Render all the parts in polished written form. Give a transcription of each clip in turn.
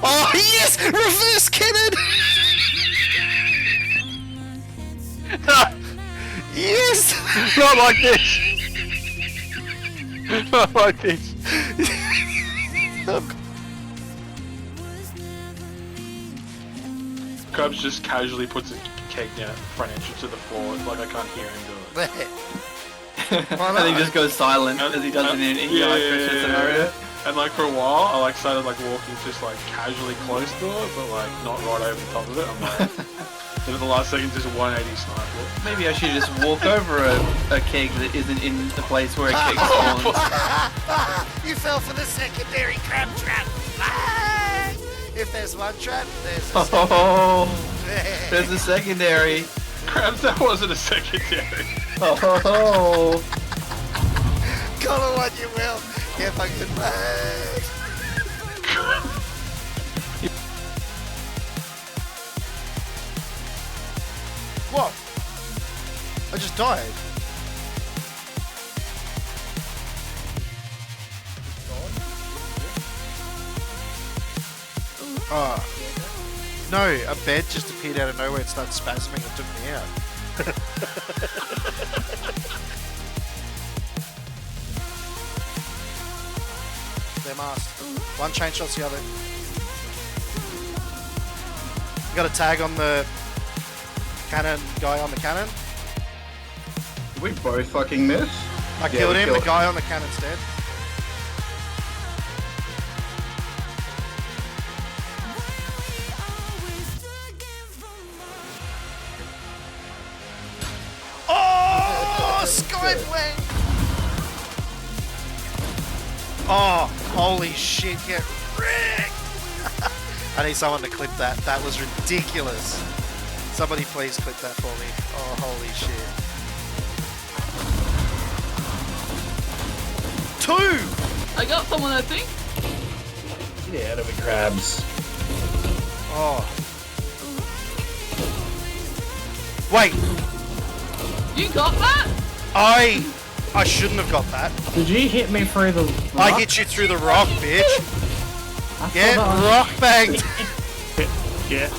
Oh yes! Reverse cannon! Yes! Not like this! Not like this! Krabs just casually puts his keg down front entrance to the floor, it's like I can't hear him do it. And he just goes silent as he does it in any scenario. And like for a while, I like started like walking just like casually close to it, but like not right over the top of it. I'm like, then at the last second, just a 180 snipe. Maybe I should just walk over a keg that isn't in the place where a keg spawns. You fell for the secondary crab trap. If there's one trap, there's a Oh, there's a secondary. Krabs, that wasn't a secondary. Oh, call it what you will. Get fucking mad. What? I just died. Oh. No, a bed just appeared out of nowhere and started spasming and took me out. They're masked. One chain shot's the other. You got a tag on the cannon guy on the cannon. Did we both fucking miss? I killed him, the guy on the cannon's dead. Oh, Skyblank! Oh, holy shit, get wrecked! I need someone to clip that. That was ridiculous. Somebody please clip that for me. Oh, holy shit. 2! I got someone, I think. Yeah, out of the crabs. Oh. Wait, You got that? I shouldn't have got that. Did you hit me through the rock? I hit you through the rock, bitch. I Get thought that rock banged. Yeah.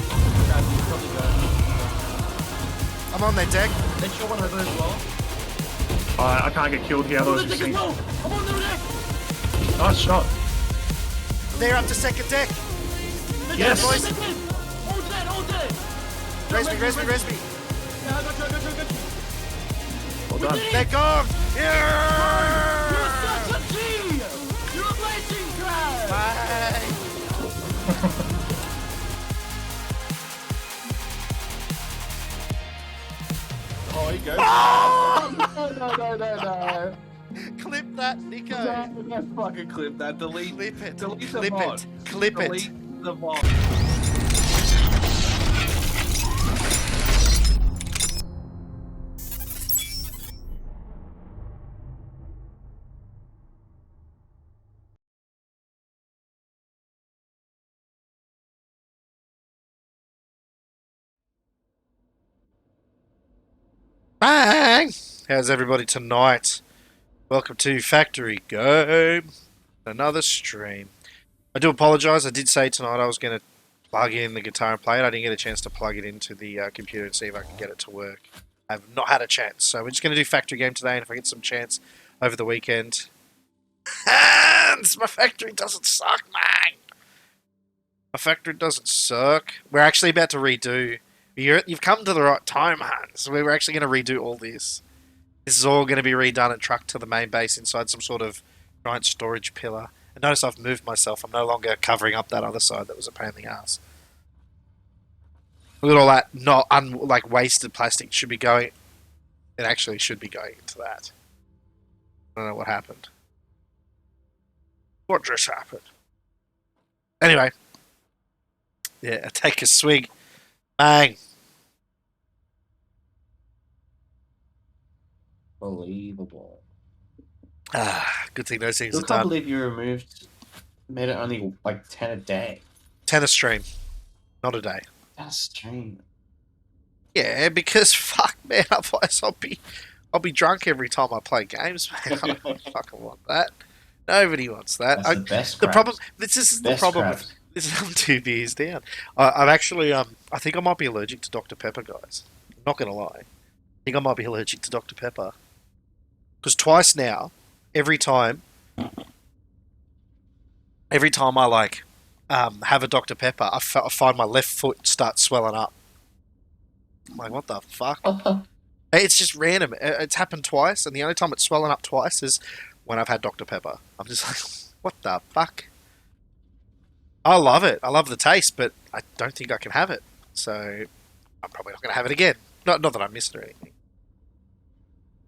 I'm on their deck. They shot one over as well. I can't get killed here. I was just saying. I'm on the deck. Nice shot. They're up to second deck. Yes. Boys. All dead, all dead. Raise me, raise me, raise me. Yeah, I got you. Well done. They're gone. You're Yeah. such a G! You're a blazing crab! Bye. Oh, he goes. No. Clip that, Nico. Don't fucking clip that. Delete. Clip it. Delete the Clip VOD. it. Clip it. Delete the VOD. Bang! How's everybody tonight? Welcome to Factory Game. Another stream. I do apologise. I did say tonight I was going to plug in the guitar and play it. I didn't get a chance to plug it into the computer and see if I can get it to work. I've not had a chance. So we're just going to do Factory Game today, and if I get some chance over the weekend. Hands! My factory doesn't suck, man! My factory doesn't suck. We're actually about to redo... You've come to the right time, Hans. We're actually going to redo all this. This is all going to be redone and trucked to the main base inside some sort of giant storage pillar. And notice I've moved myself. I'm no longer covering up that other side that was a pain in the ass. Look at all that like wasted plastic should be going... It actually should be going into that. I don't know what happened. What just happened? Anyway. Yeah, take a swig. Bang. Unbelievable. Ah, good thing those things I are can't done. believe you made it only like 10 a day. 10 a stream, not a day. That's strange. Yeah, because fuck, man, otherwise I'll be drunk every time I play games, man. I don't fucking want that. Nobody wants that. That's the best The crap. problem. This is the Best problem. crap. This is I'm 2 beers down. I'm actually I think I might be allergic to Dr Pepper, guys. I'm not gonna lie. I think I might be allergic to Dr Pepper because twice now, every time I like have a Dr Pepper, I find my left foot start swelling up. I'm like, what the fuck? It's just random. It's happened twice, and the only time it's swelling up twice is when I've had Dr Pepper. I'm just like, what the fuck? I love it. I love the taste, but I don't think I can have it. So I'm probably not going to have it again. Not that I miss it or anything.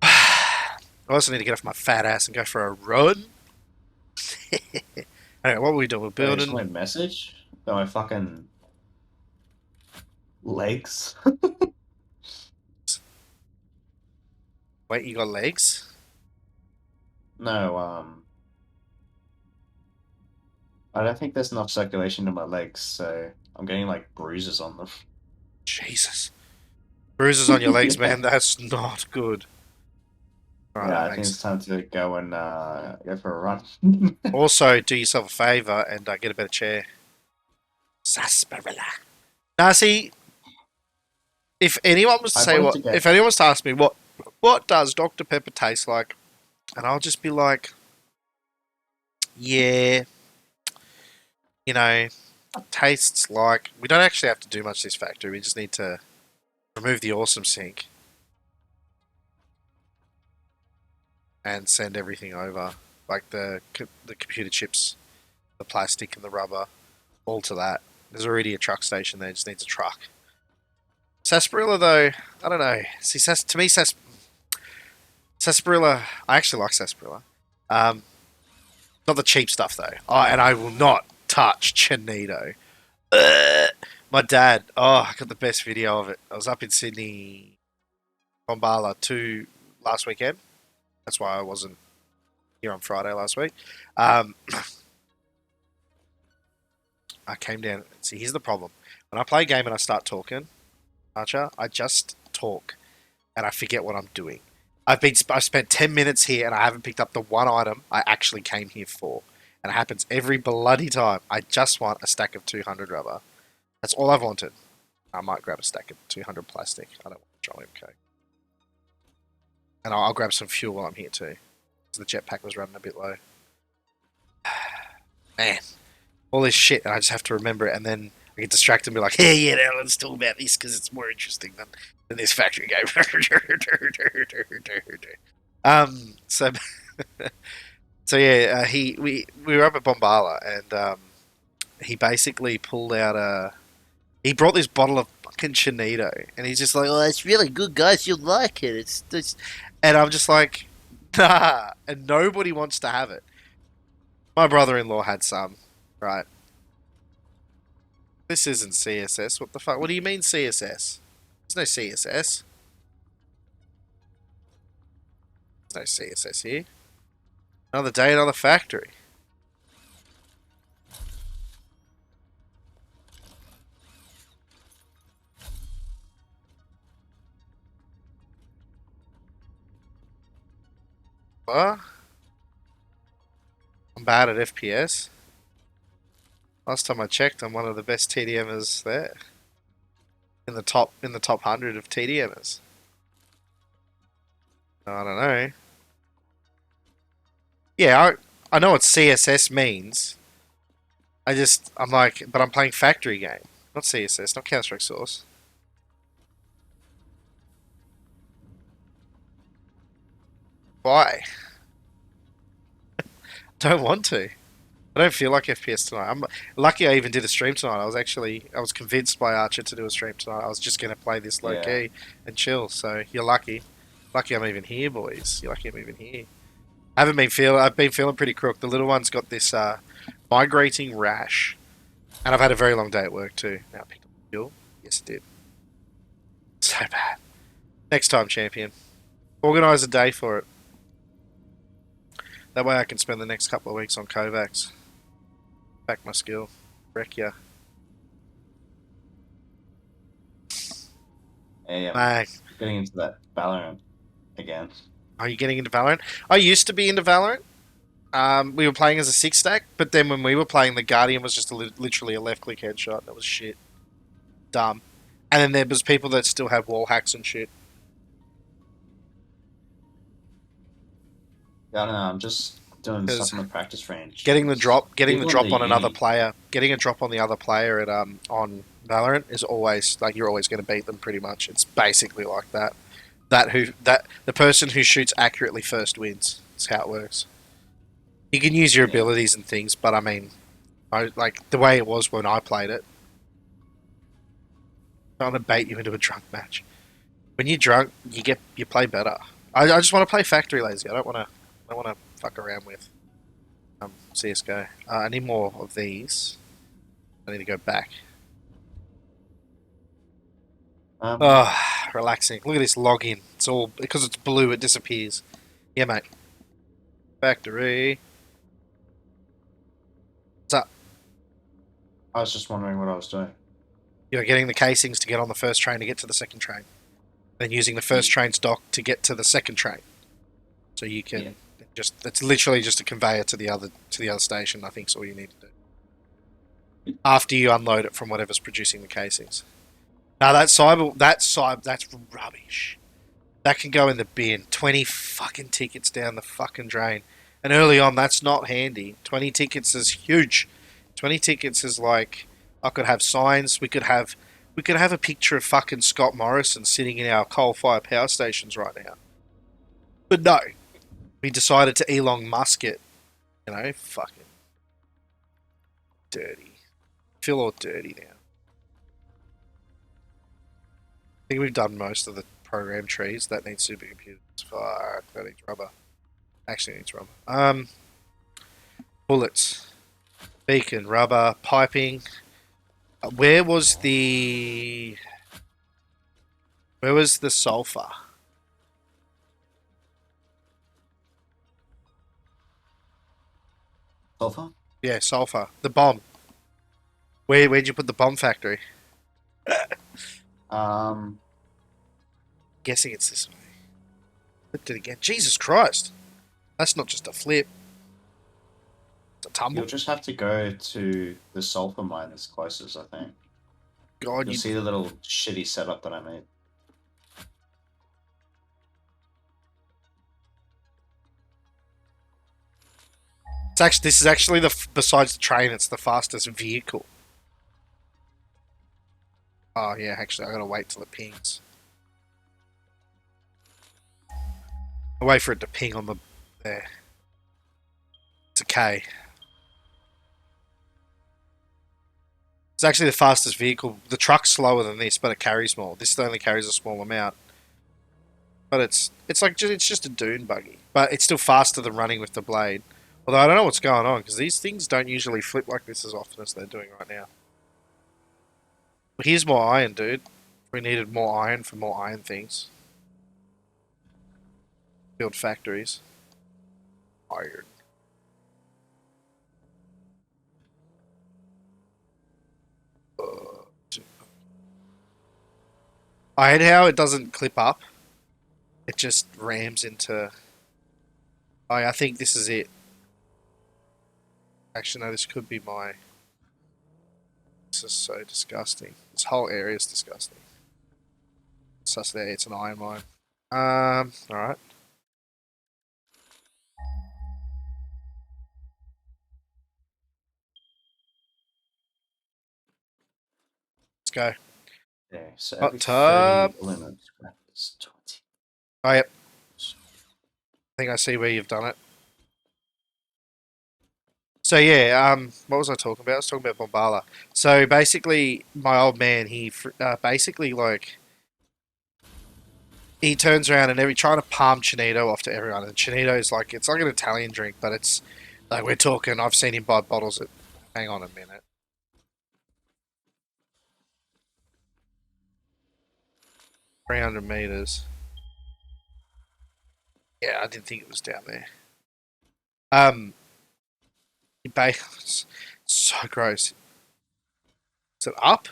I also need to get off my fat ass and go for a run. Anyway, what were we doing? We're Building building. my message. Got my fucking legs. Wait, you got legs? No, I don't think there's enough circulation to my legs, so I'm getting like bruises on them. Jesus. Bruises on your legs, Yeah. man. That's not good. Right, Yeah, that I think makes- it's time to go and go for a run. Also, do yourself a favour and get a better chair. Sarsaparilla. Now, see, if anyone was to I say wanted what, to get- if anyone was to ask me what does Dr Pepper taste like, and I'll just be like, yeah, you know, tastes like. We don't actually have to do much this factory. We just need to remove the awesome sink and send everything over, like the computer chips, the plastic and the rubber, all to that. There's already a truck station there. Just needs a truck. Sarsaparilla, though, I don't know. See, to me, sarsaparilla. I actually like sarsaparilla. Not the cheap stuff though. Oh, and I will not touch Chinito. My dad. Oh, I got the best video of it. I was up in Sydney, Bombala 2 last weekend. That's why I wasn't here on Friday last week. I came down. See, here's the problem. When I play a game and I start talking, Archer, I just talk and I forget what I'm doing. I've spent 10 minutes here and I haven't picked up the one item I actually came here for. And it happens every bloody time. I just want a stack of 200 rubber. That's all I've wanted. I might grab a stack of 200 plastic. I don't want petroleum coke. And I'll grab some fuel while I'm here too. Because the jetpack was running a bit low. Man. All this shit and I just have to remember it and then I get distracted and be like, hey, yeah, now let's talk about this because it's more interesting than this factory game. So yeah, we were up at Bombala and he basically pulled out he brought this bottle of fucking Chinito and he's just like, oh, it's really good, guys, you'll like it. It's and I'm just like, nah, and nobody wants to have it. My brother-in-law had some, right? This isn't CSS. What the fuck? What do you mean CSS? There's no CSS. There's no CSS here. Another day, another factory. What? I'm bad at FPS. Last time I checked, I'm one of the best TDMers there. In the top 100 of TDMers. I don't know. Yeah, I know what CSS means. I'm like, but I'm playing factory game, not CSS, not Counter-Strike Source. Why? Don't want to. I don't feel like FPS tonight. I'm lucky I even did a stream tonight. I was convinced by Archer to do a stream tonight. I was just going to play this low key and chill. So you're lucky. Lucky I'm even here, boys. You're lucky I'm even here. I've been feeling pretty crook. The little one's got this migrating rash. And I've had a very long day at work too. Now I picked up the fuel. Yes, it did. So bad. Next time, champion. Organise a day for it. That way I can spend the next couple of weeks on Kovacs. Back my skill. Wreck ya. Hey, I'm Bang. getting into that Valorant again. Are you getting into Valorant? I used to be into Valorant. We were playing as a 6-stack, but then when we were playing, the Guardian was just literally a left-click headshot. That was shit. Dumb. And then there was people that still had wall hacks and shit. Yeah, I don't know. I'm just doing 'Cause stuff in the practice range. Getting the drop People in the on another uni- player, getting a drop on the other player at on Valorant is always like you're always going to beat them pretty much. It's basically like that. That the person who shoots accurately first wins. That's how it works. You can use your Yeah. abilities and things, but I mean, like the way it was when I played it. I don't want to bait you into a drunk match. When you're drunk, you play better. I just want to play factory lazy. I don't want to fuck around with CS:GO. I need more of these. I need to go back. Oh, relaxing. Look at this login. It's all because it's blue. It disappears. Yeah, mate. Factory. What's up? I was just wondering what I was doing. You're getting the casings to get on the first train to get to the second train, then using the first train's dock to get to the second train. So you can it's literally just a conveyor to the other station. I think is all you need to do. After you unload it from whatever's producing the casings. Now that's rubbish. That can go in the bin. 20 fucking tickets down the fucking drain. And early on, that's not handy. 20 tickets is huge. 20 tickets is like I could have signs. We could have a picture of fucking Scott Morrison sitting in our coal-fired power stations right now. But no, we decided to Elon Musk it. You know, fucking dirty. Feel all dirty now. I think we've done most of the program trees. That needs supercomputers. Fuck, that needs rubber. Actually needs rubber. Bullets. Beacon, rubber, piping. Where was the sulfur? Sulfur? Yeah, sulfur. The bomb. Where'd you put the bomb factory? Guessing it's this way. Flipped it again. Jesus Christ. That's not just a flip. It's a tumble. You'll just have to go to the sulfur mine that's closest, I think. God, You'll see the little shitty setup that I made. this is actually besides the train, it's the fastest vehicle. Oh yeah, actually I gotta wait till it pings. I'll wait for it to ping on the there. It's a K. It's actually the fastest vehicle. The truck's slower than this, but it carries more. This only carries a small amount. But it's just a dune buggy. But it's still faster than running with the blade. Although I don't know what's going on, because these things don't usually flip like this as often as they're doing right now. But here's more iron, dude. We needed more iron for more iron things. Build factories. Iron. I hate how it doesn't clip up. It just rams into... I think this is it. Actually, no, this could be my... This is so disgusting. This whole area is disgusting. Such there, it's an iron mine. Alright. Let's go. Yeah, so Hot every tub. 30 elements scrap is 20. Oh, yep. I think I see where you've done it. So yeah, what was I talking about? I was talking about Bombala. So basically, my old man, he basically like he turns around and every trying to palm Chinito off to everyone, and Chinito's like it's like an Italian drink, but it's like we're talking. I've seen him buy bottles at. Hang on a minute. $300 Yeah, I didn't think it was down there. It's so gross. Is it up?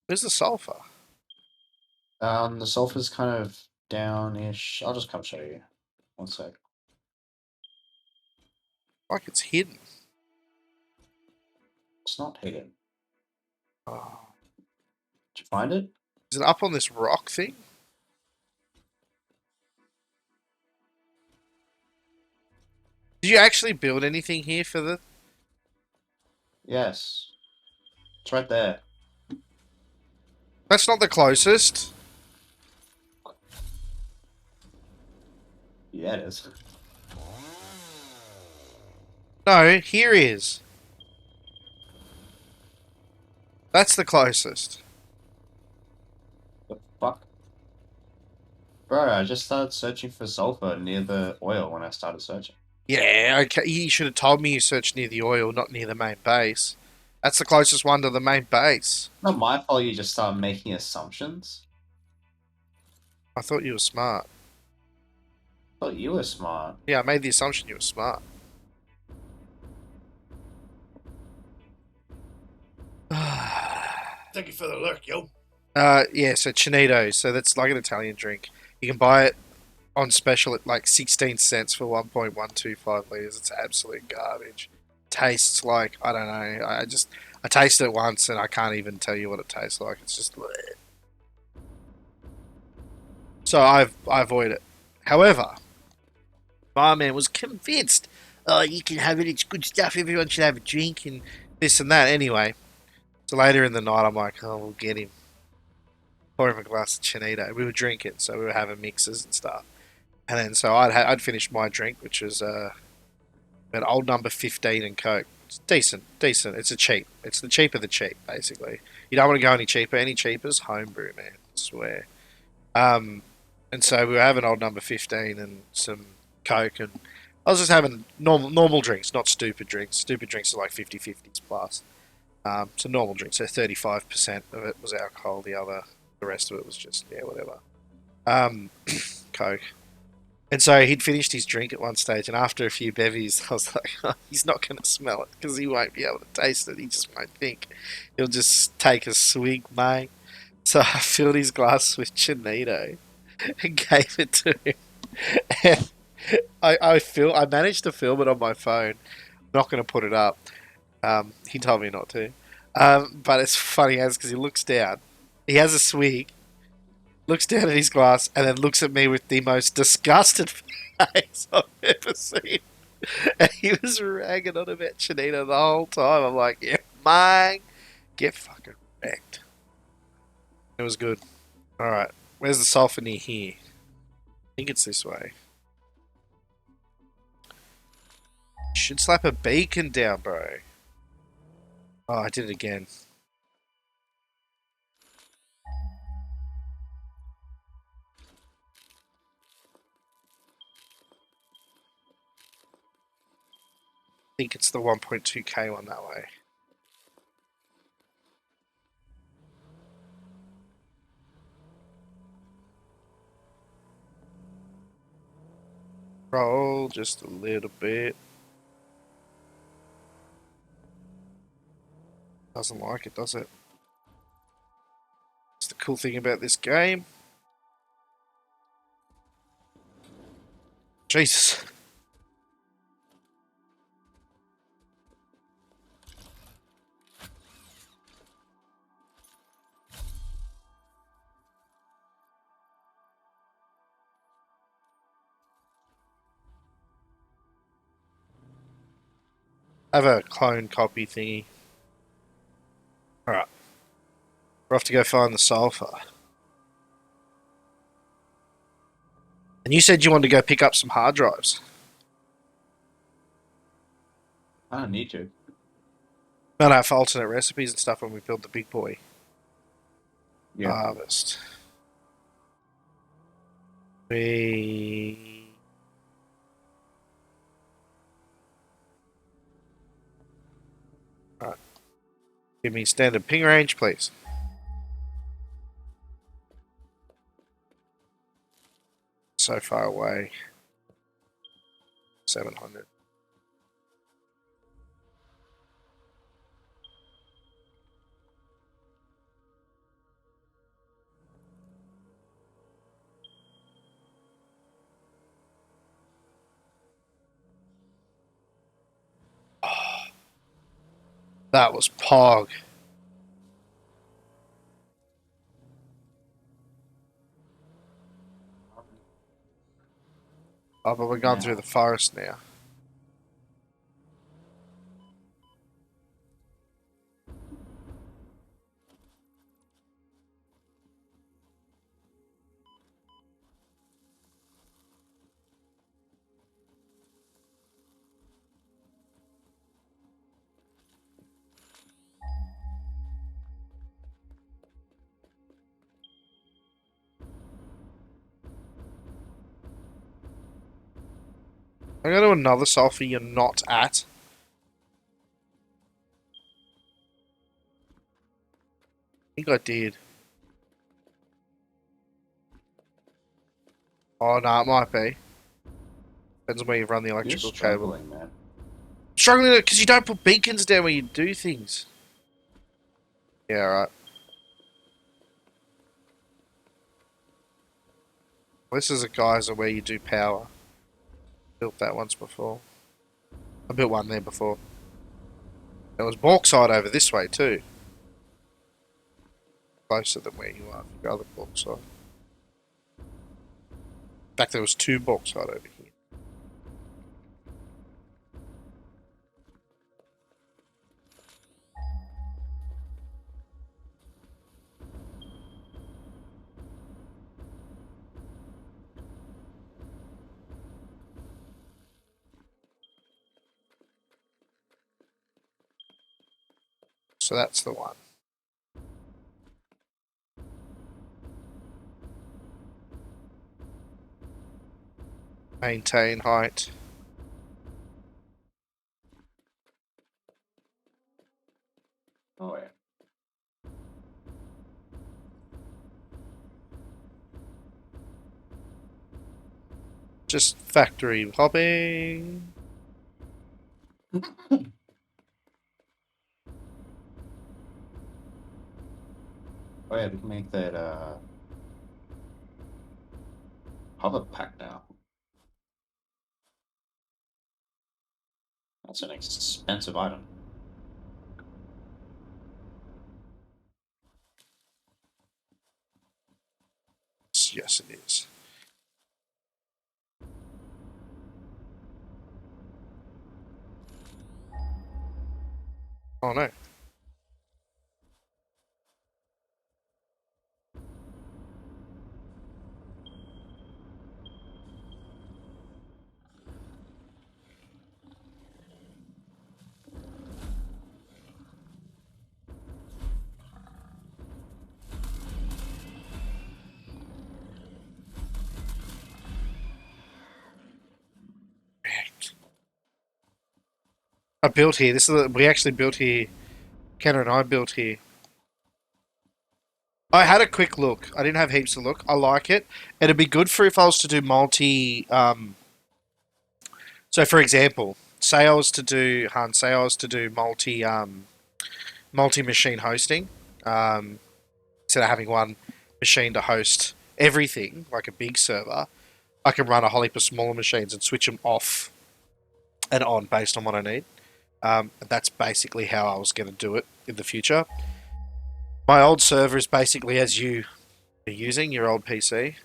Where's the sulfur? The sulfur's kind of down-ish. I'll just come show you. One sec. Like it's hidden. It's not hidden. Oh. Did you find it? Is it up on this rock thing? Did you actually build anything here for the... Yes. It's right there. That's not the closest. Yeah, it is. No, here is. That's the closest. The fuck? Bro, I just started searching for sulfur near the oil when I started searching. Yeah, okay. You should have told me you searched near the oil, not near the main base. That's the closest one to the main base. Not my fault you just started making assumptions. I thought you were smart. Thought you were smart. Yeah, I made the assumption you were smart. Thank you for the lurk, yo. Yeah, so Chinito. So that's like an Italian drink. You can buy it on special at like 16 cents for 1.125 liters. It's absolute garbage. Tastes like, I don't know. I tasted it once and I can't even tell you what it tastes like. It's just bleh. So I avoid it. However, barman was convinced, oh, you can have it, it's good stuff, everyone should have a drink and this and that. Anyway, so later in the night I'm like, oh, we'll get him. Pour him a glass of Chinito. We were drinking, so we were having mixes and stuff. And then so I'd finished my drink, which was an old number 15 and Coke. It's decent. It's the cheap of the cheap, basically. You don't want to go any cheaper. Any cheaper's homebrew, man. I swear. And so we were having old number 15 and some Coke, and I was just having normal drinks, not stupid drinks. Stupid drinks are like 50-50s plus. So normal drinks, so 35% of it was alcohol, the rest of it was just, yeah, whatever. Coke. And so he'd finished his drink at one stage, and after a few bevies, I was like, oh, he's not going to smell it, because he won't be able to taste it, he just won't think. He'll just take a swig, mate. So I filled his glass with Chinito and gave it to him. And I managed to film it on my phone. I'm not going to put it up. He told me not to. But it's funny as because he looks down. He has a swig, looks down at his glass, and then looks at me with the most disgusted face I've ever seen. And he was ragging on about Chinito the whole time. I'm like, yeah, man, get fucking wrecked. It was good. Alright, where's the sulfur near here? I think it's this way. Should slap a beacon down, bro. Oh, I did it again. I think it's the 1.2k one that way. Roll just a little bit. Doesn't like it, does it? That's the cool thing about this game. Jesus. I have a clone copy thingy. Alright. We're off to go find the sulfur. And you said you wanted to go pick up some hard drives. I don't need to. No, for alternate recipes and stuff when we build the big boy. Yeah. Harvest. We... Alright. Give me standard ping range, please. So far away. 700. That was Pog. Oh, but we're going Yeah. through the forest now. I'm going to do another sulfur you're not at. I think I did. Oh, no, it might be. Depends on where you run the You're electrical cable. struggling, man. Struggling because you don't put beacons down where you do things. Yeah, right. This is a geyser where you do power. Built that once before. I built one there before. There was bauxite over this way too. Closer than where you are for your other bauxite. In fact, there was two bauxite over here. So that's the one. Maintain height. Oh yeah. Just factory hopping. Oh yeah, we can make that hover pack now. That's an expensive item. Yes, it is. Oh no. I built here. We actually built here. Kenna and I built here. I had a quick look. I didn't have heaps to look. I like it. It'd be good for if I was to do multi. So, for example, say I was to do multi machine hosting. Instead of having one machine to host everything like a big server, I can run a whole heap of smaller machines and switch them off and on based on what I need. That's basically how I was going to do it in the future. My old server is basically as you are using your old PC,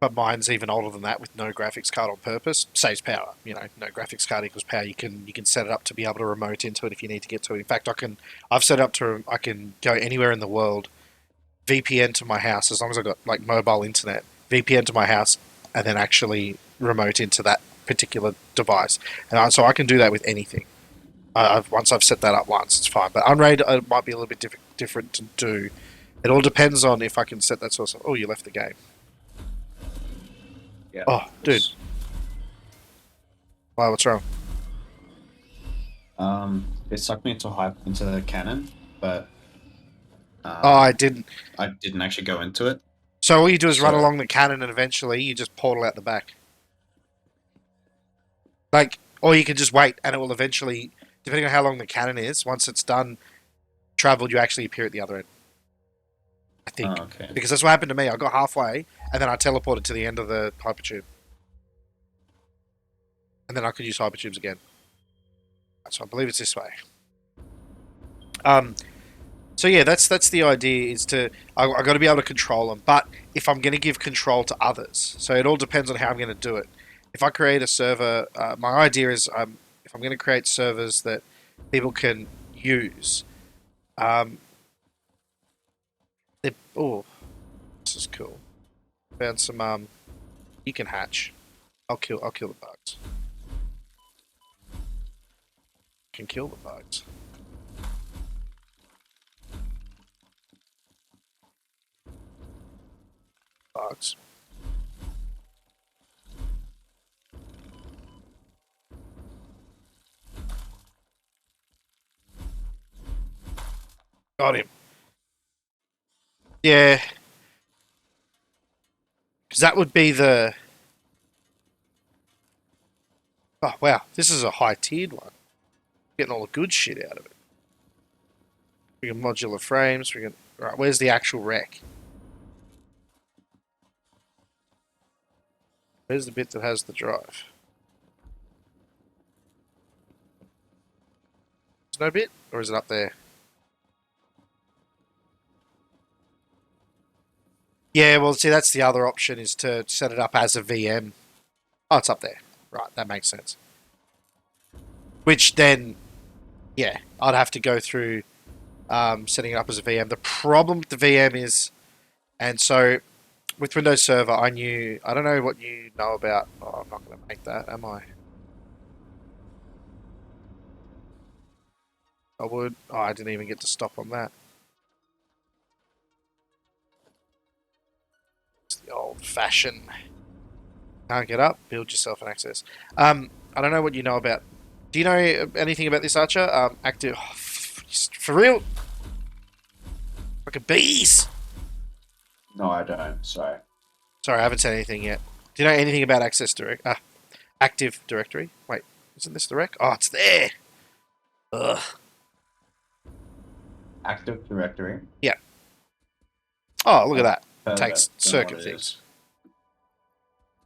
but mine's even older than that with no graphics card on purpose. Saves power, you know. No graphics card equals power. You can set it up to be able to remote into it if you need to get to it. In fact, I've set it up to I can go anywhere in the world, VPN to my house as long as I've got like mobile internet, VPN to my house, and then actually remote into that particular device. And so I can do that with anything. Once I've set that up once, it's fine. But Unraid might be a little bit different to do. It all depends on if I can set that sort of. Oh, you left the game. Yeah. Oh, dude. Why? What's wrong? It sucked me into the cannon, but Oh, I didn't. I didn't actually go into it. So all you do is run So- along the cannon, and eventually you just portal out the back. Like, or you can just wait, and it will eventually, depending on how long the cannon is, once it's done, traveled, you actually appear at the other end. I think. Oh, okay. Because that's what happened to me. I got halfway, and then I teleported to the end of the hypertube. And then I could use hypertubes again. So I believe it's this way. So yeah, that's the idea. Is to I got to be able to control them, but if I'm going to give control to others, so it all depends on how I'm going to do it. If I create a server, my idea is if I'm going to create servers that people can use. Oh, this is cool. Found some you can hatch. I'll kill the bugs. Can kill the bugs. Bugs. Got him. Yeah. Because that would be the... Oh, wow. This is a high-tiered one. Getting all the good shit out of it. We got modular frames. We got... Right, where's the actual wreck? Where's the bit that has the drive? There's no bit? Or is it up there? Yeah, well, see, that's the other option, is to set it up as a VM. Oh, it's up there. Right, that makes sense. Which then, yeah, I'd have to go through setting it up as a VM. The problem with the VM is, and so with Windows Server, I don't know what you know about, oh, I'm not going to make that, am I? I would, oh, I didn't even get to stop on that. It's the old fashioned, can't get up, build yourself an access. I don't know what you know about, do you know anything about this, Archer? Active, oh, for real? Like a bees! No, I don't. Sorry. Sorry, I haven't said anything yet. Do you know anything about Active Directory? Wait, isn't this the rec? Oh, it's there! Ugh. Active Directory. Yeah. Oh, look at that. Heard Takes of it. Don't know circuit what it things. is.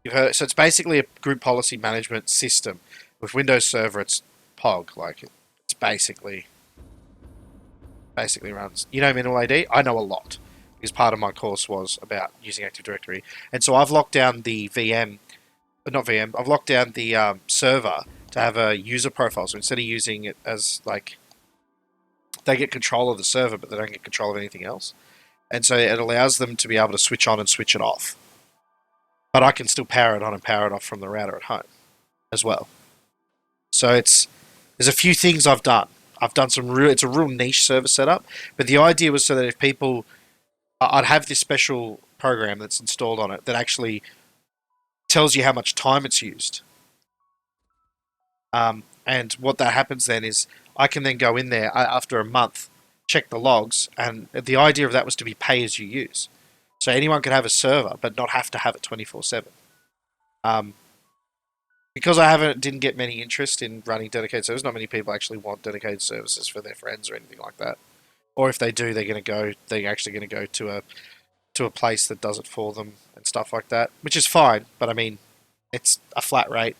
You've heard it. So it's basically a group policy management system. With Windows Server, it's POG. Like, it's basically runs. You know Minimal AD? I know a lot. Because part of my course was about using Active Directory. And so I've locked down the VM, not VM, I've locked down the server to have a user profile. So instead of using it as, like, they get control of the server, but they don't get control of anything else. And so it allows them to be able to switch on and switch it off. But I can still power it on and power it off from the router at home as well. So there's a few things I've done. I've done it's a real niche server setup, but the idea was so that if people, I'd have this special program that's installed on it that actually tells you how much time it's used. And what that happens then is I can then go in there after a month, check the logs, and the idea of that was to be pay as you use. So anyone could have a server, but not have to have it 24/7. Because I didn't get many interest in running dedicated servers. Not many people actually want dedicated services for their friends or anything like that. Or if they do, they're actually going to go to a place that does it for them and stuff like that, which is fine. But I mean, it's a flat rate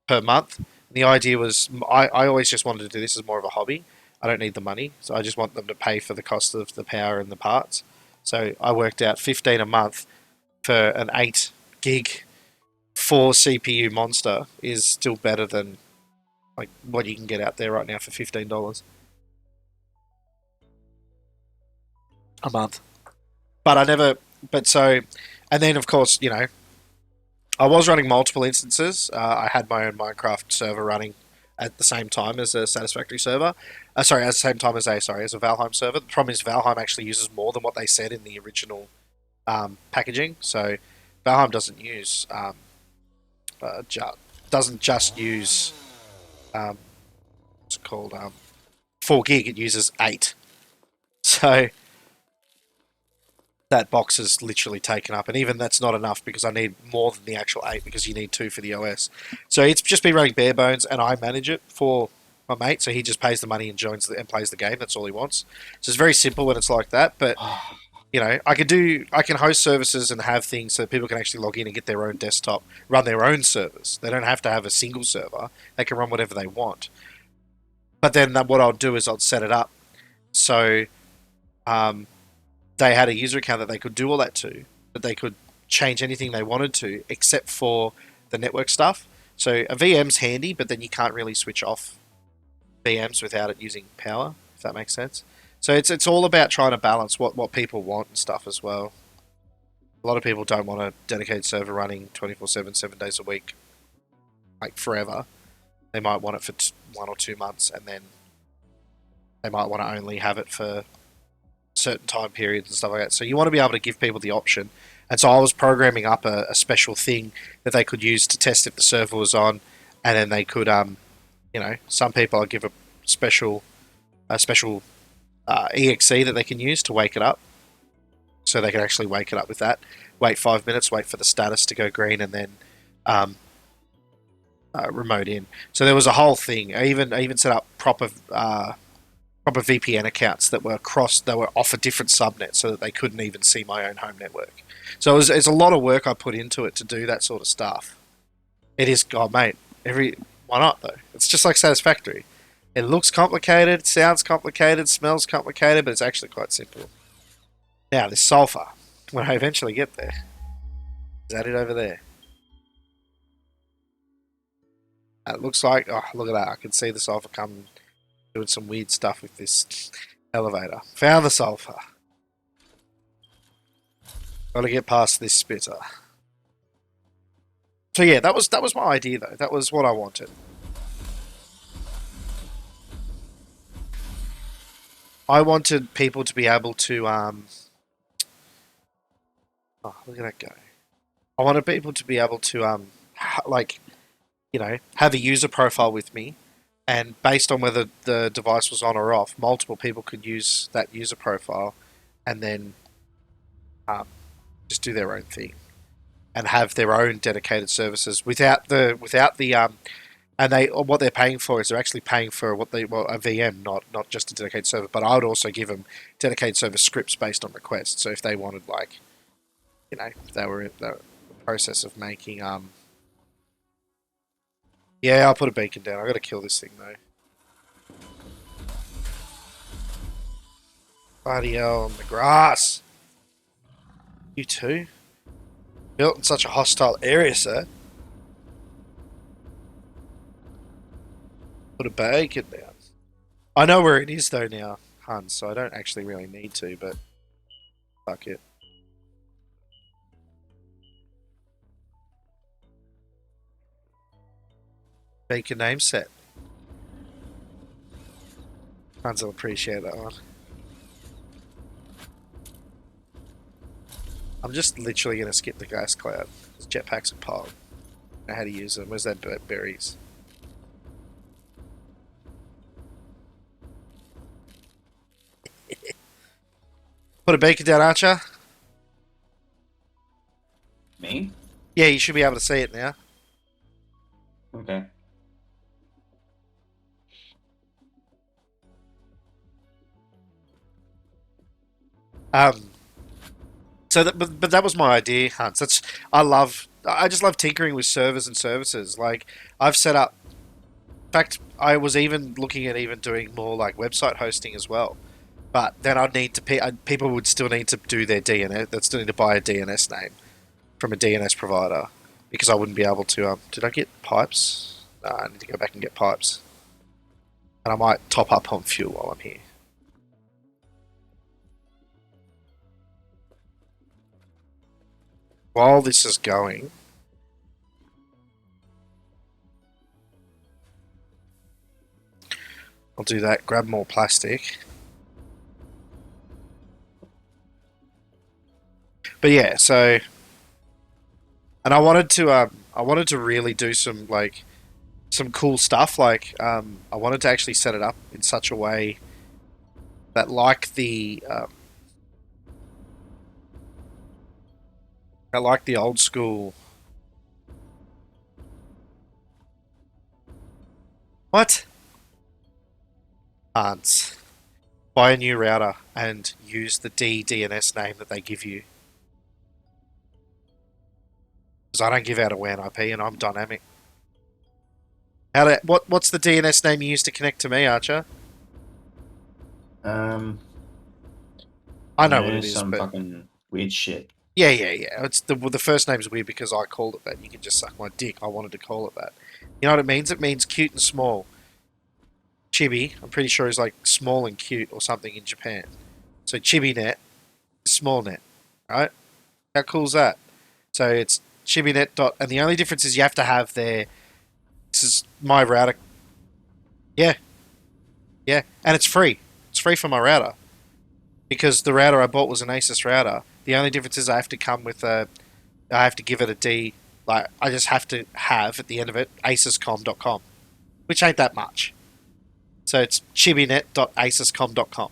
per month. The idea was I always just wanted to do this as more of a hobby. I don't need the money, so I just want them to pay for the cost of the power and the parts. So I worked out 15 a month for an 8 gig 4 CPU monster is still better than like what you can get out there right now for $15 a month. But and then of course, you know, I was running multiple instances. I had my own Minecraft server running at the same time as a Satisfactory server. At the same time as a Valheim server. The problem is Valheim actually uses more than what they said in the original packaging. So Valheim doesn't use doesn't just use what's it called 4 gig. It uses 8. So that box is literally taken up, and even that's not enough because I need more than the actual 8 because you need 2 for the OS. So it's just been running bare bones, and I manage it for my mate, so he just pays the money and and plays the game. That's all he wants. So it's very simple when it's like that, but you know, I can host services and have things so that people can actually log in and get their own desktop, run their own servers. They don't have to have a single server. They can run whatever they want. But then what I'll do is I'll set it up So they had a user account that they could do all that to, that they could change anything they wanted to, except for the network stuff. So a VM's handy, but then you can't really switch off VMs without it using power, if that makes sense. So it's all about trying to balance what people want and stuff as well. A lot of people don't want a dedicated server running 24/7, 7 days a week, like forever. They might want it for 1 or 2 months, and then they might want to only have it for certain time periods and stuff like that. So you want to be able to give people the option. And so I was programming up a special thing that they could use to test if the server was on, and then they could, some people I'd give a special exe that they can use to wake it up. So they can actually wake it up with that. Wait 5 minutes, wait for the status to go green, and then remote in. So there was a whole thing. I even set up proper VPN accounts that were off a different subnet, so that they couldn't even see my own home network. So it's a lot of work I put into it to do that sort of stuff. It is, God, mate. Why not though? It's just like Satisfactory. It looks complicated, sounds complicated, smells complicated, but it's actually quite simple. Now, this sulfur, when I eventually get there, is that it over there? It looks like, oh, look at that. I can see the sulfur coming, doing some weird stuff with this elevator. Found the sulfur. Got to get past this spitter. So yeah, that was my idea though. That was what I wanted. I wanted people to be able to oh, look at that go. I wanted people to be able to have a user profile with me, and based on whether the device was on or off, multiple people could use that user profile, and then just do their own thing, and have their own dedicated services without the and what they're paying for is they're actually paying for a VM, not just a dedicated server. But I would also give them dedicated server scripts based on request. So if they wanted, they were in the process of making yeah, I'll put a beacon down. I got to kill this thing though. Bloody hell, on the grass. You too? Built in such a hostile area, sir. Put a beacon down. I know where it is though now, Hans, so I don't actually really need to, but fuck it. Beacon name set. Hans will appreciate that one. I'm just literally going to skip the gas cloud. Jetpacks are pog. I know how to use them. Where's that berries? Put a beacon down, Archer. Me? Yeah, you should be able to see it now. Okay. But that was my idea, Hans. I just love tinkering with servers and services. Like, I've set up. In fact, I was even looking at even doing more like website hosting as well. But then I'd need to people would still need to do their DNS. They'd still need to buy a DNS name from a DNS provider, because I wouldn't be able to. Did I get pipes? No, I need to go back and get pipes. And I might top up on fuel while I'm here. While this is going, I'll do that. Grab more plastic. But yeah, so, and I wanted to really do some cool stuff. Like, I wanted to actually set it up in such a way that, like the old school. What? Aunts. Buy a new router and use the DNS name that they give you. Because I don't give out a WAN IP and I'm dynamic. What's the DNS name you use to connect to me, Archer? I know what it is, some but fucking weird shit. yeah. It's the first name's weird because I called it that. You can just suck my dick. I wanted to call it that. You know what it means? It means cute and small. Chibi, I'm pretty sure is like small and cute or something in Japan. So ChibiNet is small net, right? How cool is that? So it's ChibiNet dot, and the only difference is you have to have their. This is my router. Yeah, and it's free. It's free for my router because the router I bought was an Asus router. The only difference is I have to come with a. I have to give it a D. Like I just have to have at the end of it asuscom.com, which ain't that much. So it's chibinet.asuscom.com,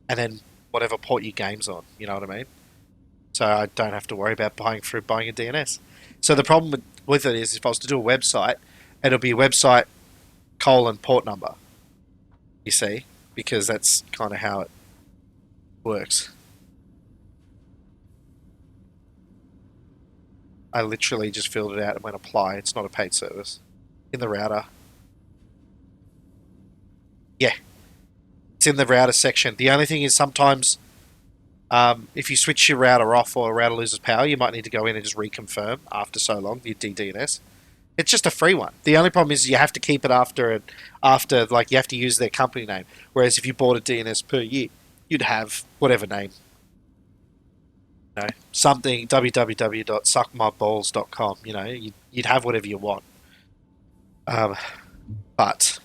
and then whatever port your game's on. You know what I mean? So I don't have to worry about buying a DNS. So the problem with it is if I was to do a website, it'll be website : port number. You see, because that's kind of how it works. I literally just filled it out and went apply. It's not a paid service in the router. Yeah, it's in the router section. The only thing is sometimes if you switch your router off or a router loses power, you might need to go in and just reconfirm after so long your DDNS. It's just a free one. The only problem is you have to keep it after like you have to use their company name. Whereas if you bought a DNS per year, you'd have whatever name. You know, something www.suckmyballs.com. You know, you'd have whatever you want. But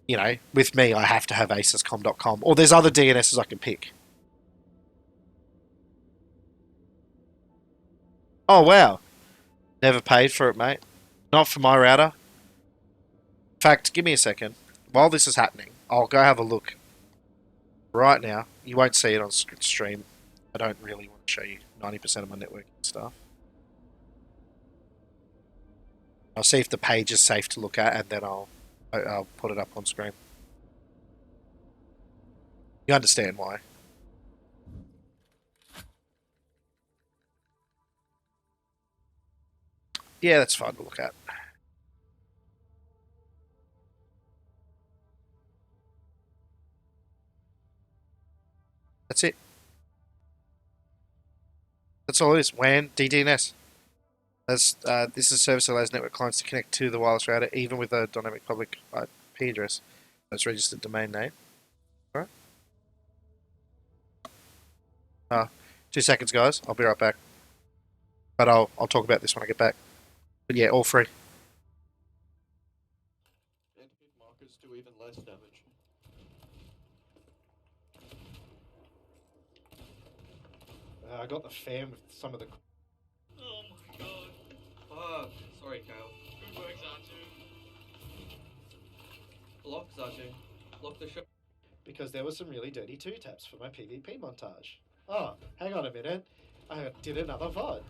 you know, with me, I have to have asuscom.com. Or there's other DNSs I can pick. Oh wow, never paid for it, mate. Not for my router. In fact, give me a second. While this is happening, I'll go have a look. Right now, you won't see it on stream. I don't really want to show you 90% of my networking stuff. I'll see if the page is safe to look at, and then I'll put it up on screen. You understand why? Yeah, that's fine to look at. That's it. That's all it is. WAN, DDNS. This is a service that allows network clients to connect to the wireless router, even with a dynamic public IP address. That's registered domain name. Alright. 2 seconds, guys. I'll be right back. But I'll talk about this when I get back. But yeah, all free. And hit markers do even less damage. I got the fan with some of the. Oh my god. Fuck. Sorry, Kale. Good work, Zatu. Lock, Zatu. Lock the show. Because there were some really dirty 2-taps for my PvP montage. Oh, hang on a minute. I did another VOD.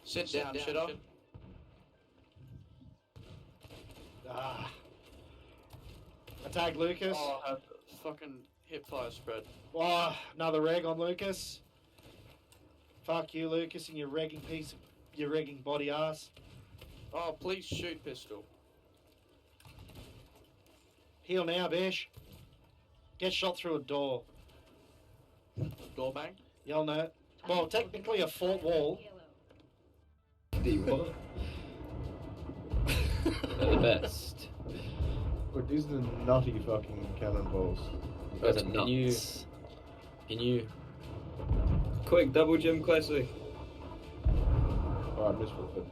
Sit down, shitter. Ah. I tagged Lucas. Oh, I have fucking hip fire spread. Oh, another reg on Lucas. Fuck you, Lucas, and your regging body ass. Oh, please shoot pistol. Heal now, bish. Get shot through a door. Door bang. Y'all know. Well, technically a fort wall. What? They're the best. But these are the nutty fucking cannonballs. Those are nuts. Can you... Quick, double gym classic. Alright, misfit.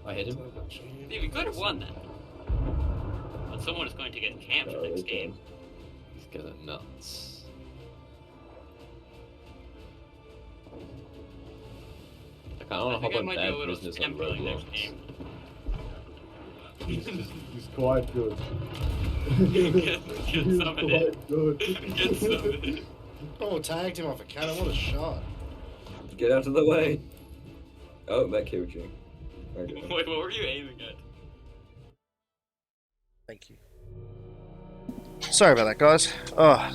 I hit him. Yeah, we could have won that. But someone is going to get camped next game. These guys are nuts. I don't I want to think I hop on might do a bad little business on temp building next Roblox. game. He's quite good. Get He's some of it. quite good. Get some of it. Oh, tagged him off a cannon. What a shot. Get out of the way. Oh, that killed you. Okay. Wait, what were you aiming at? Thank you. Sorry about that, guys. Oh,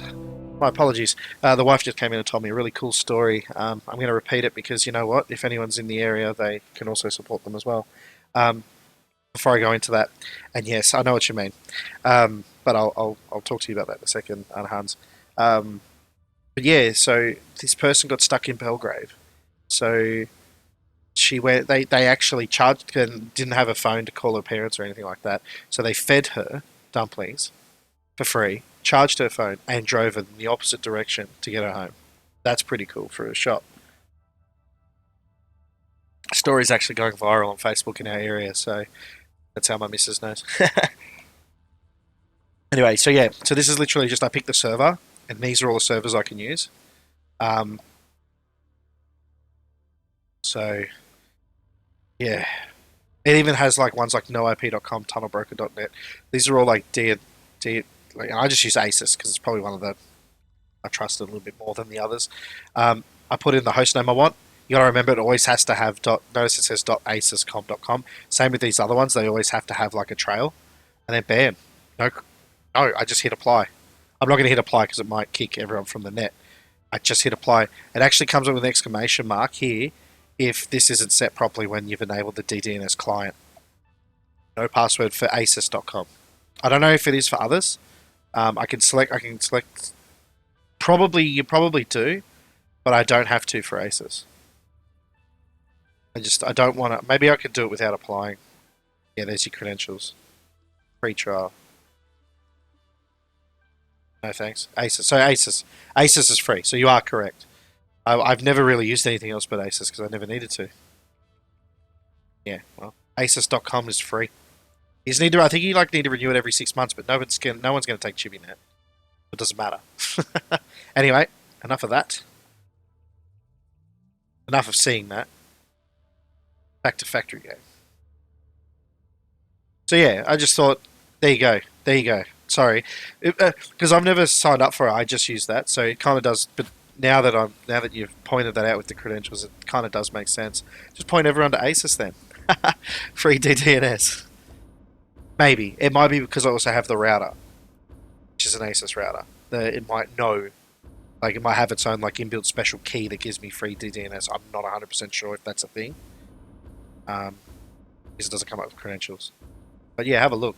my apologies. The wife just came in and told me a really cool story. I'm going to repeat it because you know what? If anyone's in the area, they can also support them as well. Before I go into that, and yes, I know what you mean. But but I'll talk to you about that in a second, Hans. But yeah, so this person got stuck in Belgrave. So she went. They actually charged and didn't have a phone to call her parents or anything like that. So they fed her dumplings for free, charged her phone, and drove her in the opposite direction to get her home. That's pretty cool for a shop. Story's actually going viral on Facebook in our area, so that's how my missus knows. Anyway, so yeah, so this is literally just I pick the server, and these are all the servers I can use. So yeah, it even has like ones like noip.com, tunnelbroker.net. These are all like like, I just use ASUS because it's probably one of the I trust it a little bit more than the others. I put in the host name I want. You got to remember it always has to have notice it says .asuscom.com. Same with these other ones; they always have to have like a trail, and then bam, no, I just hit apply. I'm not going to hit apply because it might kick everyone from the net. I just hit apply. It actually comes up with an exclamation mark here if this isn't set properly when you've enabled the DDNS client. No password for asus.com. I don't know if it is for others. I can select. Probably you probably do, but I don't have to for Asus. I don't want to. Maybe I could do it without applying. Yeah, there's your credentials. Free trial. No thanks. Asus. So Asus is free. So you are correct. I've never really used anything else but Asus because I never needed to. Yeah, well, Asus.com is free. You just need to. I think you need to renew it every 6 months, but no one's going to take ChibiNet. It doesn't matter. Anyway, enough of that. Enough of seeing that. Back to Factory Game. So yeah, I just thought, there you go. Sorry, because I've never signed up for it. I just use that, so it kind of does. But now that you've pointed that out with the credentials, it kind of does make sense. Just point everyone to Asus then. Free DDNS. Maybe it might be because I also have the router, which is an Asus router. It might know. Like, it might have its own, like, inbuilt special key that gives me free DDNS. I'm not 100% sure if that's a thing. Because it doesn't come up with credentials. But yeah, have a look.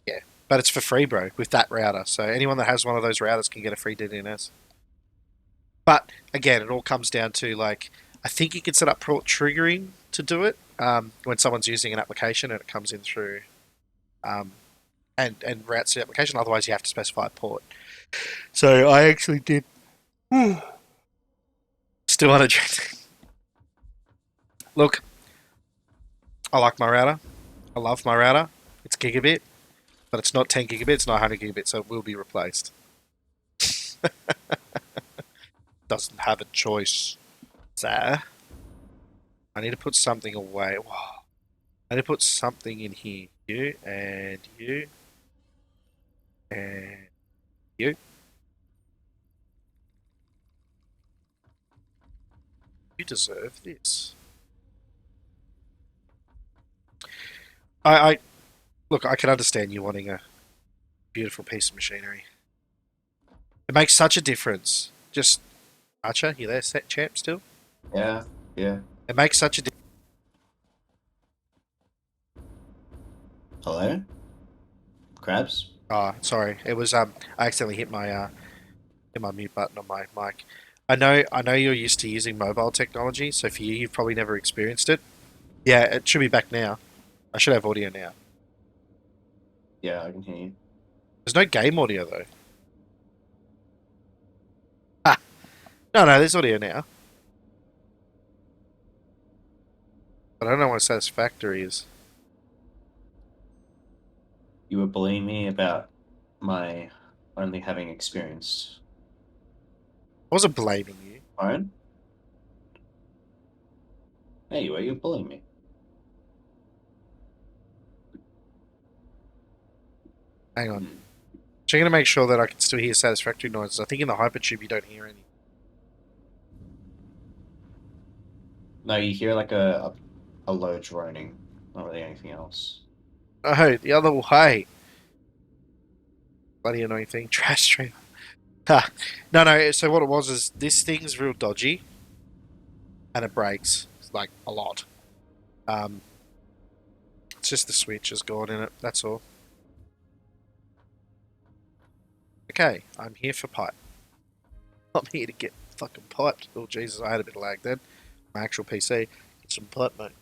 Yeah, but it's for free, bro, with that router. So anyone that has one of those routers can get a free DDNS. But, again, it all comes down to, like, I think you can set up port triggering to do it when someone's using an application and it comes in through and routes the application. Otherwise, you have to specify a port. So I actually did. Still on a drink. Look, I like my router. I love my router. It's gigabit, but it's not 10 gigabits, it's not 100 gigabits, so it will be replaced. Doesn't have a choice. So, I need to put something away. Wow. I need to put something in here. You and you. And you. You deserve this. Look, I can understand you wanting a beautiful piece of machinery. It makes such a difference. Just, Archer, you there, set champ still? Yeah. It makes such a difference. Hello? Crabs? Oh, sorry. It was I accidentally hit my mute button on my mic. I know you're used to using mobile technology, so for you've probably never experienced it. Yeah, it should be back now. I should have audio now. Yeah, I can hear you. There's no game audio though. Ah, no, there's audio now. But I don't know what satisfactory is. You were bullying me about my only having experienced I wasn't blaming you. phone. Hey, you were. You're bullying me. Hang on. Checking to make sure that I can still hear satisfactory noises. I think in the Hypertube you don't hear any. No, you hear like a low droning. Not really anything else. Oh, the other way. Bloody annoying thing. Trash stream. Ha. No, so what it was is this thing's real dodgy. And it breaks. Like, a lot. It's just the switch has gone in it, that's all. Okay, I'm here for pipe. I'm here to get fucking piped. Oh Jesus, I had a bit of lag then. My actual PC. Get some pipe, mate.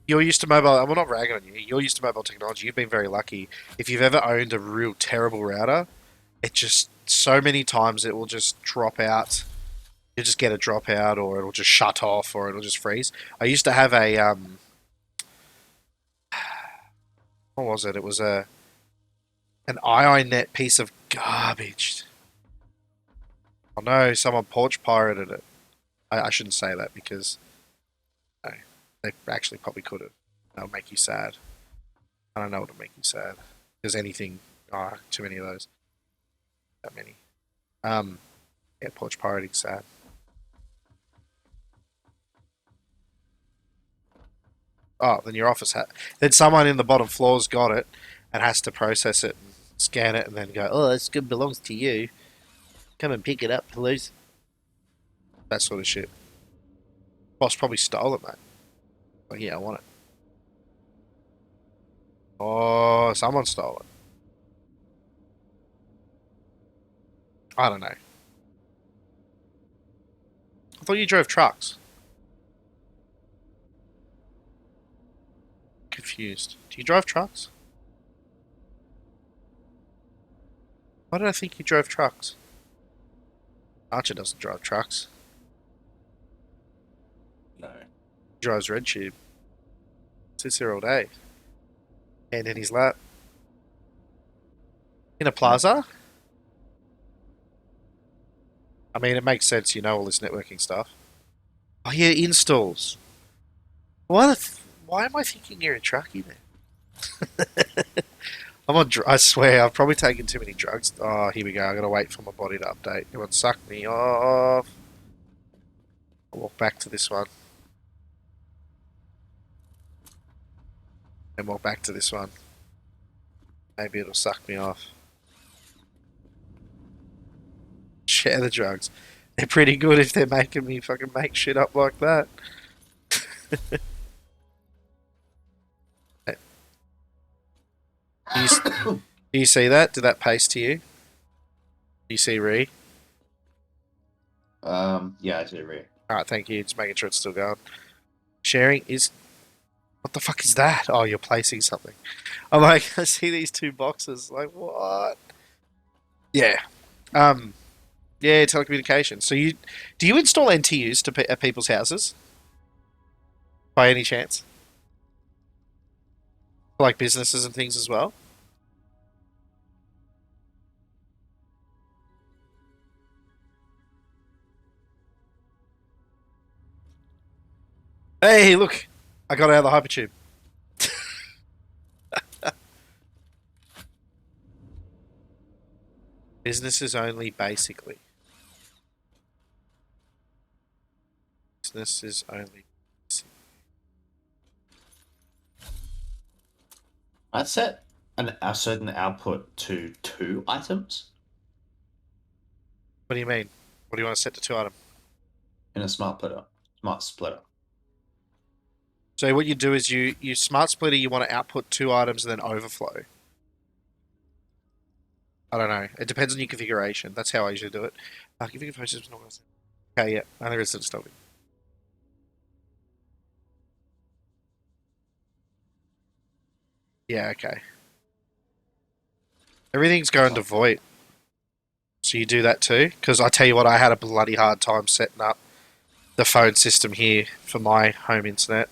You're used to mobile. I'm not ragging on you. You're used to mobile technology. You've been very lucky. If you've ever owned a real terrible router, it just so many times it will just drop out. You just get a dropout, or it'll just shut off, or it'll just freeze. I used to have a what was it? It was an IINet piece of garbage. Oh no, someone porch pirated it. I shouldn't say that because no, they actually probably could have. That'll make you sad. I don't know what will make you sad. There's anything. Oh, too many of those. That many. Yeah, porch pirating sad. Oh, then your office then someone in the bottom floor's got it and has to process it and scan it and then go, oh, this good belongs to you. Come and pick it up, please. That sort of shit. Boss probably stole it, mate. Like, yeah, I want it. Oh, someone stole it. I don't know. I thought you drove trucks. Confused. Do you drive trucks? Why did I think you drove trucks? Archer doesn't drive trucks. No. He drives Red Tube. Sits there all day. Hand in his lap. In a plaza? I mean, it makes sense, you know all this networking stuff. Oh yeah, installs. Why am I thinking you're a truckie then? I swear, I've probably taken too many drugs. Oh, here we go. I gotta wait for my body to update. It would suck me off. I'll walk back to this one. And walk back to this one. Maybe it'll suck me off. Share the drugs. They're pretty good if they're making me fucking make shit up like that. Do you see that? Did that paste to you? Do you see Ree? Yeah, I do, Ree. Alright, thank you. Just making sure it's still going. Sharing is... What the fuck is that? Oh, you're placing something. I'm like, I see these two boxes. Like, what? Yeah. Yeah, telecommunications. So do you install NTUs at people's houses? By any chance? Like businesses and things as well? Hey, look! I got out of the hypertube. Businesses only, basically. Businesses only. I'd set a certain output to 2 items What do you mean? What do you want to set to 2 item? in a smart splitter. So what you do is you smart splitter, you want to output 2 items and then overflow. I don't know. It depends on your configuration. That's how I usually do it. Configuration is not going to. Okay, yeah. I think it's stopping. Yeah, okay. Everything's going to VoIP. So you do that too? Because I tell you what, I had a bloody hard time setting up the phone system here for my home internet.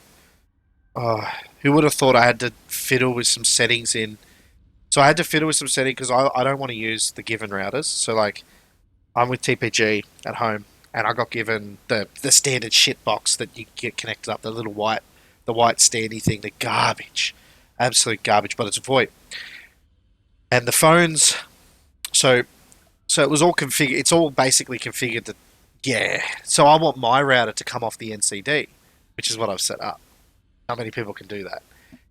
Oh, who would have thought I had to fiddle with some settings in... So I had to fiddle with some settings because I don't want to use the given routers. So like, I'm with TPG at home, and I got given the standard shit box that you get connected up, the white standy thing, the garbage. Absolute garbage, but it's VoIP. And the phones... So it was all configured. It's all basically configured to... Yeah. So I want my router to come off the NCD, which is what I've set up. How many people can do that?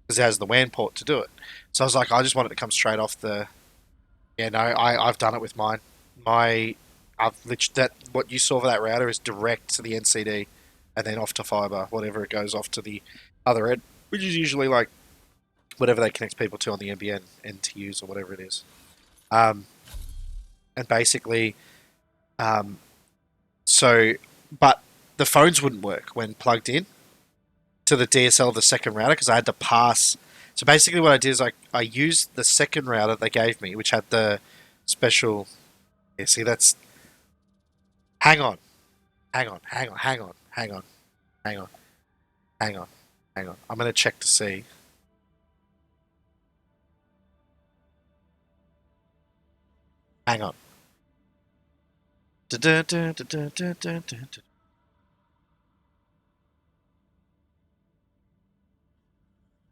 Because it has the WAN port to do it. So I was like, I just want it to come straight off the... Yeah, no, I've done it with mine. What you saw for that router is direct to the NCD and then off to fiber, whatever it goes off to the other end, which is usually like whatever they connect people to on the NBN, NTUs or whatever it is. And basically, but the phones wouldn't work when plugged in to the DSL of the second router because I had to pass. So basically, what I did is I used the second router they gave me, which had the special. Yeah, see, that's. Hang on. I'm going to check to see. Hang on.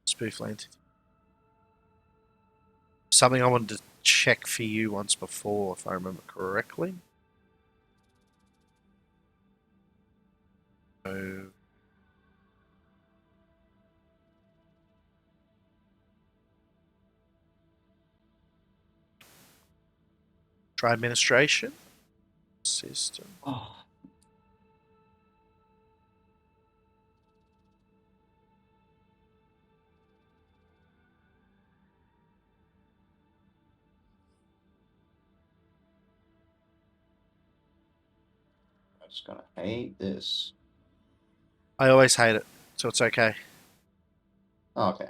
Spoof lane. Something I wanted to check for you once before, if I remember correctly. So... Try administration. System. Oh. I'm just gonna hate this. I always hate it, so it's okay. Oh, okay.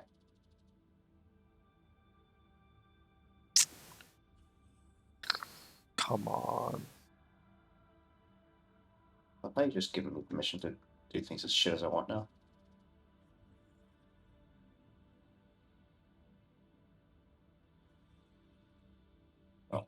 Come on. I thought you just given me permission to do things as shit as I want now. Oh.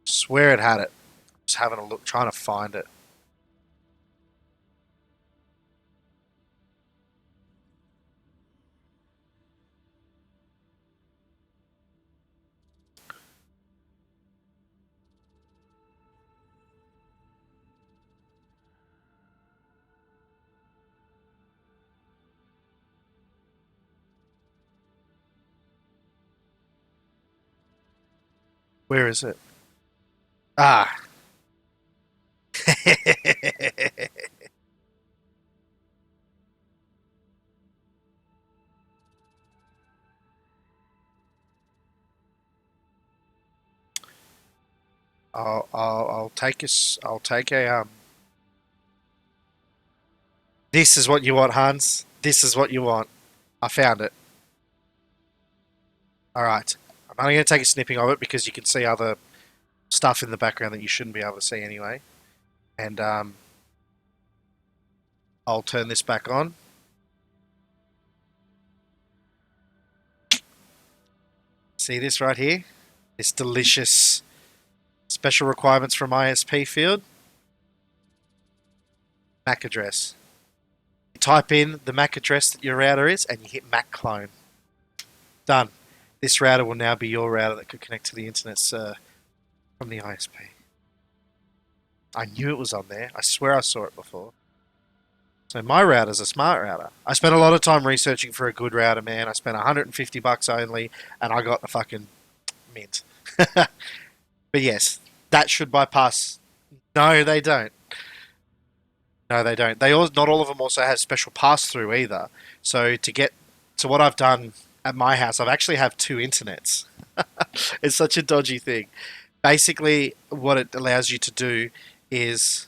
Swear it had it. Just having a look, trying to find it. Where is it? Ah. I'll take a This is what you want, Hans. This is what you want. I found it. Alright. I'm only going to take a snipping of it because you can see other stuff in the background that you shouldn't be able to see anyway. And I'll turn this back on. See this right here? This delicious special requirements from ISP field. MAC address. You type in the MAC address that your router is and you hit MAC clone. Done. This router will now be your router that could connect to the internet from the ISP. I knew it was on there. I swear I saw it before. So my router's a smart router. I spent a lot of time researching for a good router, man. I spent $150 only, and I got the fucking mint. But yes, that should bypass. No, they don't. No, they don't. Not all of them also have special pass-through either. So what I've done at my house, I've actually have two internets. It's such a dodgy thing. Basically, what it allows you to do is...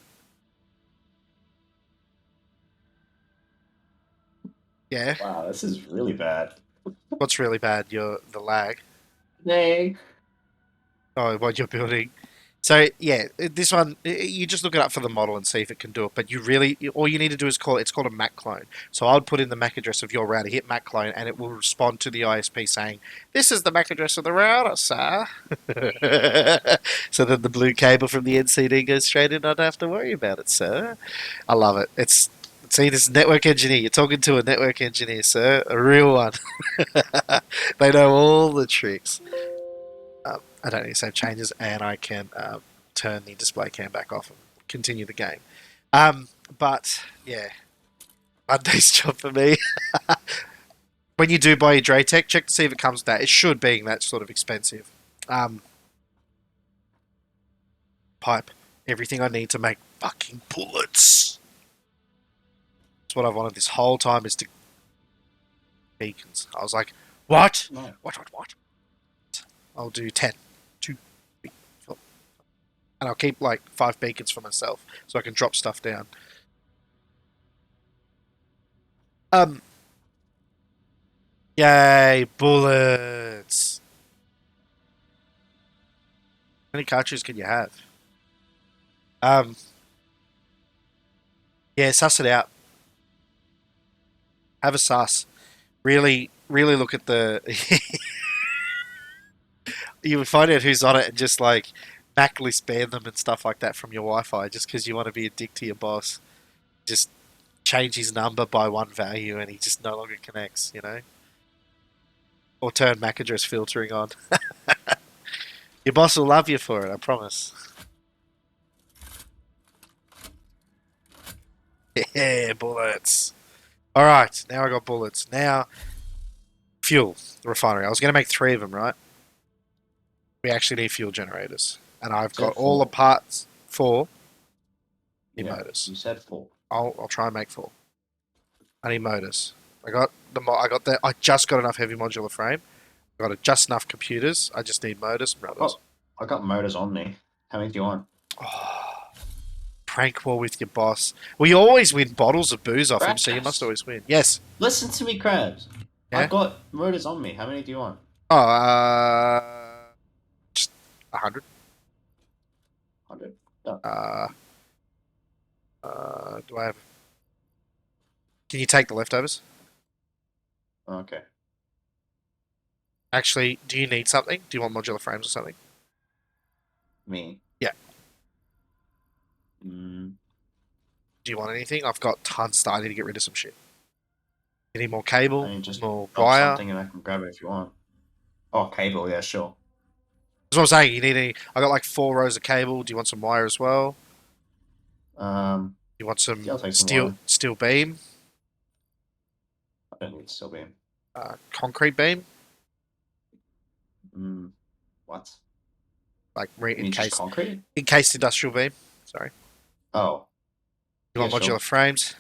Yeah. Wow, this is really bad. What's really bad? The lag. Nay. Oh, what you're building. So yeah, this one you just look it up for the model and see if it can do it. But all you need to do is it's called a MAC clone. So I would put in the MAC address of your router, hit MAC clone, and it will respond to the ISP saying, "This is the MAC address of the router, sir." So then the blue cable from the NCD goes straight in. I don't have to worry about it, sir. I love it. See, this is network engineer. You're talking to a network engineer, sir. A real one. They know all the tricks. I don't need to save changes, and I can turn the display cam back off and continue the game. But, yeah. Monday's job for me. When you do buy your Draytech, check to see if it comes with that. It should, being that sort of expensive. Pipe. Everything I need to make fucking bullets. That's what I've wanted this whole time is to beacons. I was like, what? No. What? I'll do 10. 2, 3, 4. And I'll keep like 5 beacons for myself so I can drop stuff down. Yay, bullets. How many cartridges can you have? Yeah, suss it out. Have a suss. Really look at the. You would find out who's on it and just like backlist ban them and stuff like that from your Wi-Fi just because you want to be a dick to your boss. Just change his number by 1 value and he just no longer connects, you know? Or turn MAC address filtering on. Your boss will love you for it, I promise. Yeah, bullets. Alright, now I got bullets. Now, fuel, the refinery. I was going to make 3 of them, right? We actually need fuel generators. And I've got all the parts 4 in motors. You said 4. I'll try and make 4. I need motors. I just got enough heavy modular frame. I got just enough computers. I just need motors and rudders. I got motors on me. How many do you want? Oh, prank war with your boss. Well, you always win bottles of booze off him, so you must always win. Yes. Listen to me, Krabs. Yeah? I've got motors on me. How many do you want? Oh, just 100. 100. Do I have? Can you take the leftovers? Okay. Actually, do you need something? Do you want modular frames or something? Me? Yeah. Mm. Do you want anything? I've got tons. Starting to get rid of some shit. You need more cable, I mean, just more drop wire. something and I can grab it if you want. Oh, cable, yeah, sure. That's what I'm saying. You need any? I got like 4 rows of cable. Do you want some wire as well? You want some Yeah, I'll take some steel beam? I don't need steel beam. Concrete beam? What? Like You mean just encased concrete? industrial beam. Sorry. Oh. You want Yeah, modular sure. frames?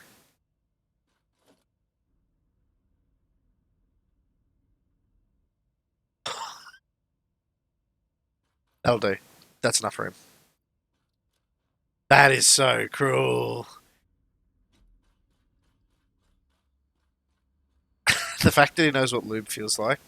That'll do. That's enough room. That is so cruel. The fact that he knows what lube feels like.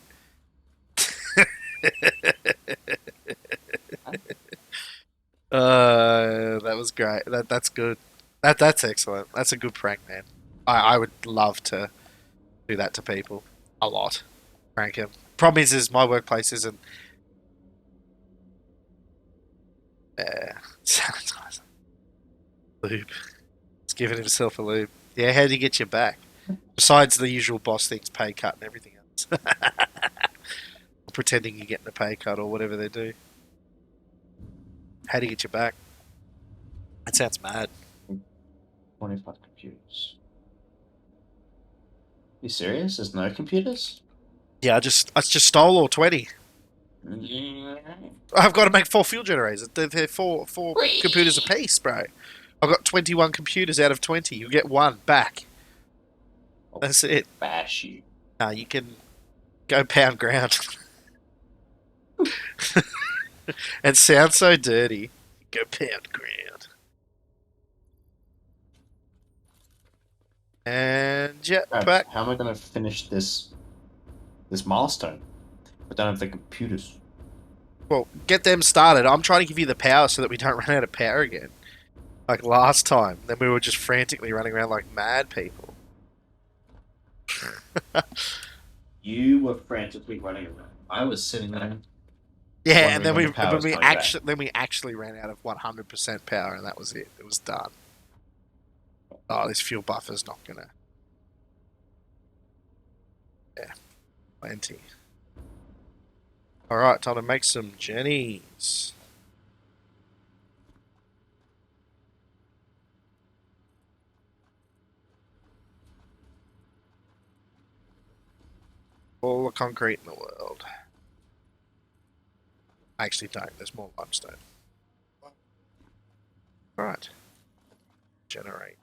That was great. That's good. That's excellent. That's a good prank, man. I would love to do that to people a lot. Prank him. Problem is my workplace isn't. Sanitizer. Lube. He's giving himself a lube. Yeah, how do you get your back? Besides the usual boss things, pay cut and everything else. Pretending you're getting a pay cut or whatever they do. How do you get your back? That sounds mad. 25 computers. You serious? There's no computers? Yeah, I just stole all 20. I've got to make 4 fuel generators. They're four computers apiece, bro. I've got 21 computers out of 20. You get 1 back. That's it. Bash you. Nah, you can go pound ground. It sounds so dirty. Go pound ground. And yeah, Krabs, back. how am I gonna finish this milestone? I don't have the computers. Well, get them started. I'm trying to give you the power so that we don't run out of power again. Like last time. Then we were just frantically running around like mad people. You were frantically running around. I was sitting there. Yeah, and then wondering when the power's coming we actually ran out of 100% power, and that was it. It was done. Oh, this fuel buffer's not gonna. Yeah, plenty. All right, time to make some jennies. All the concrete in the world. I actually don't. There's more limestone. Alright. generate.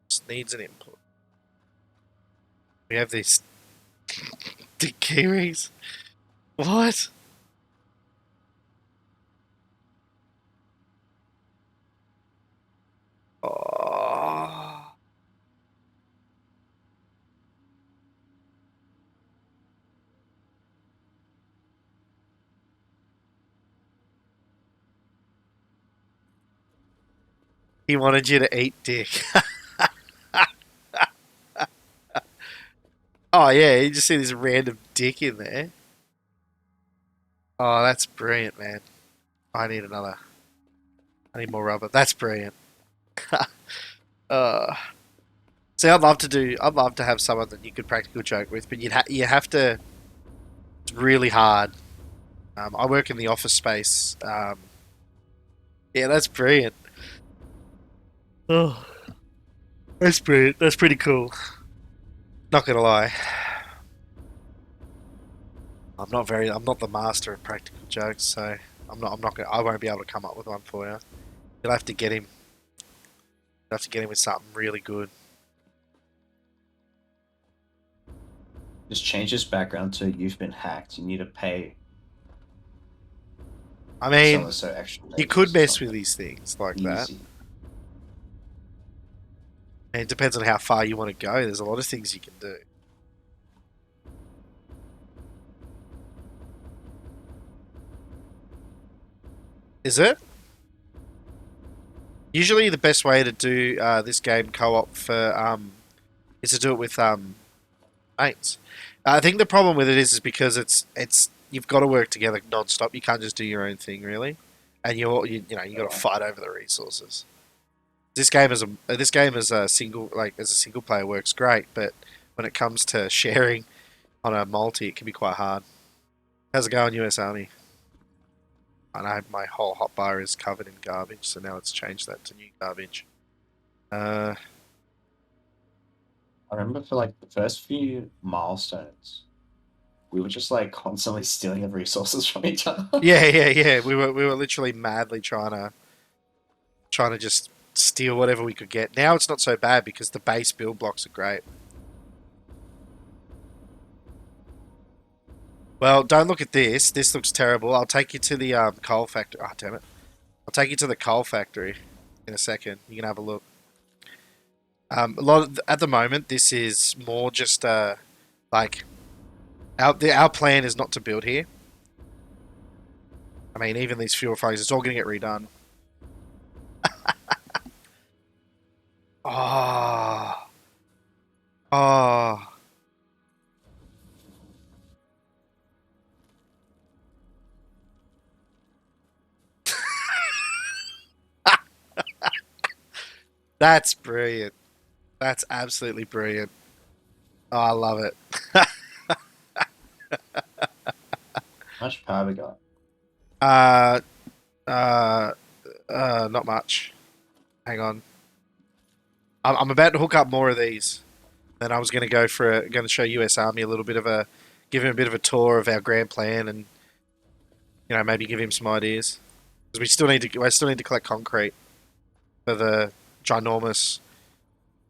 Just needs an input. We have these Dikiris. What? Oh. He wanted you to eat dick. Oh yeah, you just see this random dick in there. Oh, that's brilliant, man. I need another. I need more rubber. That's brilliant. See, I'd love to have someone that you could practical joke with, but you have to. It's really hard. I work in the office space. Yeah, that's brilliant. Oh, that's brilliant. That's pretty cool. Not gonna lie. I'm not the master of practical jokes, so I won't be able to come up with one for you. You'll have to get him. You'll have to get him with something really good. Just change his background to "You've been hacked." You need to pay. I mean, someone so extra you could mess with these things like that. Easy. And it depends on how far you want to go. There's a lot of things you can do. Is it? Usually the best way to do this game co-op for is to do it with mates. I think the problem with it is because it's you've got to work together non-stop. You can't just do your own thing really, and you got to fight over the resources. This game as a single player works great, but when it comes to sharing on a multi, it can be quite hard. How's it going, US Army? I know my whole hotbar is covered in garbage, so now let's change that to new garbage. I remember for like the first few milestones, we were just like constantly stealing the resources from each other. Yeah. We were literally madly trying to just steal whatever we could get. Now it's not so bad because the base build blocks are great. Well, don't look at this. This looks terrible. I'll take you to the coal factory. Oh, damn it. I'll take you to the coal factory in a second. You can have a look. At the moment, this is more just like our plan is not to build here. I mean, even these fuel refineries, it's all going to get redone. Oh. Oh. That's brilliant. That's absolutely brilliant. Oh, I love it. How much power we got? Not much. Hang on. I'm about to hook up more of these. Then I was going to going to show US Army a little bit of give him a bit of a tour of our grand plan, and maybe give him some ideas. Because I still need to collect concrete for the ginormous,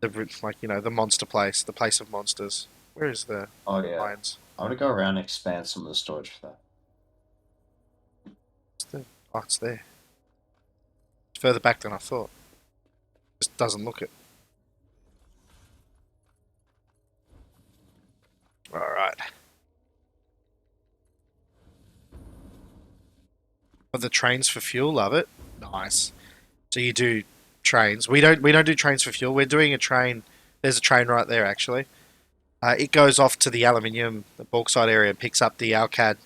the monster place, the place of monsters. Where is the mines? I want to go around and expand some of the storage for that. It's there. It's further back than I thought. Just doesn't look it. Alright. But the trains for fuel, love it. Nice. So you do trains. We don't do trains for fuel. We're doing a train. There's a train right there actually. It goes off to the aluminium, the bauxite area, and picks up the Alcad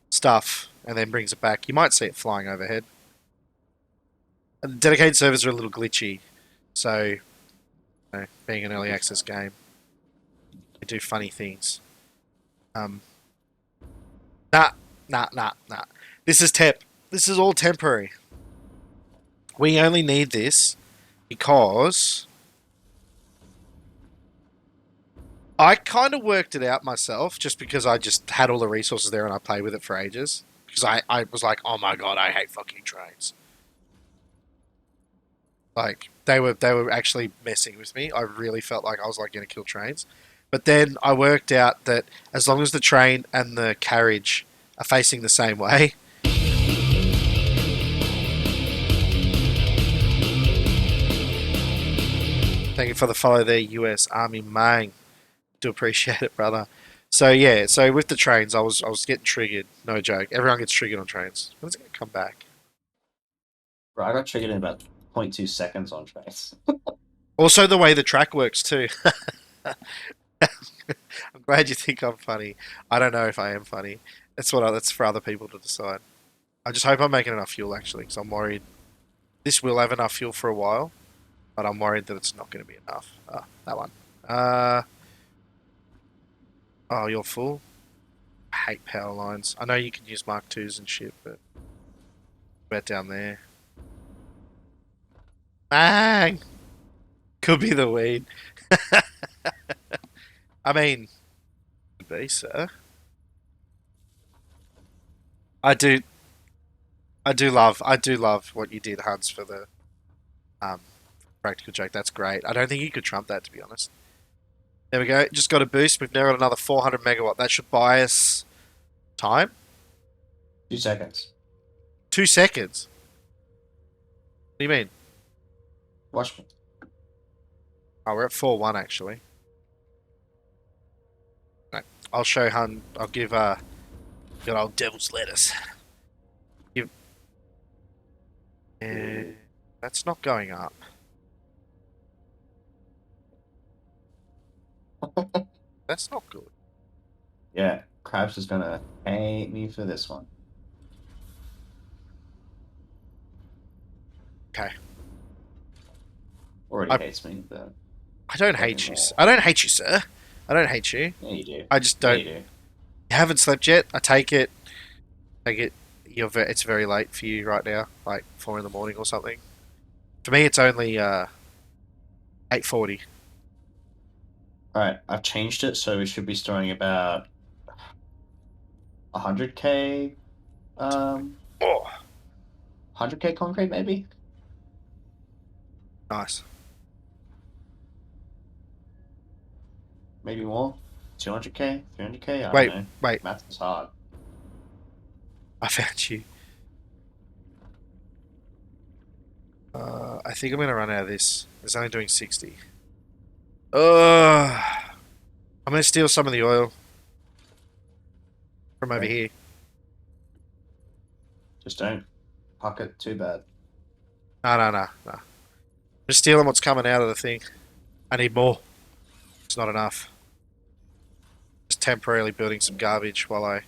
stuff and then brings it back. You might see it flying overhead. And the dedicated servers are a little glitchy, so being an early access game, they do funny things. Nah. This is all temporary. We only need this because I kind of worked it out myself, just because I just had all the resources there and I played with it for ages. Because I was like, oh my god, I hate fucking trains. Like they were actually messing with me. I really felt like I was like going to kill trains. But then I worked out that as long as the train and the carriage are facing the same way. Thank you for the follow there, US Army Mang. Do appreciate it, brother. So yeah, so with the trains, I was getting triggered. No joke. Everyone gets triggered on trains. When's it gonna come back? Bro, I got triggered in about 0.2 seconds on trains. Also, the way the track works too. I'm glad you think I'm funny. I don't know if I am funny. That's for other people to decide. I just hope I'm making enough fuel actually, because I'm worried. This will have enough fuel for a while, but I'm worried that it's not going to be enough. That one. Oh, you're full. I hate power lines. I know you can use Mark IIs and shit, but about down there. Bang! Could be the weed. I mean, could be, sir. I do love what you did, Hans, for the practical joke. That's great. I don't think you could trump that, to be honest. There we go. Just got a boost. We've now got another 400 megawatt. That should buy us time. 2 seconds. 2 seconds. What do you mean? Watch me. Oh, we're at 4-1 actually. Right. I'll show Hun. I'll give good old devil's lettuce. Give. That's not going up. That's not good. Yeah, Krabs is gonna hate me for this one. Okay. Already hates me, but I don't hate you. I don't hate you, sir. I don't hate you. yeah, you do. I just don't. Yeah, you do. You haven't slept yet. I take it. It's very late for you right now, like 4 in the morning or something. For me, it's only 8:40. Alright, I've changed it, so we should be storing about 100k, Oh, 100k concrete maybe? nice. Maybe more? 200k? 300k? I Wait, don't know. wait. Math is hard. I found you. I think I'm gonna run out of this. It's only doing 60. I'm gonna steal some of the oil from over Okay. here. Just don't puck it too bad. No. Just stealing what's coming out of the thing. I need more. It's not enough. Just temporarily building some garbage while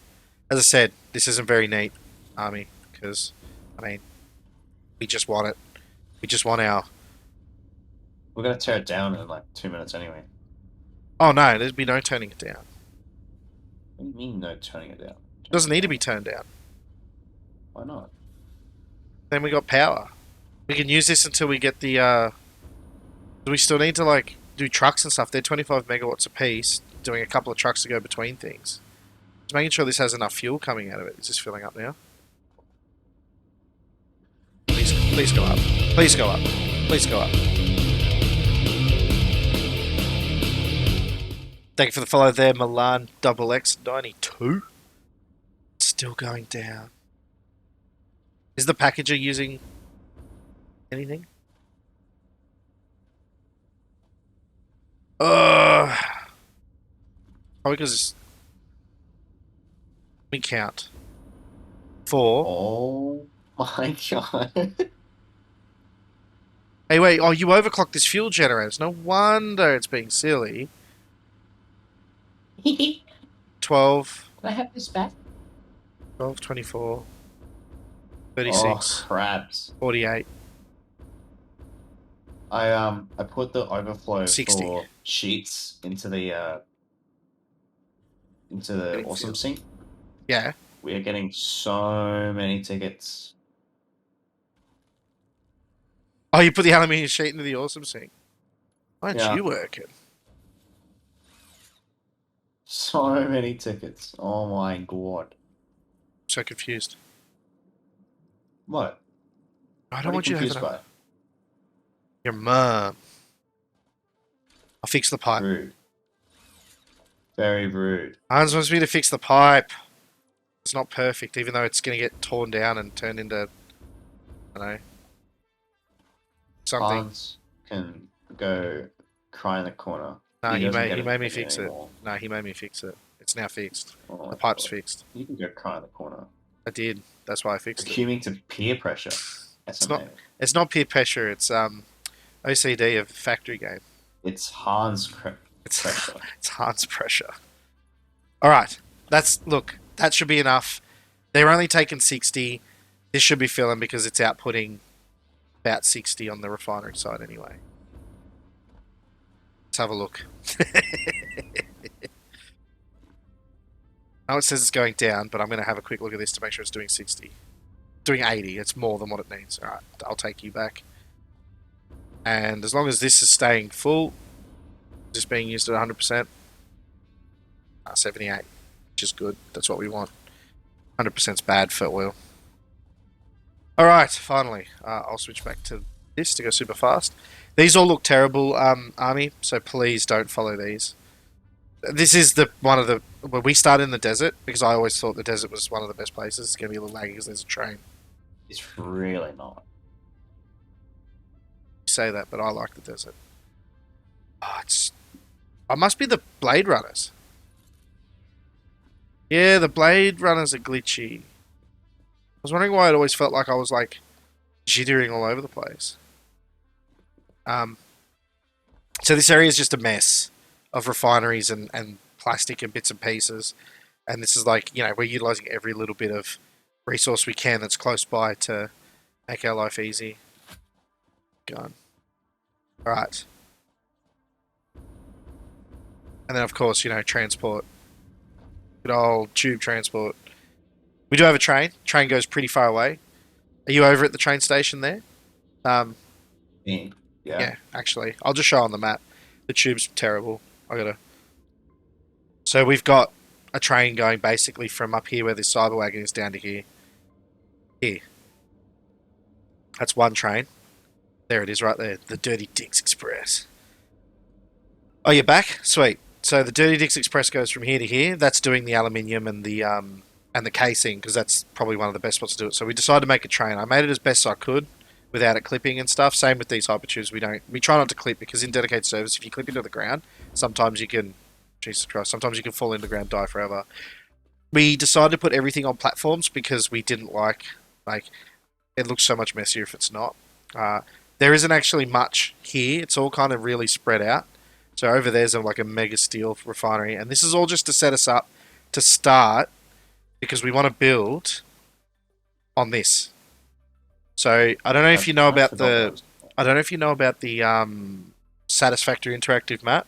as I said, this isn't very neat, Army, because, I mean, we just want it. We just want our... We're gonna tear it down in like 2 minutes anyway. Oh no, there'd be no turning it down. What do you mean no turning it down? It doesn't need to be turned down. Why not? Then we got power. We can use this until we get the, we still need to, like, do trucks and stuff. They're 25 megawatts a piece, doing a couple of trucks to go between things. Just making sure this has enough fuel coming out of it. Is this filling up now? Please go up. Please go up. Please go up. Thank you for the follow there, Milan XX92. It's still going down. Is the packager using anything? Probably because we count. 4. Oh my god. Hey, wait. Oh, you overclocked this fuel generator. No wonder it's being silly. 12. Can I have this back? 12, 24. Oh, 36. crabs. 48. I put the overflow 60. for sheets into the awesome sink. Yeah. We are getting so many tickets. Oh, you put the aluminium sheet into the awesome sink. Why aren't Yeah. you working? So many tickets. Oh my god. I'm so confused. What? I What don't are want you to have confused enough. by? Your mum. I'll fix the pipe. Rude. Very rude. Hans wants me to fix the pipe. It's not perfect, even though it's going to get torn down and turned into, I don't know, something. Hans can go cry in the corner. No, he doesn't get made me opinion fix it. anymore. No, he made me fix it. It's now fixed. Oh, The pipe's God. fixed. You can go cry in the corner. I did. That's why I fixed it. Accuming to peer pressure. It's not peer pressure. It's OCD of factory game. It's Hans It's pressure. it's Hans pressure. All right. Look. That should be enough. They're only taking 60. This should be filling because it's outputting about 60 on the refinery side anyway. Let's have a look. I know it says it's going down, but I'm going to have a quick look at this to make sure it's doing 60. Doing 80. It's more than what it needs. All right. I'll take you back. And as long as this is staying full, just being used at 100%, 78, which is good. That's what we want. 100% is bad for oil. All right, finally, I'll switch back to this to go super fast. These all look terrible, Army, so please don't follow these. This is where we started in the desert, because I always thought the desert was one of the best places. It's going to be a little laggy because there's a train. It's really not. You say that, but I like the desert. Oh, it must be the Blade Runners. Yeah, the Blade Runners are glitchy. I was wondering why it always felt like I was like jittering all over the place. So this area is just a mess of refineries and plastic and bits and pieces. And this is like, we're utilizing every little bit of resource we can that's close by to make our life easy. Gone. Alright. And then of course, transport. Good old tube transport. We do have a train. Train goes pretty far away. Are you over at the train station there? Me. Yeah. Yeah, actually. I'll just show on the map. The tube's terrible. So we've got a train going basically from up here where this cyber wagon is down to here. Here. That's one train. There it is right there. The Dirty Dicks Express. Oh, you're back? Sweet. So the Dirty Dicks Express goes from here to here. That's doing the aluminium and the casing, because that's probably one of the best spots to do it. So we decided to make a train. I made it as best I could without it clipping and stuff. Same with these hypertubes. We try not to clip, because in dedicated service, if you clip into the ground, sometimes you can, Jesus Christ, sometimes you can fall into the ground, die forever. We decided to put everything on platforms because we didn't like it looks so much messier if it's not. There isn't actually much here. It's all kind of really spread out. So over there's like a mega steel refinery, and this is all just to set us up to start, because we want to build on this. So I don't know if you know about the Satisfactory interactive map.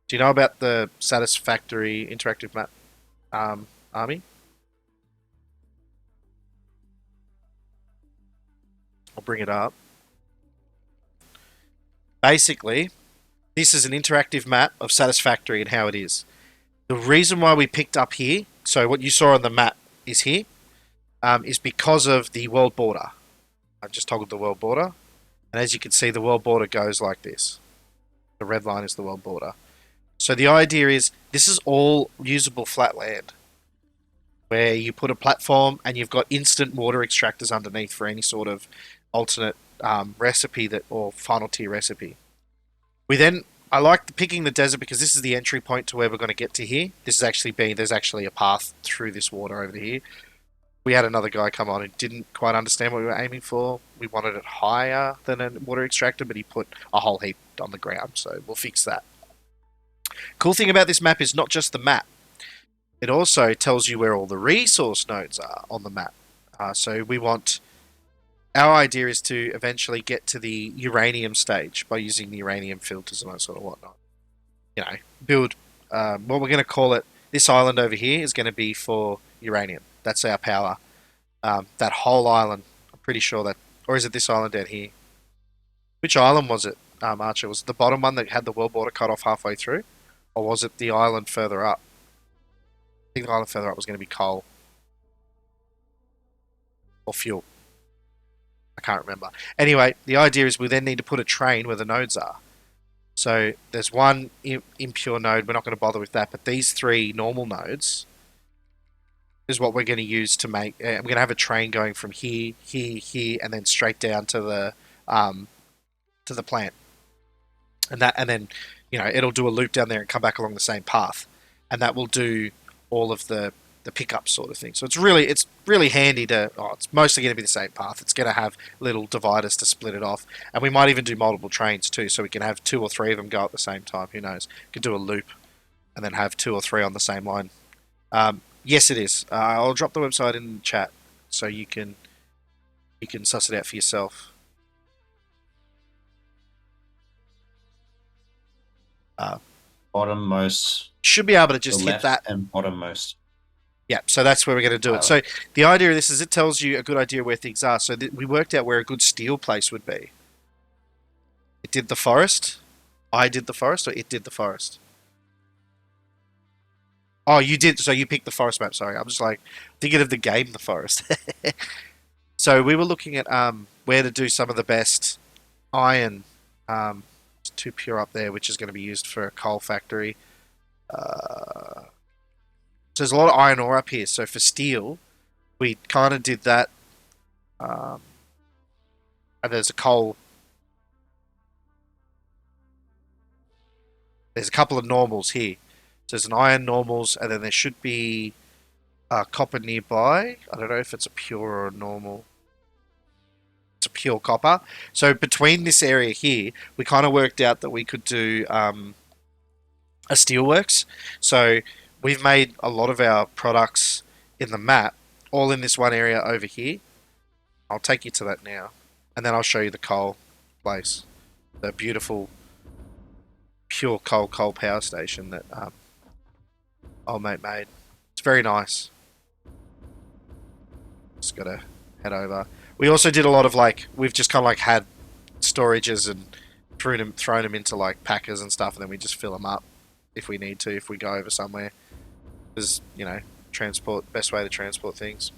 Do you know about the Satisfactory interactive map, Army? I'll bring it up. Basically, this is an interactive map of Satisfactory and how it is. The reason why we picked up here, so what you saw on the map is here, is because of the world border. I've just toggled the world border, and as you can see, the world border goes like this. The red line is the world border. So the idea is, this is all usable flat land, where you put a platform and you've got instant water extractors underneath for any sort of alternate recipe or final tier recipe. I like picking the desert because this is the entry point to where we're going to get to here. There's actually a path through this water over here. We had another guy come on who didn't quite understand what we were aiming for. We wanted it higher than a water extractor, but he put a whole heap on the ground, so we'll fix that. Cool thing about this map is not just the map. It also tells you where all the resource nodes are on the map. Our idea is to eventually get to the uranium stage by using the uranium filters and that sort of whatnot. Build what we're going to call it. This island over here is going to be for uranium. That's our power. That whole island, I'm pretty sure that, or is it this island down here? Which island was it, Archer? Was it the bottom one that had the world border cut off halfway through? Or was it the island further up? I think the island further up was going to be coal. Or fuel. I can't remember. Anyway, the idea is we then need to put a train where the nodes are. So there's one impure node. We're not going to bother with that, but these 3 normal nodes is what we're going to use to make. I'm going to have a train going from here, here, and then straight down to the plant, and then it'll do a loop down there and come back along the same path, and that will do all of the pickup sort of thing. So it's really handy to. It's mostly going to be the same path. It's going to have little dividers to split it off, and we might even do multiple trains too, so we can have 2 or 3 of them go at the same time. Who knows? We could do a loop, and then have 2 or 3 on the same line. Yes, it is. I'll drop the website in the chat so you can suss it out for yourself. Bottommost. Should be able to just the hit left that. and bottommost. Yeah, so that's where we're going to do it. So the idea of this is it tells you a good idea where things are. So we worked out where a good steel place would be. It did the forest. I did the forest, or it did the forest? Oh, you did. So you picked the forest map. Sorry, I'm just like thinking of the game, the forest. So we were looking at where to do some of the best iron. It's 2 pure up there, which is going to be used for a coal factory. So there's a lot of iron ore up here. So for steel, we kind of did that. And there's a coal. There's a couple of normals here. So there's an iron normals, and then there should be copper nearby. I don't know if it's a pure or a normal. It's a pure copper. So between this area here, we kind of worked out that we could do a steelworks. So we've made a lot of our products in the map, all in this one area over here. I'll take you to that now, and then I'll show you the coal place, the beautiful pure coal power station that old mate made. It's very nice. Just gotta head over. We also did a lot of we've just kind of had storages and thrown them into packers and stuff, and then we just fill them up if we need to, if we go over somewhere. Because, transport, best way to transport things.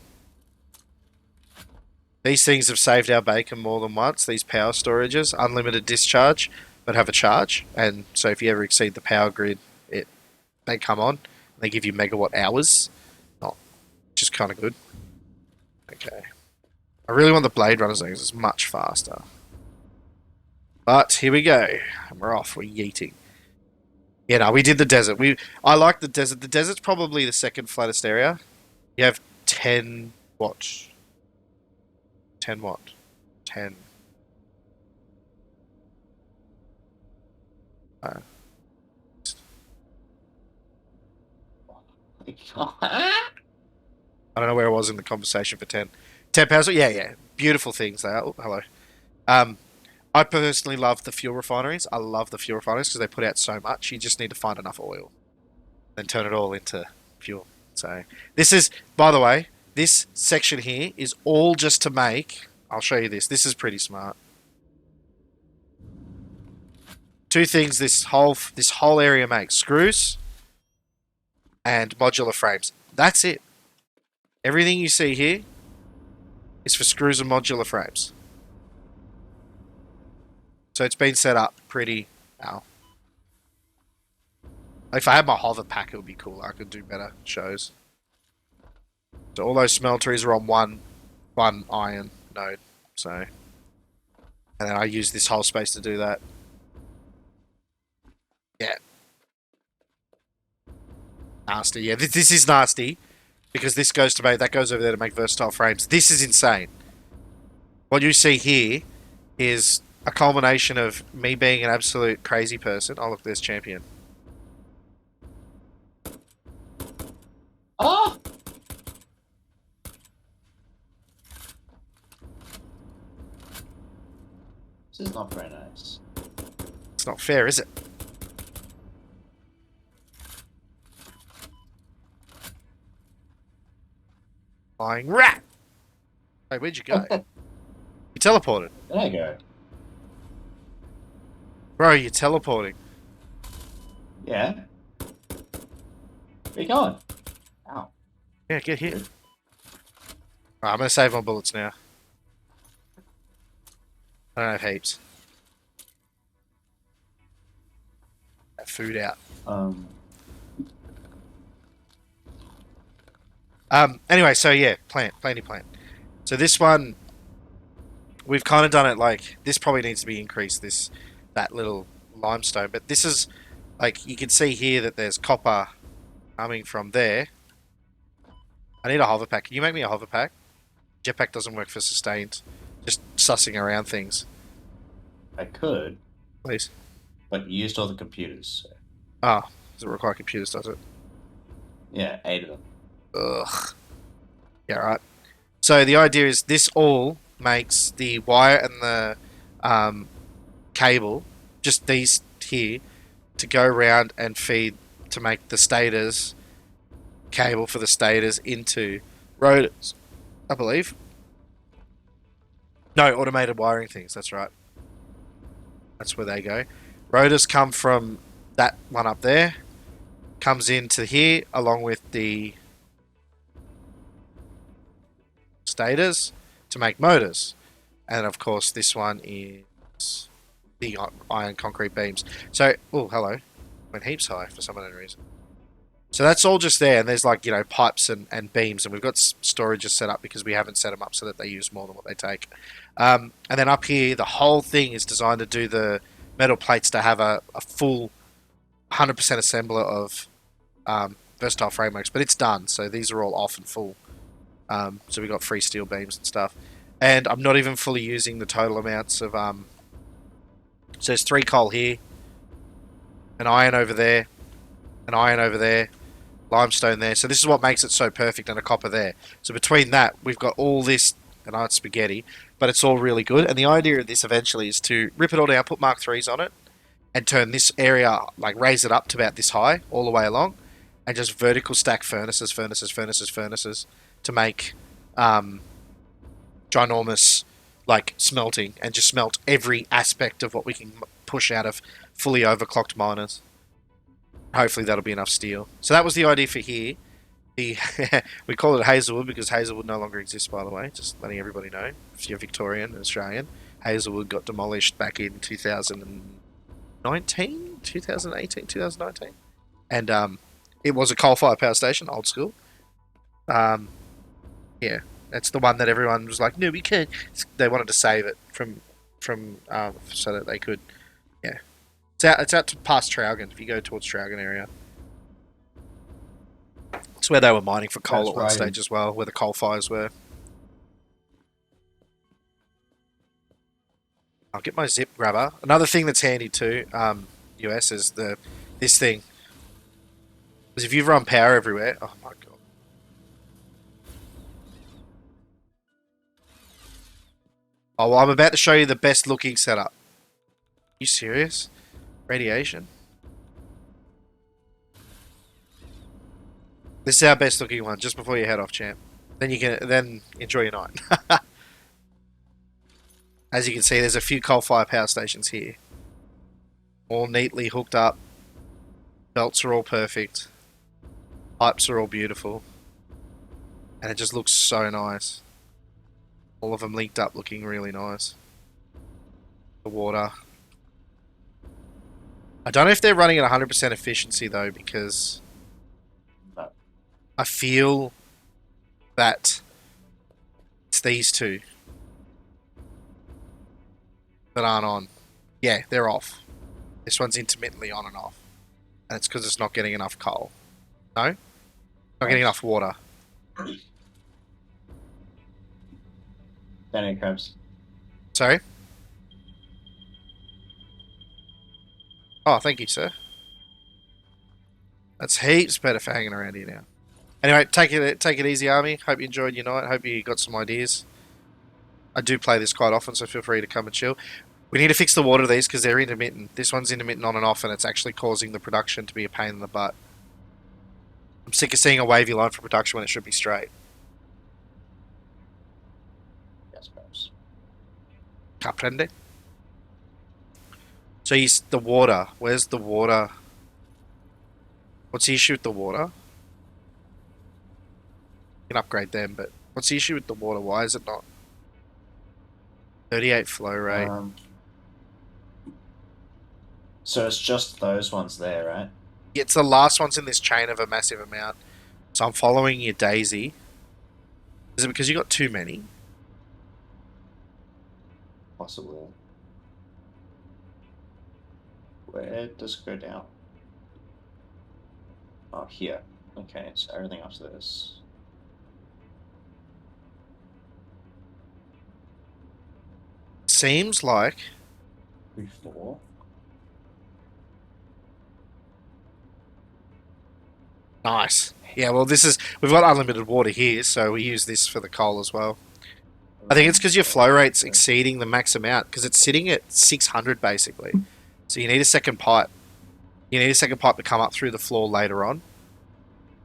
These things have saved our bacon more than once, these power storages. Unlimited discharge, but have a charge. And so if you ever exceed the power grid, they come on. They give you megawatt hours. Which is kind of good. Okay. I really want the Blade Runners because it's much faster. But here we go. And we're off. We're yeeting. Yeah, no, we did the desert. I like the desert. The desert's probably the second flattest area. You have 10 what? 10 what? 10. I don't know where I was in the conversation for 10. 10 pounds? Yeah. Beautiful things there. Oh, hello. I personally love the fuel refineries. I love the fuel refineries because they put out so much. You just need to find enough oil. Then turn it all into fuel. So this is, by the way, this section here is all just to make... I'll show you this. This is pretty smart. 2 things this whole area makes. Screws and modular frames. That's it. Everything you see here is for screws and modular frames. So it's been set up pretty... Ow. If I had my hover pack, it would be cool. I could do better shows. So all those smelteries are on one iron node. So, and then I use this whole space to do that. Yeah. Nasty. Yeah, this is nasty. Because this goes to make... That goes over there to make versatile frames. This is insane. What you see here is a culmination of me being an absolute crazy person. Oh, look, there's Champion. Oh! This is not very nice. It's not fair, is it? Flying rat! Hey, where'd you go? You teleported. There you go. Bro, you're teleporting. Yeah. Where you going? Ow. Yeah, get here. Alright, I'm gonna save my bullets now. I don't have heaps. That food out. Anyway, so yeah, plenty plant. So this one, we've kind of done it like, this probably needs to be increased, that little limestone. But this is, like, you can see here that there's copper coming from there. I need a hover pack. Can you make me a hover pack? Jetpack doesn't work for sustained. Just sussing around things. I could, Please. but you used all the computers. So. Ah, does it require computers, does it? Yeah, 8 of them. Ugh. Yeah, right. So the idea is this all makes the wire and the cable, just these here, to go around and feed to make the stators cable for the stators into rotors, I believe. No, automated wiring things, that's right. That's where they go. Rotors come from that one up there, comes into here along with the stators to make motors. And of course this one is the iron concrete beams. So, oh hello, went heaps high for some unknown reason. So that's all just there, and there's like, you know, pipes and beams, and we've got storages set up because we haven't set them up so that they use more than what they take. And then up here, the whole thing is designed to do the metal plates to have a full 100% assembler of versatile frameworks, but it's done, so these are all off and full. So we got free steel beams and stuff. And I'm not even fully using the total amounts of... so there's 3 coal here, an iron over there, an iron over there, limestone there. So this is what makes it so perfect, and a copper there. So between that, we've got all this, and it's spaghetti, but it's all really good. And the idea of this eventually is to rip it all down, put Mark 3s on it, and turn this area, like raise it up to about this high, all the way along, and just vertical stack furnaces to make ginormous, like, smelting, and just smelt every aspect of what we can push out of fully overclocked miners. Hopefully that'll be enough steel. So that was the idea for here. We call it Hazelwood because Hazelwood no longer exists, by the way. Just letting everybody know. If you're Victorian and Australian, Hazelwood got demolished back in 2019, 2019. And it was a coal-fired power station, old school. Yeah, that's the one that everyone was like, no, we can't. They wanted to save it from so that they could, yeah. It's out to past Traugen, if you go towards Traugen area. It's where they were mining for coal That's at one right. stage as well, where the coal fires were. I'll get my zip grabber. Another thing that's handy too, US, is this thing. Because if you run power everywhere, oh my god. Oh, well, I'm about to show you the best looking setup. You serious? Radiation. This is our best looking one, just before you head off, champ. Then you can enjoy your night. As you can see, there's a few coal-fired power stations here. All neatly hooked up. Belts are all perfect. Pipes are all beautiful. And it just looks so nice. All of them linked up looking really nice. The water. I don't know if they're running at 100% efficiency though, because No. I feel that it's these two that aren't on. Yeah, they're off. This one's intermittently on and off. And it's because it's not getting enough coal. No? Not getting enough water. Danny crabs. Sorry? Oh, thank you, sir. That's heaps better for hanging around here now. Anyway, take it easy, Army. Hope you enjoyed your night. Hope you got some ideas. I do play this quite often, so feel free to come and chill. We need to fix the water of these because they're intermittent. This one's intermittent on and off, and it's actually causing the production to be a pain in the butt. I'm sick of seeing a wavy line for production when it should be straight. Yes, crabs. Comprende? So the water. Where's the water? What's the issue with the water? You can upgrade them, but what's the issue with the water? Why is it not? 38 flow rate. So it's just those ones there, right? It's the last ones in this chain of a massive amount. So I'm following your Daisy. Is it because you got too many? Possibly. Where does it go down? Oh, here. Okay, so everything up to this. Seems like 3, 4. nice. Yeah, well, we've got unlimited water here, so we use this for the coal as well. I think it's because your flow rate's exceeding the max amount because it's sitting at 600 basically. So you need a second pipe. You need a second pipe to come up through the floor later on.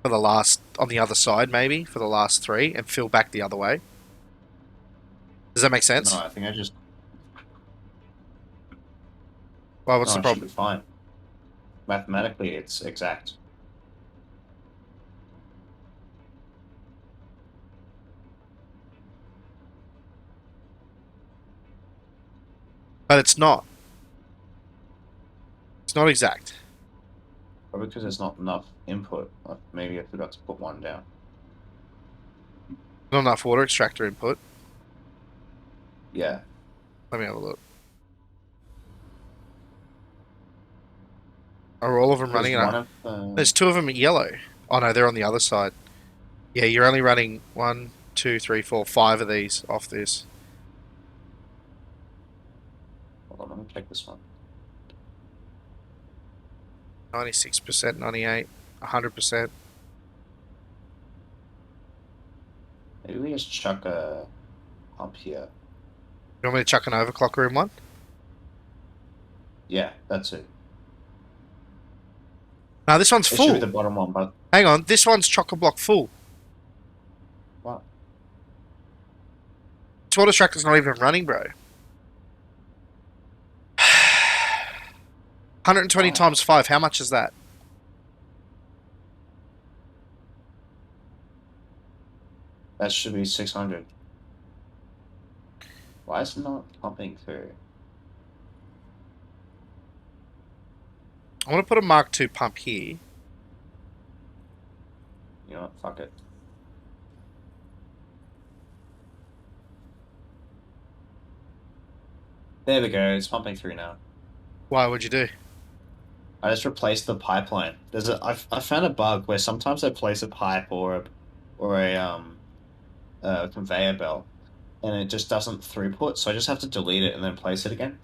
For the last, on the other side maybe, for the last 3 and fill back the other way. Does that make sense? No, I think I just. Well, what's No, the it should problem? be fine. Mathematically, it's exact. But it's not. It's not exact. Probably because there's not enough input. Maybe I forgot to put one down. Not enough water extractor input. Yeah. Let me have a look. Are all of them running There's it? one of There's 2 of them at yellow. Oh no, they're on the other side. Yeah, you're only running 1, 2, 3, 4, 5 of these off this. Hold on, let me check this one. 96%, 98, 100%. Maybe we just chuck a pump here. You want me to chuck an overclock room one? Yeah, that's it. No, this one's It should be full. the bottom one, but Hang on, this one's chock-a-block full. what? This water extractor's not even running, bro. 120 Wow. times 5, how much is that? That should be 600. Why is it not pumping through? I want to put a Mark II pump here. You know what? Fuck it. There we go. It's pumping through now. Why would you do? I just replaced the pipeline. I found a bug where sometimes I place a pipe or a conveyor belt, and it just doesn't throughput. So I just have to delete it and then place it again.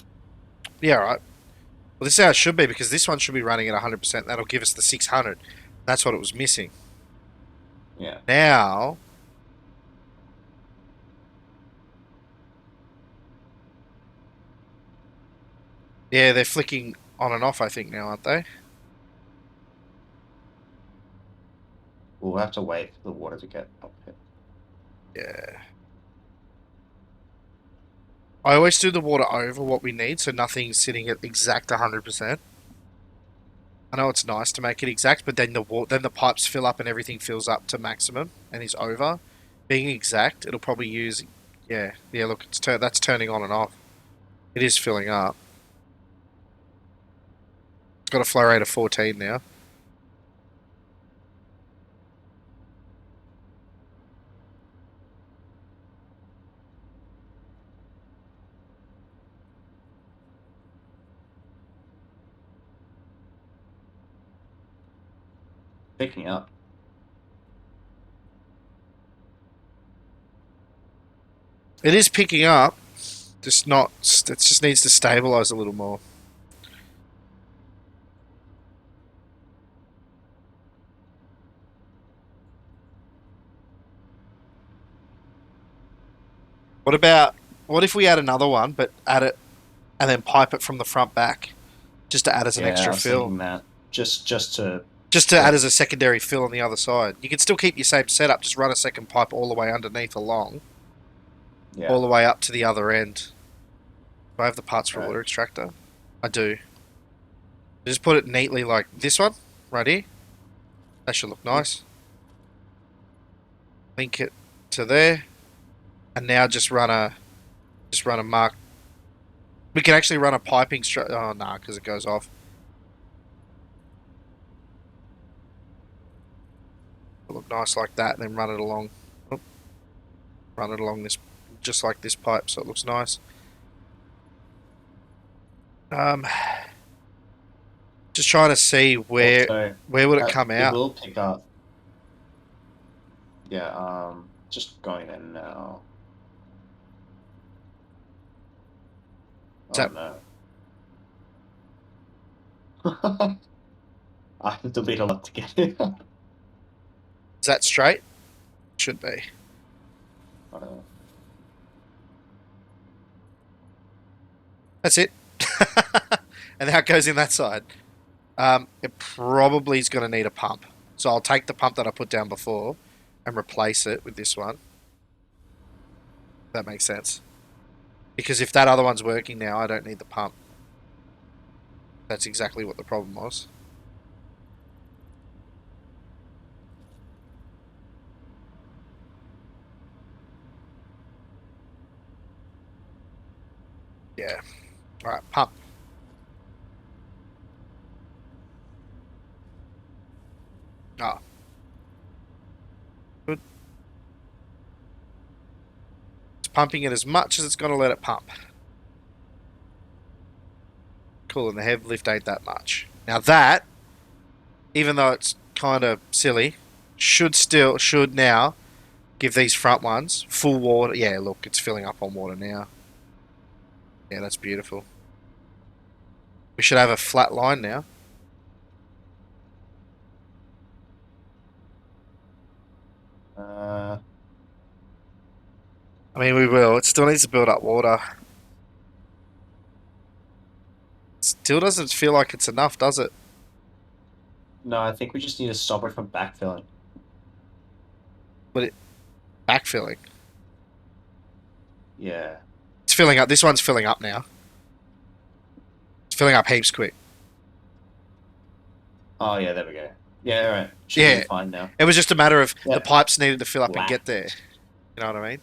Yeah, right. Well, this is how it should be because this one should be running at 100%. That'll give us the 600. That's what it was missing. Yeah. Now, yeah, they're flicking on and off, I think, now, aren't they? We'll have to wait for the water to get up here. Yeah. I always do the water over what we need, so nothing's sitting at exact 100%. I know it's nice to make it exact, but then the pipes fill up and everything fills up to maximum and is over. Being exact, it'll probably use, yeah. Look, that's turning on and off. It is filling up. It's got a flow rate of 14 now. Picking up. It is picking up, just not. It just needs to stabilize a little more. What if we add another one, but add it and then pipe it from the front back, just to add as an Yeah, extra I was fill, thinking that. Just to add as a secondary fill on the other side. You can still keep your same setup, just run a second pipe all the way underneath along, yeah. all the way up to the other end. Do I have the parts for a Right. water extractor? I do. Just put it neatly like this one, right here. That should look nice. Link it to there. And now just run a Just run a mark. We can actually run a piping straight. Oh, nah, because it goes off. It'll look nice like that, and then run it along. Oop. Run it along this, just like this pipe, so it looks nice. Just trying to see where Also, would it come it out. will pick up. Yeah, just going in now. Is Oh no. I have to delete a lot to get it. Is that straight? Should be. I don't know. That's it. And how it goes in that side. It probably is going to need a pump. So I'll take the pump that I put down before and replace it with this one. If that makes sense. Because if that other one's working now, I don't need the pump. That's exactly what the problem was. Yeah. Alright, pump. Ah. Good. It's pumping it as much as it's going to let it pump. Cool, and the heavy lift ain't that much. Now that, even though it's kind of silly, should now give these front ones full water. Yeah, look, it's filling up on water now. Yeah, that's beautiful. We should have a flat line now. I mean, we will. It still needs to build up water. Still doesn't feel like it's enough, does it? No, I think we just need to stop it from backfilling. Backfilling. Yeah. It's filling up. This one's filling up now. It's filling up heaps quick. Oh yeah, there we go. Yeah, alright. Should Yeah. be fine now. It was just a matter of Yeah. the pipes needed to fill up and Flat. get there. You know what I mean?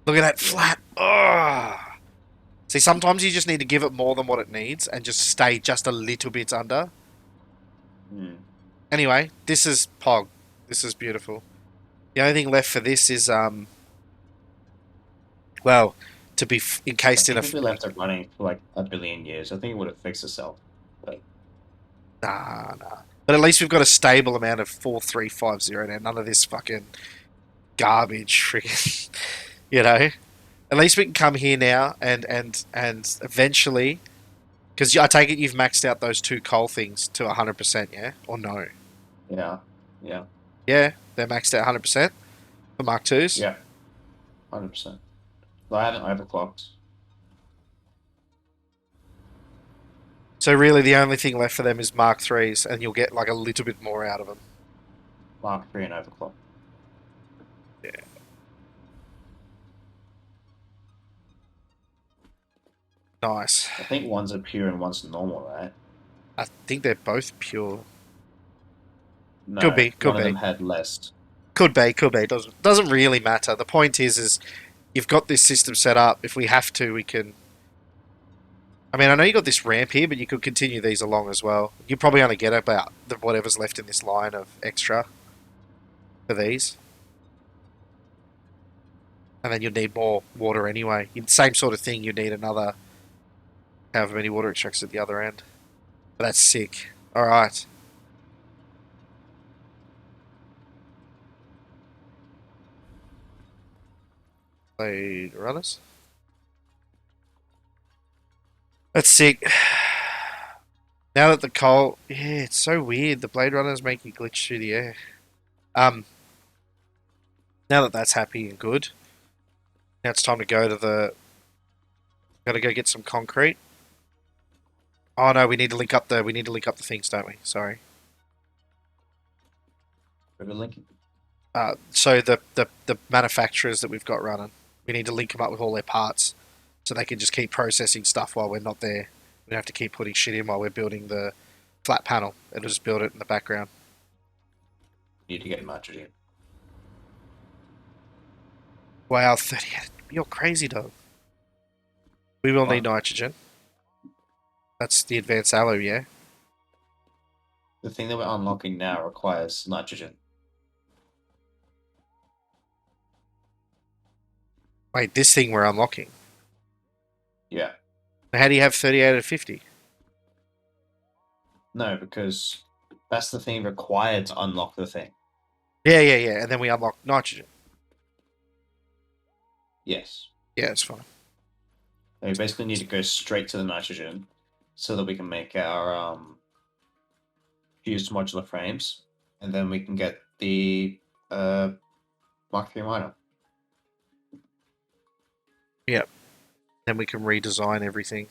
Look at that flat. Oh. See, sometimes you just need to give it more than what it needs and just stay just a little bit under. Hmm. Anyway, this is Pog. This is beautiful. The only thing left for this is, well, to be encased I in a... think if we left it running for like a billion years, I think it would have fixed itself. Nah. But at least we've got a stable amount of 4350 now. None of this fucking garbage, freaking, you know. At least we can come here now and eventually, because I take it you've maxed out those two coal things to 100%, yeah, or no? Yeah. Yeah. Yeah, they're maxed out 100% for Mark IIs. Yeah. 100%. But I haven't overclocked. So really, the only thing left for them is Mark IIIs, and you'll get like a little bit more out of them. Mark 3 and overclock. Yeah. Nice. I think one's a pure and one's normal, right? I think they're both pure. No, Could be, could one of be. them had less. Could be. Doesn't really matter. The point is you've got this system set up. If we have to, we can. I mean, I know you got this ramp here, but you could continue these along as well. You probably only get about whatever's left in this line of extra for these, and then you'd need more water anyway. Same sort of thing. You'd need another however many water extractors at the other end. But that's sick. All right. Blade runners. That's sick. Now that the coal, yeah, it's so weird. The blade runners make you glitch through the air. Now that that's happy and good, now it's time to go to the. Gotta go get some concrete. Oh no, we need to link up the things, don't we? Sorry. River link. So the manufacturers that we've got running, we need to link them up with all their parts, so they can just keep processing stuff while we're not there. We don't have to keep putting shit in while we're building the flat panel. It'll just build it in the background. Need to get nitrogen. Wow, 30. You're crazy, dog. We will What? need nitrogen. That's the advanced alloy, yeah? The thing that we're unlocking now requires nitrogen. Wait, this thing we're unlocking. Yeah. How do you have 38 out of 50? No, because that's the thing required to unlock the thing. Yeah. And then we unlock nitrogen. Yes. Yeah, it's fine. We basically need to go straight to the nitrogen so that we can make our fused modular frames, and then we can get the Mark III miner. Then we can redesign everything.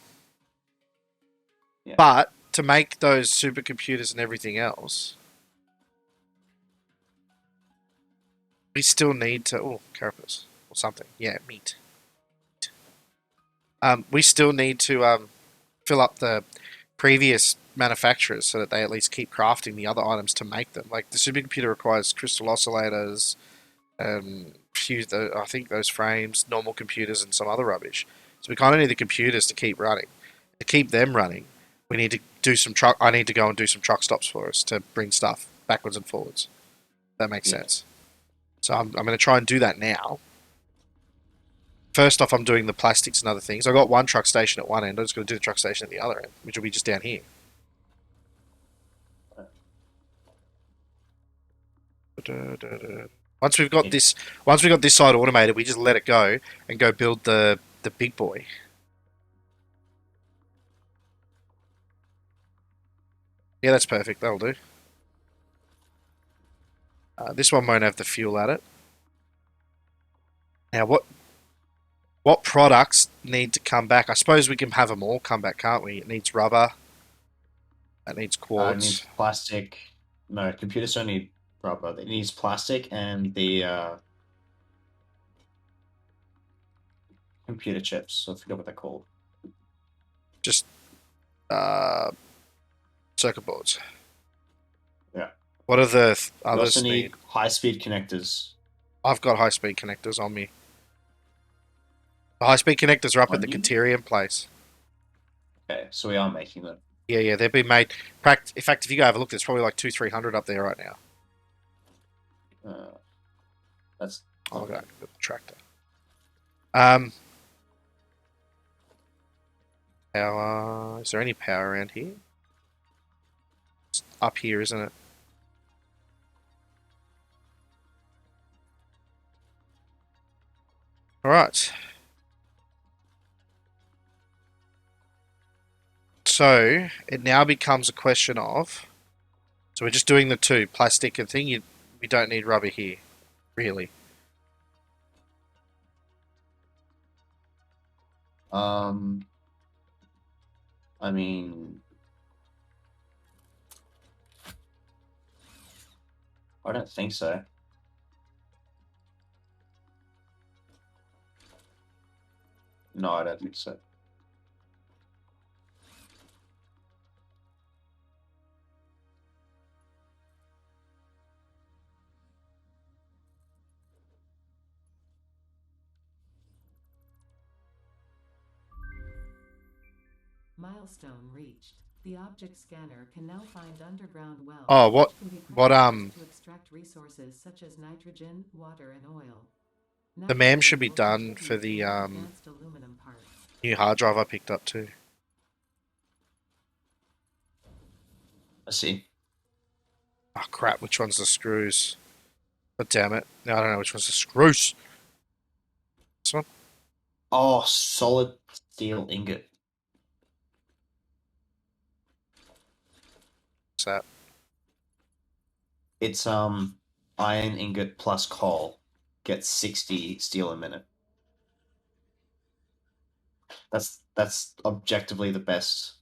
Yeah. But to make those supercomputers and everything else, we still need to. Oh, carapace or something. Yeah, meat. We still need to fill up the previous manufacturers so that they at least keep crafting the other items to make them. Like the supercomputer requires crystal oscillators, I think those frames, normal computers, and some other rubbish. So we kind of need the computers to keep running. To keep them running, we need to do some truck. I need to go and do some truck stops for us to bring stuff backwards and forwards. That makes sense. So I'm going to try and do that now. First off, I'm doing the plastics and other things. I got one truck station at one end. I'm just going to do the truck station at the other end, which will be just down here. Once we've got this side automated, we just let it go and go build the big boy. Yeah, that's perfect. That'll do. This one won't have the fuel at it. Now, what products need to come back? I suppose we can have them all come back, can't we? It needs rubber. It needs It quartz. needs plastic. No, computers don't need rubber. It needs plastic and the computer chips. I forget what they're called. Just circuit boards. Yeah. What are the We others also need? need high-speed connectors. I've got high-speed connectors on me. The high-speed connectors are up at On the you? Caterium place. Okay, so we are making them. Yeah, they've been made. In fact, if you go have a look, there's probably like 200-300 up there right now. That's I'll go okay. with the tractor. Power. Is there any power around here? It's up here, isn't it? All right. So it now becomes a question of. So we're just doing the two plastic and thing. We don't need rubber here, really. I mean, I don't think so. No, I don't think so. Milestone reached. The object scanner can now find underground wells. Oh, what- which can be what, pressurized to extract resources such as nitrogen, water, and oil. The MAM should be Nitrogen will done for the contribute to advanced aluminum parts. new hard drive I picked up too. I see. Oh crap! Which one's the screws? God damn it! Now I don't know which one's the screws. This one. Oh, solid steel ingot. What's that? It's iron ingot plus coal gets 60 steel a minute. That's objectively the best.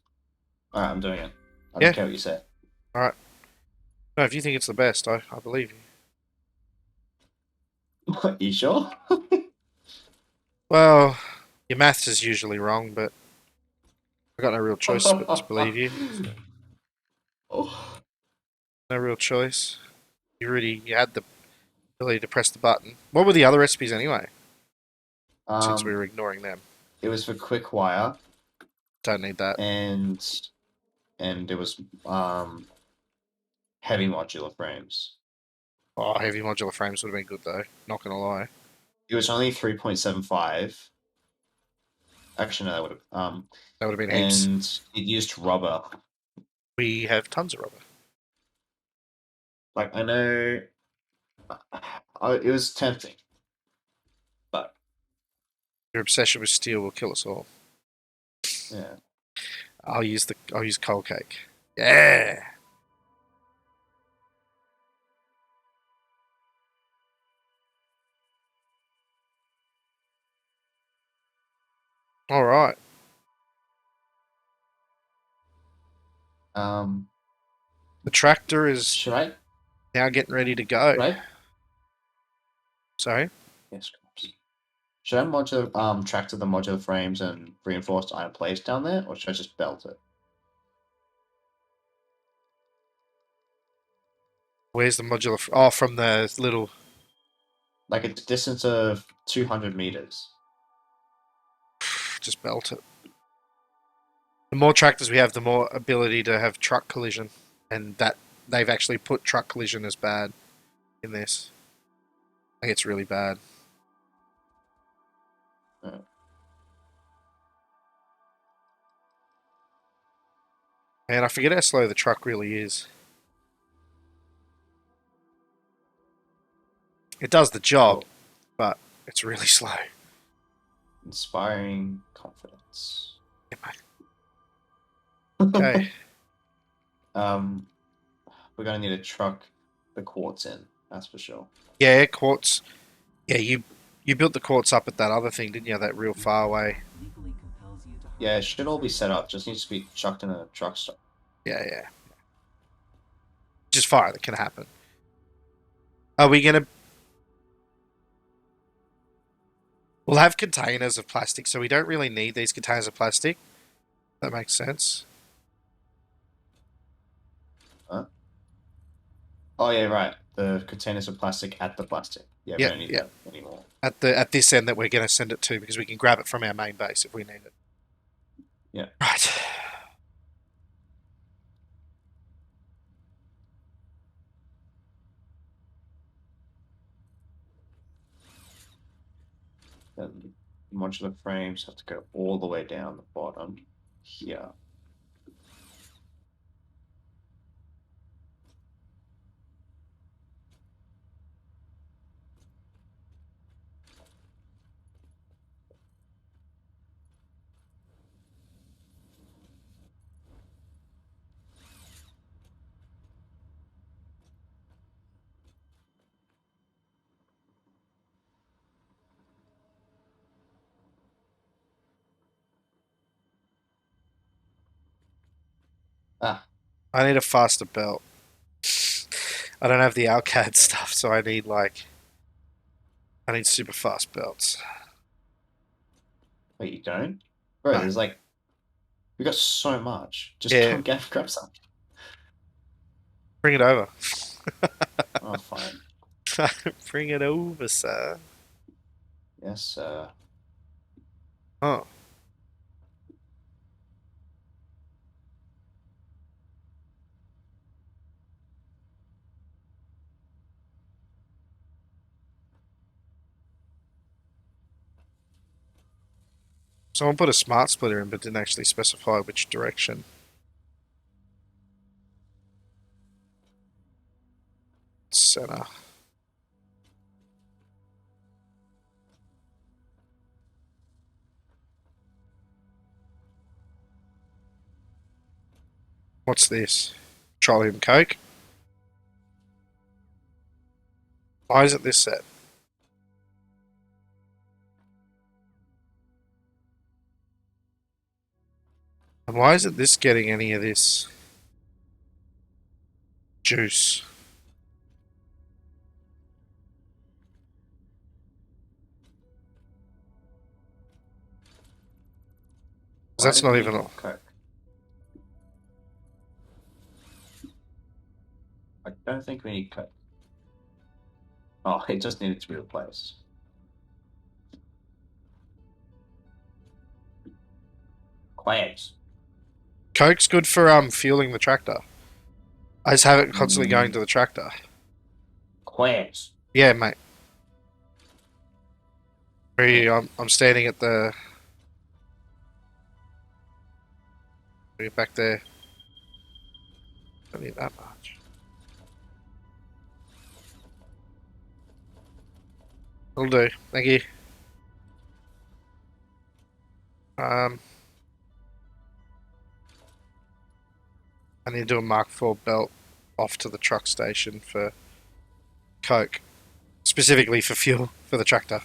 Alright, I'm doing it. I Yeah. don't care what you say. No, if you think it's the best, I believe you. You sure? Well, your maths is usually wrong, but I got no real choice but to believe you. Oh. No real choice. You had the ability to press the button. What were the other recipes anyway? Since we were ignoring them. it was for quick wire, Don't need that. and it was heavy modular frames. Oh, heavy modular frames would have been good though. Not gonna lie. It was only 3.75. Actually, no, that would have That would have been heaps. and it used rubber. We have tons of rubber. Like I know, it was tempting, but Your obsession with steel will kill us all. yeah. I'll use coal cake. Yeah. All right. The tractor is Should I? now getting ready to go. Right? Sorry. Yes. Should I tractor the modular frames and reinforced iron plates down there, or should I just belt it? Where's the modular? Oh, from the little. Like a distance of 200 meters. Just belt it. The more tractors we have, the more ability to have truck collision, and that they've actually put truck collision as bad in this. I think it's really bad. Man, I forget how slow the truck really is. It does the job, but it's really slow. Inspiring confidence. Okay. We're gonna need to truck the quartz in. That's for sure. Yeah, quartz. Yeah, you built the quartz up at that other thing, didn't you? That real far away. Yeah, it should all be set up. Just needs to be chucked in a truck stop. Yeah. Just fire that can happen. Are we gonna? We'll have containers of plastic, so we don't really need these containers of plastic. That makes sense. Huh? Oh yeah, right. The containers of plastic at the plastic. Yeah, we don't need that anymore. At this end that we're going to send it to, because we can grab it from our main base if we need it. Yeah. Right. Then modular frames have to go all the way down the bottom here. Ah. I need a faster belt. I don't have the Alcad stuff, so I need super fast belts. Wait, you don't? Bro, No. there's like... We got so much. Just Yeah. go grab some. Bring it over. Oh, fine. Bring it over, sir. Yes, sir. Oh. Someone put a smart splitter in, but didn't actually specify which direction. Center. What's this? Petroleum coke? Why is it this set? And why isn't this getting any of this juice? That's not even all. Coke. I don't think we need coke. Oh, it just needed to be replaced. Quags. Coke's good for fueling the tractor. I just have it constantly going to the tractor. Quags. Yeah, mate. Where are you? I'm standing at the. We're back there. Don't need that much. Will do. Thank you. I need to do a Mark IV belt off to the truck station for Coke. Specifically for fuel for the tractor.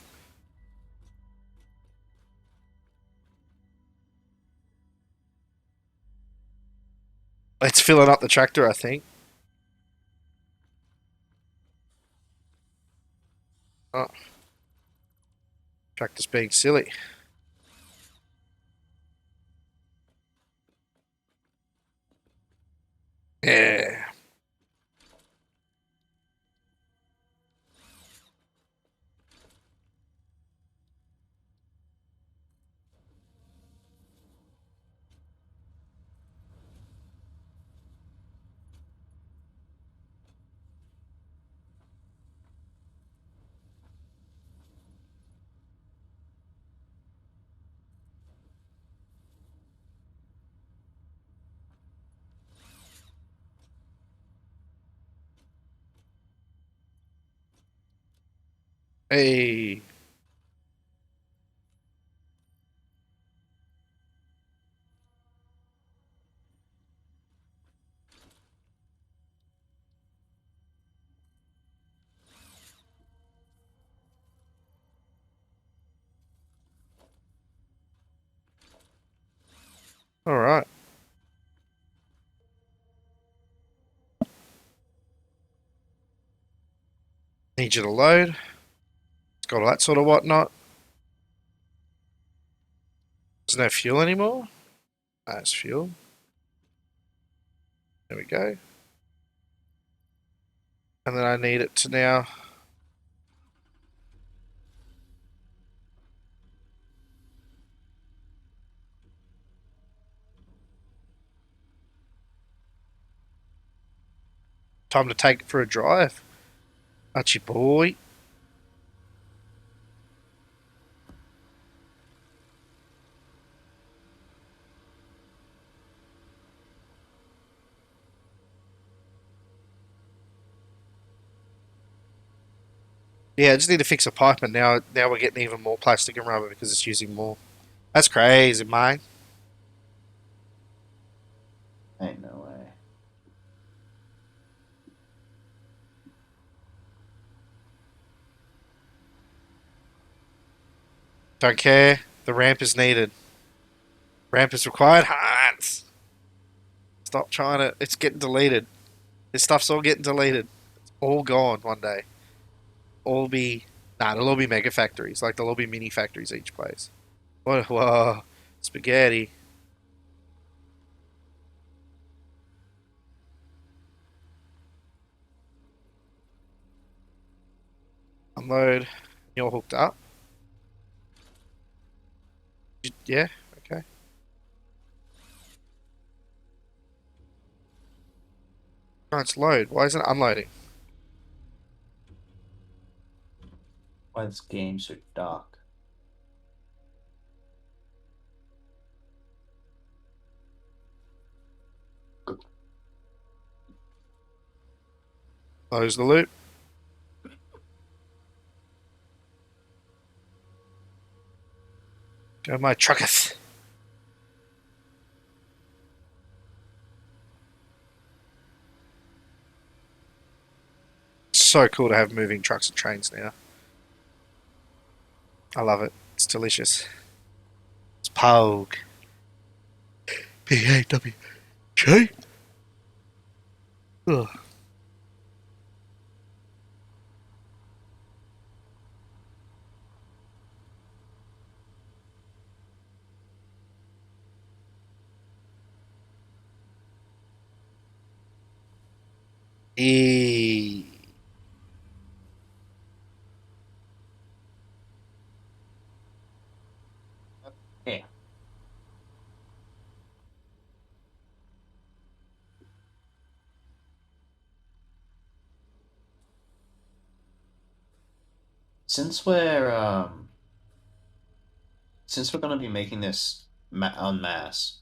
It's filling up the tractor, I think. Oh. Tractor's being silly. Yeah. Hey. Alright. Need you to load. It's got all that sort of whatnot. There's no fuel anymore. That's fuel. There we go. And then I need it to now. Time to take it for a drive. Archie boy. Yeah, I just need to fix a pipe, and now we're getting even more plastic and rubber because it's using more. That's crazy, mate. Ain't no way. Don't care. The ramp is needed. Ramp is required. Hans! Stop trying to. It's getting deleted. This stuff's all getting deleted. It's all gone one day. All be. Nah, they'll all be mega factories. Like, they'll all be mini factories each place. Whoa. Spaghetti. Unload. You're hooked up. Yeah, okay. Oh, it's load. Why isn't it unloading? Why is this game so dark? Close the loop. Go my trucketh. So cool to have moving trucks and trains now. I love it. It's delicious. It's Pogue. P-A-W-G. Ugh. E. Yeah. Since we're gonna be making this en masse,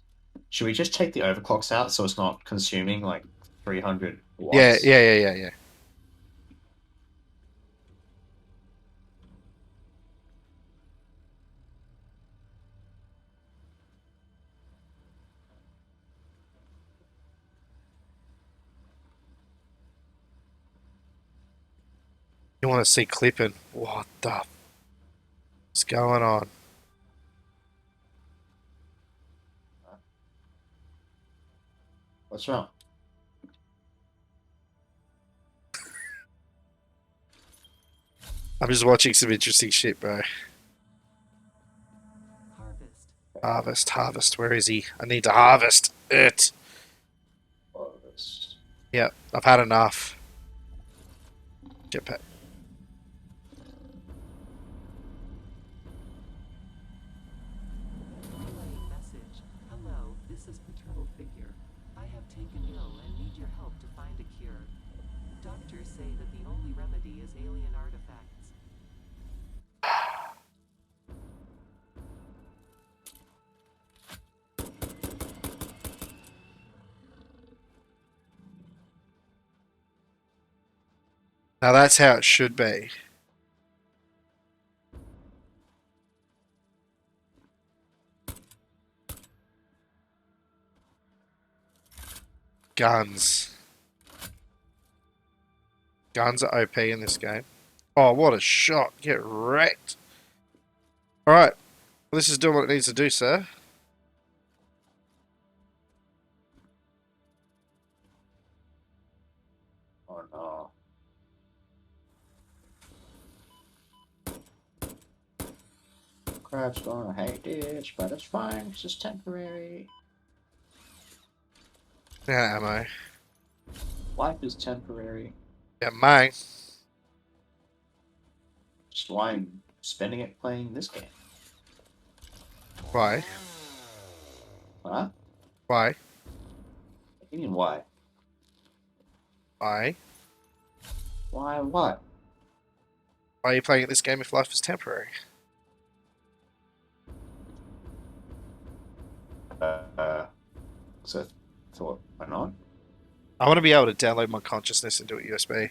should we just take the overclocks out so it's not consuming like 300 watts? Yeah. You want to see clipping? What the? What's going on? What's wrong? I'm just watching some interesting shit, bro. Harvest. Where is he? I need to harvest it. Yeah, I've had enough. Jetpack. Message. Hello, this is Paternal Figure. I have taken ill and need your help to find a cure. Doctors say that the only remedy is alien artifacts. Now that's how it should be. Guns. Guns are OP in this game. Oh, what a shot. Get wrecked. Alright. Well, this is doing what it needs to do, sir. Oh no. Crab's gonna hate this, but it's fine, it's just temporary. Yeah, ammo. Life is temporary. Yeah, mine. Just why I'm spending it playing this game. Why? Huh? Why? What do you mean why? Why? Why what? Why are you playing this game if life is temporary? So thought, why not? I want to be able to download my consciousness into a USB.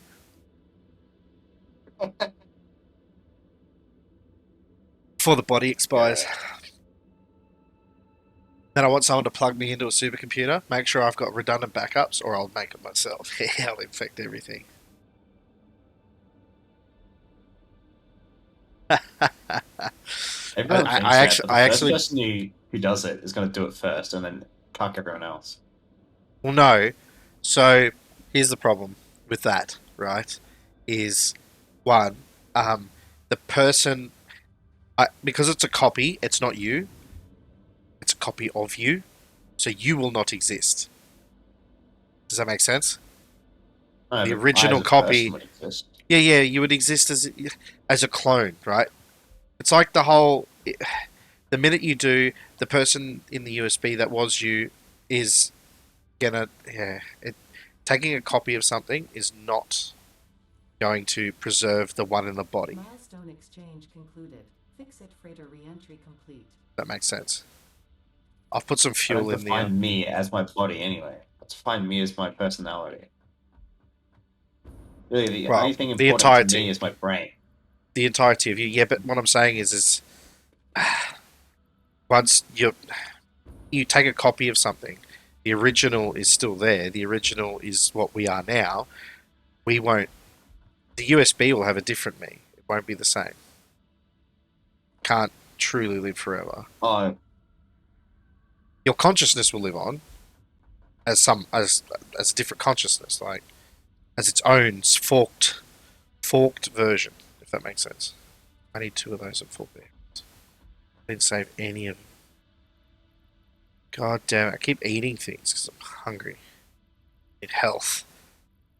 Before the body expires. Then I want someone to plug me into a supercomputer, make sure I've got redundant backups, or I'll make it myself. I'll infect everything. Everyone I thinks that, but the actually- first person who does it is going to do it first, and then cuck everyone else. Well, no. So here's the problem with that, right? Is one, the person, because it's a copy, it's not you. It's a copy of you, so you will not exist. Does that make sense? No, The but original I as a copy- person would exist. Yeah, you would exist as a clone, right? It's like the whole. The minute you do, the person in the USB that was you is gonna. Yeah, taking a copy of something is not going to preserve the one in the body. Milestone exchange concluded. Fix-it freighter re-entry complete. That makes sense. I've put some I fuel don't in the. define me as my body anyway. Let's define me as my personality. Really, the Well, only thing the important entirety. to me is my brain. The entirety of you. Yeah, but what I'm saying is once you take a copy of something, the original is still there. The original is what we are now. We won't. The USB will have a different me. It won't be the same. Can't truly live forever. Oh, Your consciousness will live on as a different consciousness, like as its own forked version, if that makes sense. I need 2 of those at full there. I didn't save any of them. God damn it, I keep eating things because I'm hungry. Need health.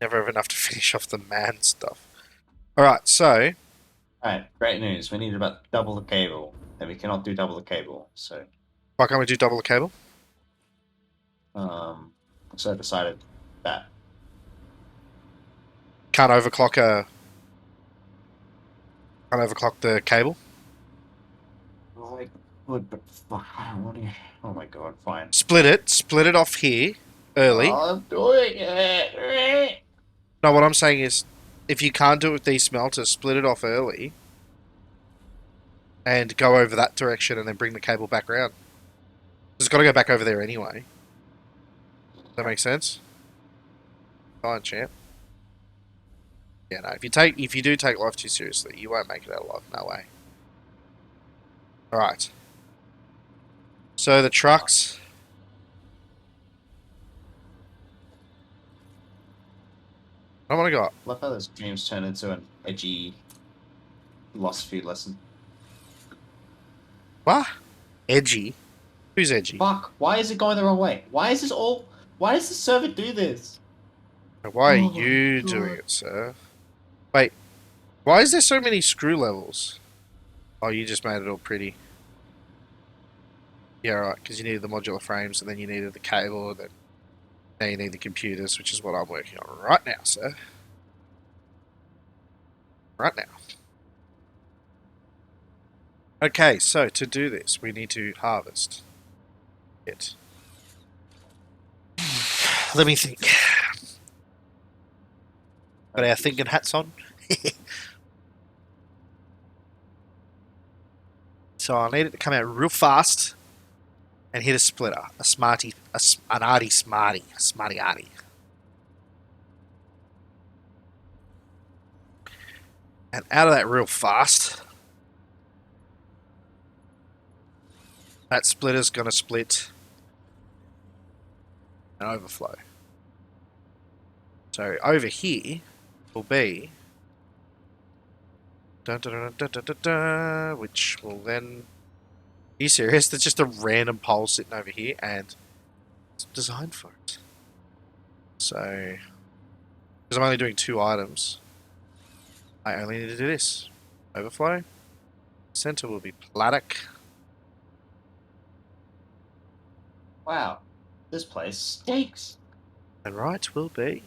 Never have enough to finish off the man stuff. Alright, so alright, great news. We need about double the cable. And we cannot do double the cable, so why can't we do double the cable? so I decided that. Can't overclock a Can't overclock the cable. Oh, I would, but fuck, what do you... Oh my god, fine. Split it off here early. Oh, I'm doing it. No, what I'm saying is, if you can't do it with these smelters, split it off early and go over that direction and then bring the cable back around. It's got to go back over there anyway. Does that make sense? Fine, champ. Yeah, no. If you do take life too seriously, you won't make it out alive. No way. All right. So the trucks. What have I got? Look how this game's turned into an edgy philosophy lesson. What? Edgy? Who's edgy? Fuck, why is it going the wrong way? Why does the server do this? Why are Oh, you God. doing it, sir? Wait. Why is there so many screw levels? Oh, you just made it all pretty. Yeah, right, because you needed the modular frames, and then you needed the cable, and then now you need the computers, which is what I'm working on right now, sir. Right now. Okay, so to do this, we need to harvest it. Let me think. Got our thinking hats on. So I need it to come out real fast and hit a splitter, a smarty, an arty smarty, a smarty arty. And out of that real fast, that splitter's going to split and overflow. So over here will be which will then... Are you serious? There's just a random pole sitting over here and it's designed for it. So, because I'm only doing 2 items, I only need to do this. Overflow. Center will be Platic. Wow, this place stinks. And right will be...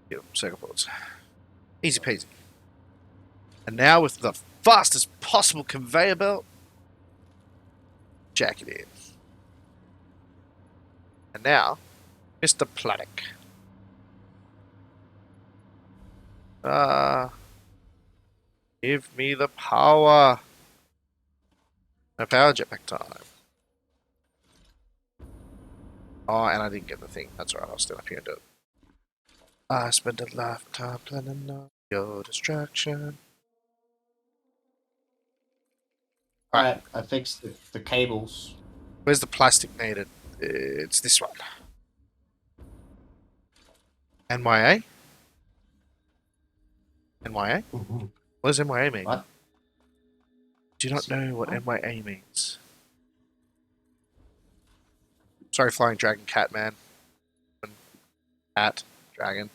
Yep, circuit boards. Easy peasy. And now with the fastest possible conveyor belt, jack it in. And now, Mr. Platic. Give me the power. No power, jetpack time. Oh, and I didn't get the thing. That's right, I'll stand up here and do it. I spent a lifetime planning on your destruction. Alright, I fixed the cables. Where's the plastic needed? It's this one. NYA? NYA? What does NYA mean? What? Do you not know what NYA means? Sorry, Flying Dragon Cat Man. Cat, dragon.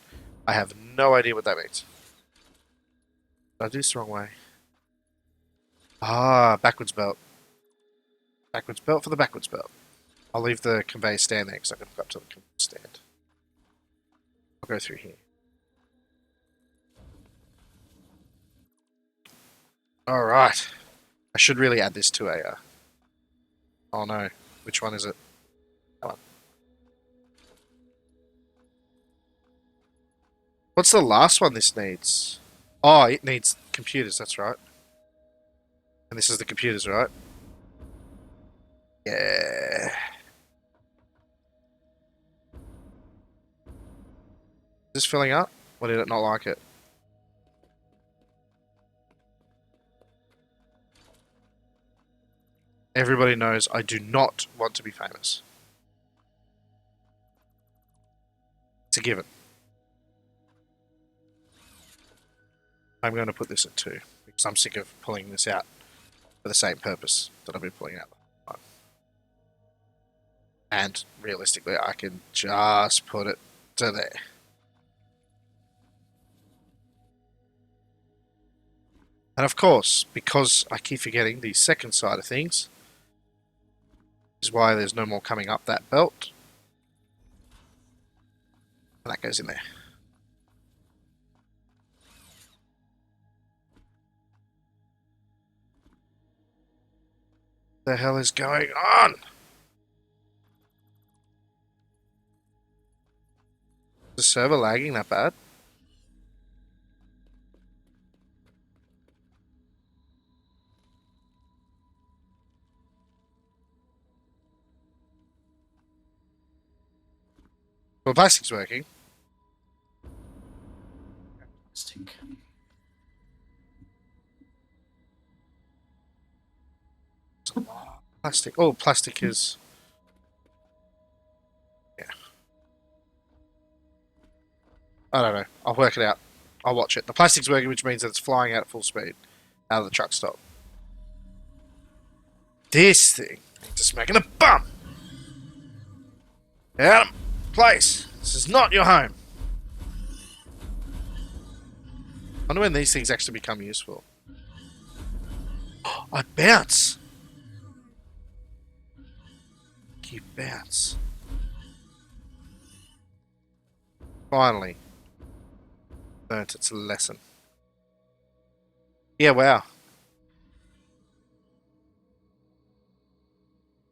I have no idea what that means. Did I do this the wrong way? Ah, backwards belt. Backwards belt for the backwards belt. I'll leave the conveyor stand there because I can hook up to the conveyor stand. I'll go through here. Alright. I should really add this to a... Oh no. Which one is it? That one. What's the last one this needs? Oh, it needs computers, that's right. And this is the computers, right? Yeah. Is this filling up? Or did it not like it? Everybody knows I do not want to be famous. It's a given. I'm going to put this at 2 because I'm sick of pulling this out for the same purpose that I've been pulling out. And realistically, I can just put it to there. And of course, because I keep forgetting the second side of things, is why there's no more coming up that belt. And that goes in there. The hell is going on? Is the server lagging that bad? Well, the plastic's working. Stink. Plastic. Oh, plastic is. Yeah. I don't know. I'll work it out. I'll watch it. The plastic's working, which means that it's flying out at full speed out of the truck stop. This thing just making a bump. Out of place. This is not your home. I wonder when these things actually become useful. I bounce. You bounce. Finally. Learnt its lesson. Yeah, wow.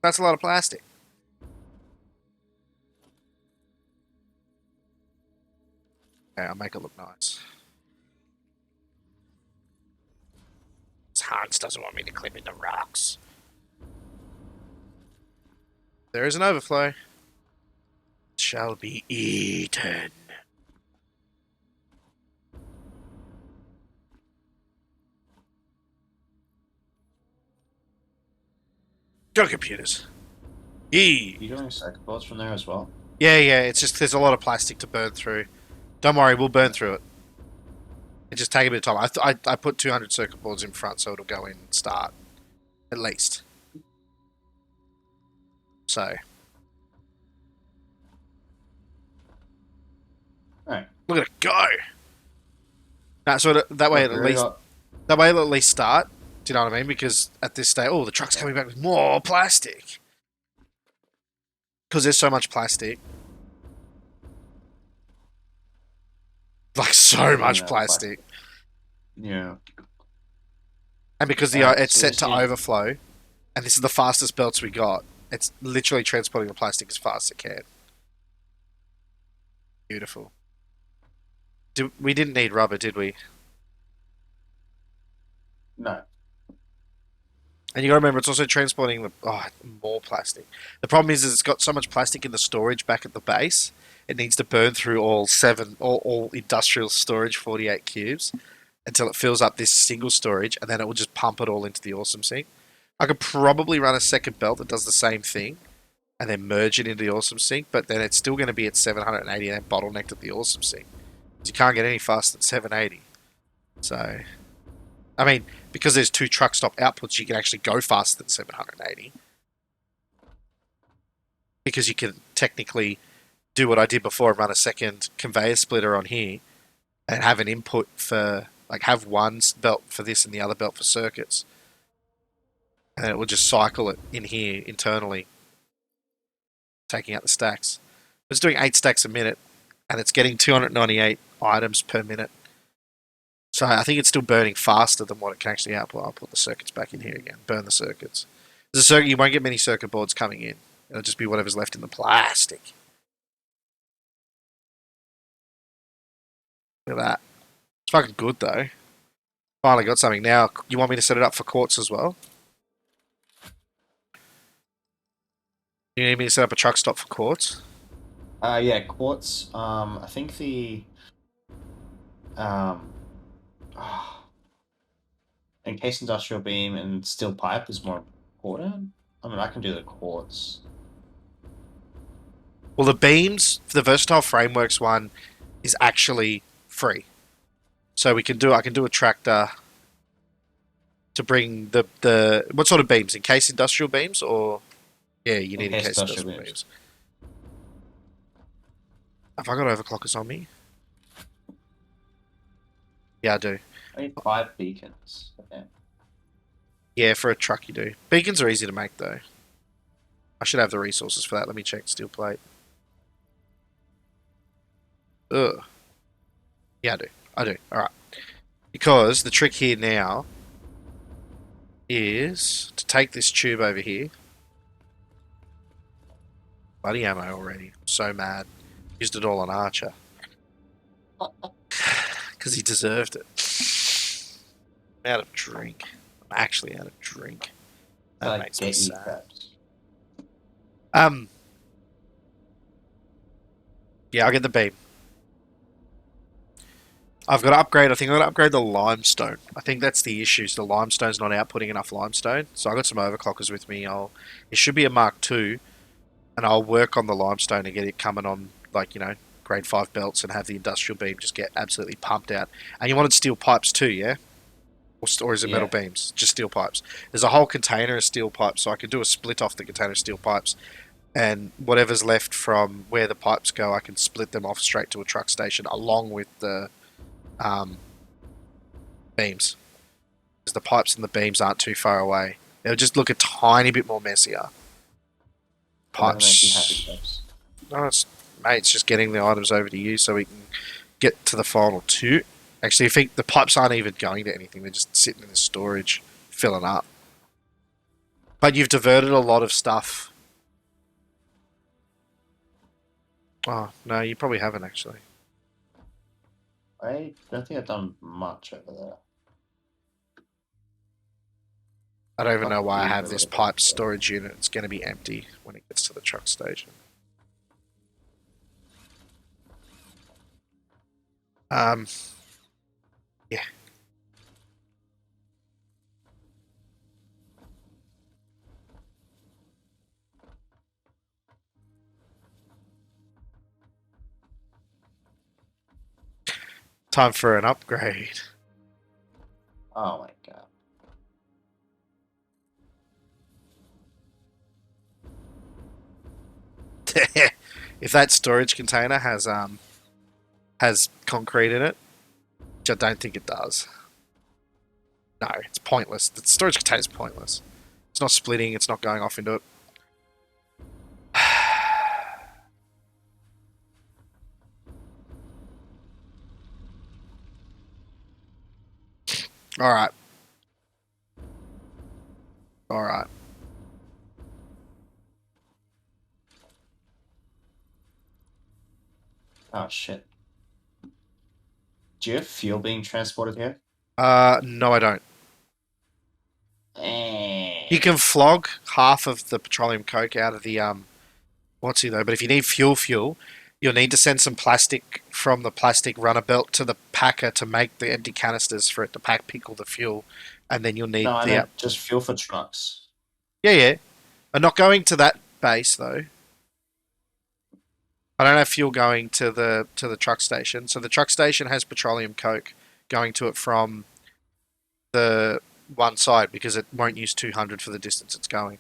That's a lot of plastic. Okay, I'll make it look nice. Hans doesn't want me to clip into rocks. There is an overflow. It shall be eaten. Go computers. E. You doing circuit boards from there as well? Yeah, it's just there's a lot of plastic to burn through. Don't worry, we'll burn through it. It just take a bit of time. I put 200 circuit boards in front so it'll go in and start. At least. So. Alright. Look at it go! That way it'll at least start. Do you know what I mean? Because at this stage, oh, the truck's coming back with more plastic. Because there's so much plastic. Like so much plastic. Yeah. And because it's set to overflow, and this is the fastest belts we got, it's literally transporting the plastic as fast as it can. Beautiful. We didn't need rubber, did we? No. And you gotta remember, it's also transporting more plastic. The problem is it's got so much plastic in the storage back at the base, it needs to burn through all industrial storage 48 cubes until it fills up this single storage, and then it will just pump it all into the awesome sink. I could probably run a second belt that does the same thing, and then merge it into the awesome sink, but then it's still going to be at 780 and then bottlenecked at the awesome sink. You can't get any faster than 780. So, I mean, because there's two truck stop outputs, you can actually go faster than 780. Because you can technically do what I did before and run a second conveyor splitter on here and have an input for, like, have one belt for this and the other belt for circuits. And then it will just cycle it in here internally, taking out the stacks. It's doing 8 stacks a minute, and it's getting 298 items per minute. So I think it's still burning faster than what it can actually output. I'll put the circuits back in here again. Burn the circuits. There's a circuit, you won't get many circuit boards coming in. It'll just be whatever's left in the plastic. Look at that. It's fucking good though. Finally got something. Now, you want me to set it up for quartz as well? You need me to set up a truck stop for quartz? Yeah, quartz. I think the encased industrial beam and steel pipe is more important. I mean, I can do the quartz. Well, the beams for the Versatile Frameworks one is actually free. So I can do a tractor to bring the what sort of beams? Encased industrial beams or yeah, you need encased industrial beams. Have I got overclockers on me? Yeah, I do. I need 5 beacons. Okay. Yeah, for a truck you do. Beacons are easy to make though. I should have the resources for that. Let me check steel plate. Ugh. Yeah, I do. Alright. Because the trick here now is to take this tube over here. Bloody ammo already. I'm so mad. Used it all on Archer. Because he deserved it. I'm out of drink. I'm actually out of drink. That makes me sad. Yeah, I'll get the beam. I've got to upgrade. I think I've got to upgrade the limestone. I think that's the issue. So the limestone's not outputting enough limestone. So I've got some overclockers with me. It should be a Mark II, and I'll work on the limestone to get it coming on, like, you know, grade 5 belts and have the industrial beam just get absolutely pumped out. And you wanted steel pipes too, yeah? Or is it metal beams? Just steel pipes. There's a whole container of steel pipes, so I can do a split off the container of steel pipes. And whatever's left from where the pipes go, I can split them off straight to a truck station along with the beams. Because the pipes and the beams aren't too far away. They'll just look a tiny bit more messier. Pipes. No, mate, it's just getting the items over to you so we can get to the final 2. Actually, I think the pipes aren't even going to anything. They're just sitting in the storage, filling up. But you've diverted a lot of stuff. Oh, no, you probably haven't, actually. I don't think I've done much over there. I don't even know why I have this pipe storage unit. It's going to be empty when it gets to the truck station. Yeah. Time for an upgrade. Oh my god. If that storage container has concrete in it, which I don't think it does. No, it's pointless. The storage container is pointless. It's not splitting, it's not going off into it. Alright. Alright. Oh shit. Do you have fuel being transported here? No I don't. You can flog half of the petroleum coke out of the what's he though, but if you need fuel, you'll need to send some plastic from the plastic runner belt to the packer to make the empty canisters for it to pick all the fuel, and then you'll need just fuel for trucks. Yeah. I'm not going to that base though. I don't have fuel going to the truck station. So the truck station has petroleum coke going to it from the one side because it won't use 200 for the distance it's going.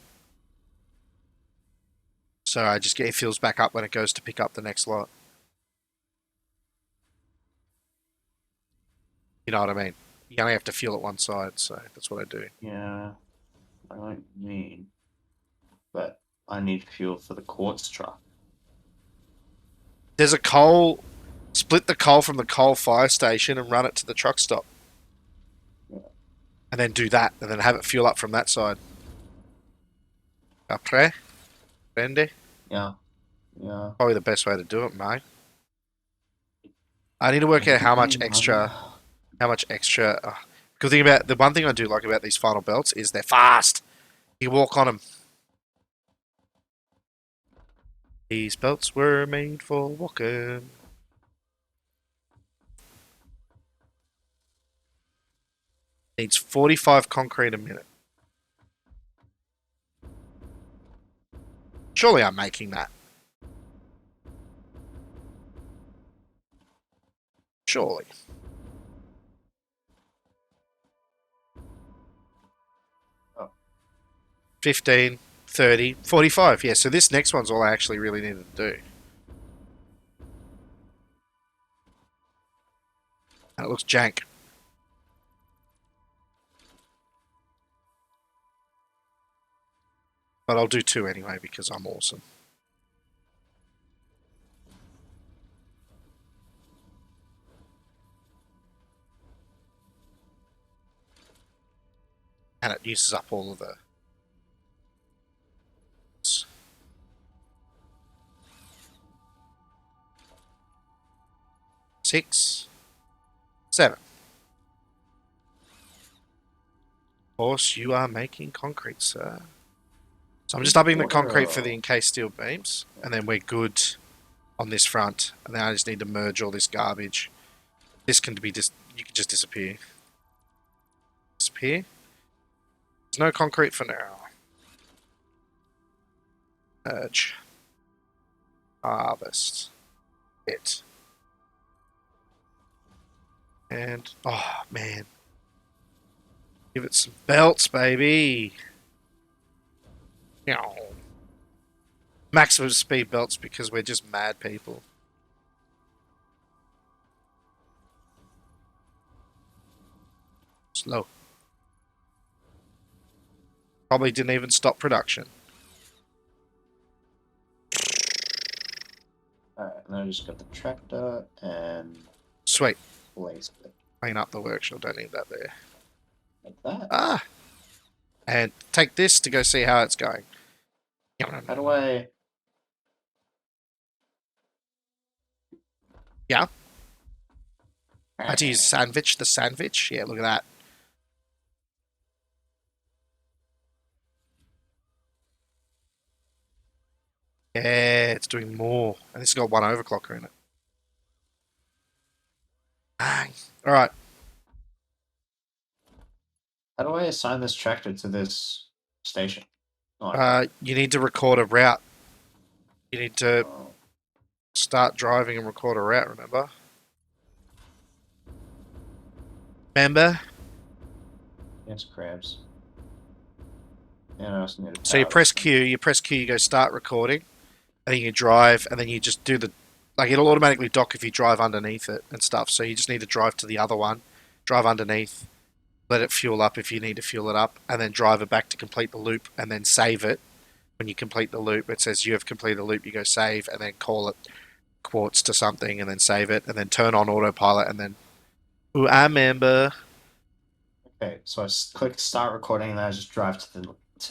So I just get it fills back up when it goes to pick up the next lot. You know what I mean? You only have to fuel at one side, so that's what I do. Yeah, I don't mean, but I need fuel for the quartz truck. There's a coal. Split the coal from the coal fire station and run it to the truck stop. And then do that, and then have it fuel up from that side. Après? Rende? Yeah. Probably the best way to do it, mate. I need to work out how much extra. Good thing about the one thing I do like about these final belts is they're fast. You walk on them. These belts were made for walking. Needs 45 concrete a minute. Surely I'm making that. Surely. Oh. 15, 30, 45. Yeah, so this next one's all I actually really needed to do. And it looks jank. But I'll do 2 anyway because I'm awesome. And it uses up all of the... Six, 7. Of course, you are making concrete, sir. So I'm just upping the concrete for the encased steel beams, and then we're good on this front. And then I just need to merge all this garbage. This can be you can just disappear. Disappear. There's no concrete for now. Merge. Harvest. It. And, oh man. Give it some belts, baby. Meow. Maximum speed belts because we're just mad people. Slow. Probably didn't even stop production. Alright, and I just got the tractor and Sweet. place it Clean up the workshop. Don't need that there. like that. Ah! And take this to go see how it's going. How do I... Yeah? I had to use sandwich, the sandwich. Yeah, look at that. Yeah, it's doing more. And this has got 1 overclocker in it. Bang. Alright. How do I assign this tractor to this station? You need to record a route. You need to Oh, start driving and record a route, remember? Remember? yes, crabs. Yeah, I also need a So you power press this Q, you go start recording, and then you drive, and then you just do the... Like, it'll automatically dock if you drive underneath it and stuff, so you just need to drive to the other one, drive underneath, let it fuel up if you need to fuel it up, and then drive it back to complete the loop, and then save it. When you complete the loop, it says you have completed the loop, you go save, and then call it quartz to something, and then save it, and then turn on autopilot, and then... Ooh, I remember... Okay, so I click start recording and then I just drive to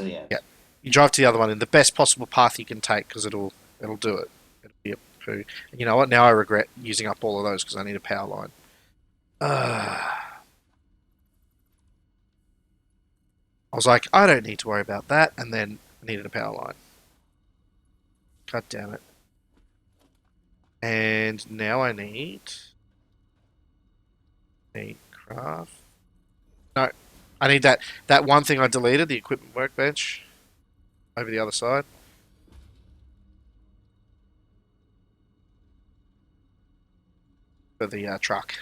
the end. Yeah. You drive to the other one in the best possible path you can take, because it'll do it. It'll be a poo. And you know what? Now I regret using up all of those, because I need a power line. I was like, I don't need to worry about that, and then I needed a power line. God damn it. And now I need a craft. No, I need that one thing I deleted, the equipment workbench, over the other side. For the truck.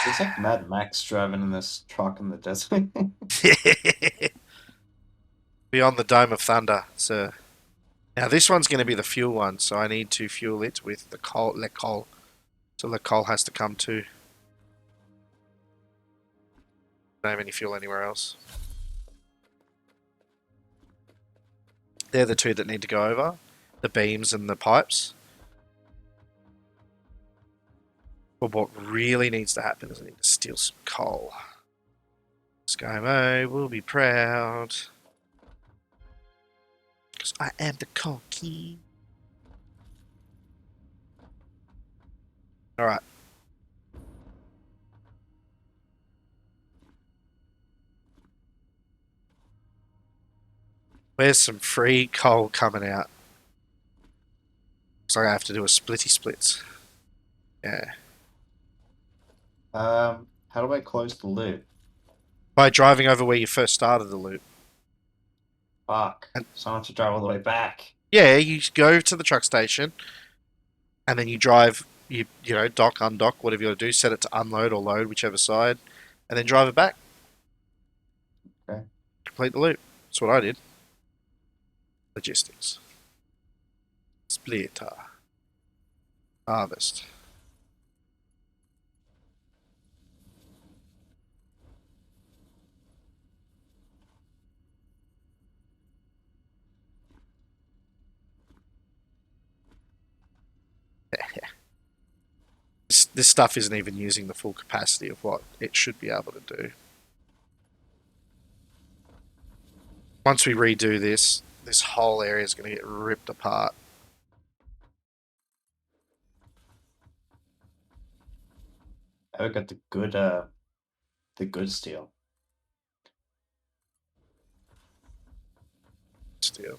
It's like Mad Max driving in this truck in the desert. Beyond the Dome of Thunder, sir. Now this one's going to be the fuel one, so I need to fuel it with the coal, le coal. So le coal has to come too. Don't have any fuel anywhere else. They're the two that need to go over. The beams and the pipes. But what really needs to happen is I need to steal some coal. SkyMo will be proud. Because I am the coal king. Alright. Where's some free coal coming out? Looks like I have to do a splitty splits. Yeah. How do I close the loop? By driving over where you first started the loop. Fuck. So I have to drive all the way back. Yeah, you go to the truck station, and then you drive, you know, dock, undock, whatever you got to do, set it to unload or load, whichever side, and then drive it back. Okay. Complete the loop. That's what I did. Logistics. Splitter. Harvest. This stuff isn't even using the full capacity of what it should be able to do. once we redo this, this whole area is going to get ripped apart. I got the good steel. Steel.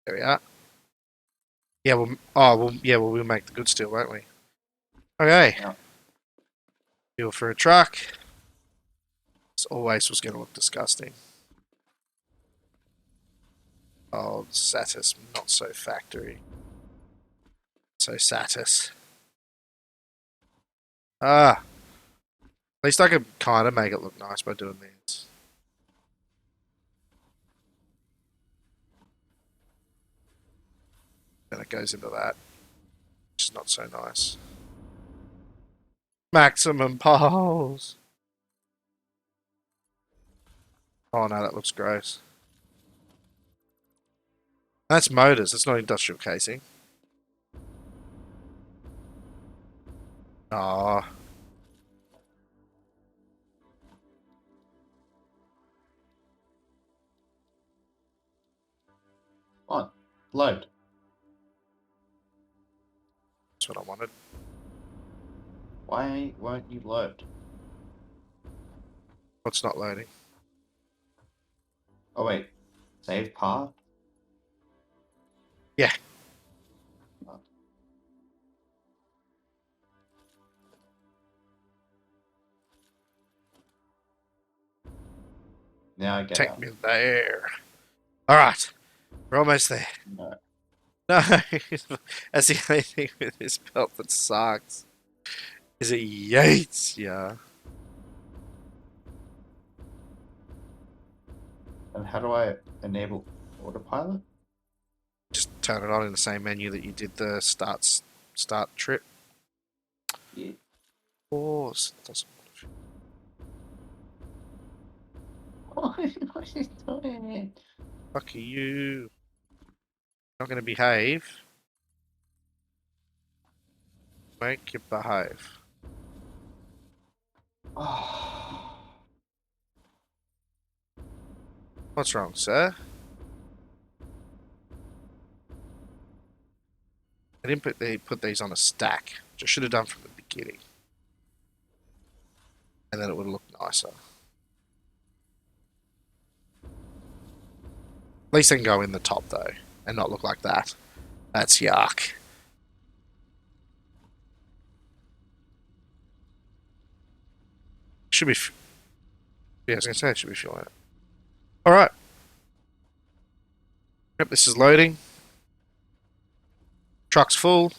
There we are. Yeah, we'll make the good steel, won't we? Okay. Yeah. Steel for a truck. This always was going to look disgusting. Oh, Satis, not so factory. So Satis. Ah. At least I could kind of make it look nice by doing this. Then it goes into that, which is not so nice. Maximum poles. Oh no, that looks gross. That's motors, that's not industrial casing. Ah. On. Load. That's what I wanted. Why won't you load? What's not loading? Oh wait. Save path? Yeah. Oh. Now I get Take out. me there. Alright. We're almost there. No. No, that's the only thing with this belt that sucks. Is it Yates? Yeah. And how do I enable autopilot? Just turn it on in the same menu that you did the start trip. Yeah. Pause. Doesn't Why are you doing it? fuck you. Not gonna behave. Make you behave. Oh. What's wrong, sir? I didn't put these on a stack, which I should have done from the beginning. And then it would have looked nicer. At least they can go in the top though, and not look like that. That's yuck. Should be. Yeah, I was gonna say it should be feeling it. All right. Yep, this is loading. Truck's full.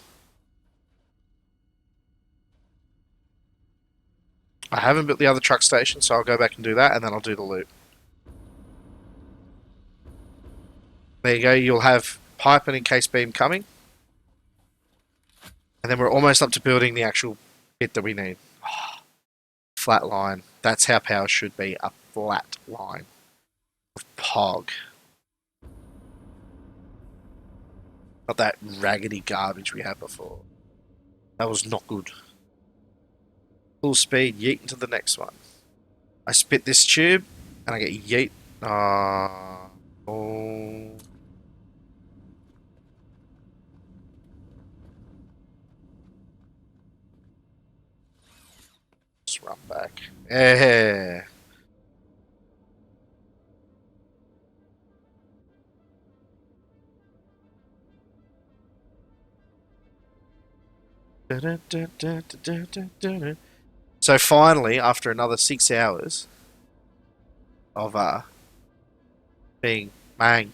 I haven't built the other truck station, so I'll go back and do that, and then I'll do the loop. There you go, you'll have pipe and encased beam coming. And then we're almost up to building the actual bit that we need. Flat line. That's how power should be, a flat line of POG. Not that raggedy garbage we had before. That was not good. Full speed, yeet into the next one. I spit this tube, and I get yeet. Oh. Just run back. Yeah. So finally, after another 6 hours of being mang,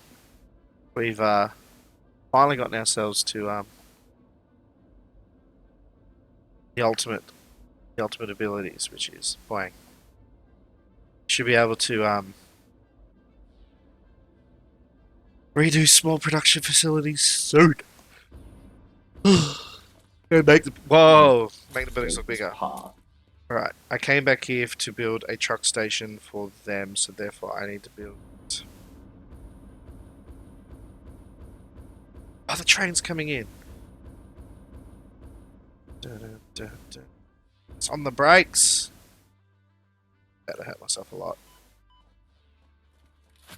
we've finally gotten ourselves to the ultimate abilities, which is boing. Should be able to redo small production facilities soon. Make the buildings look bigger. Alright, I came back here to build a truck station for them, so therefore I need to build... Oh, the train's coming in. It's on the brakes. About to hurt myself a lot.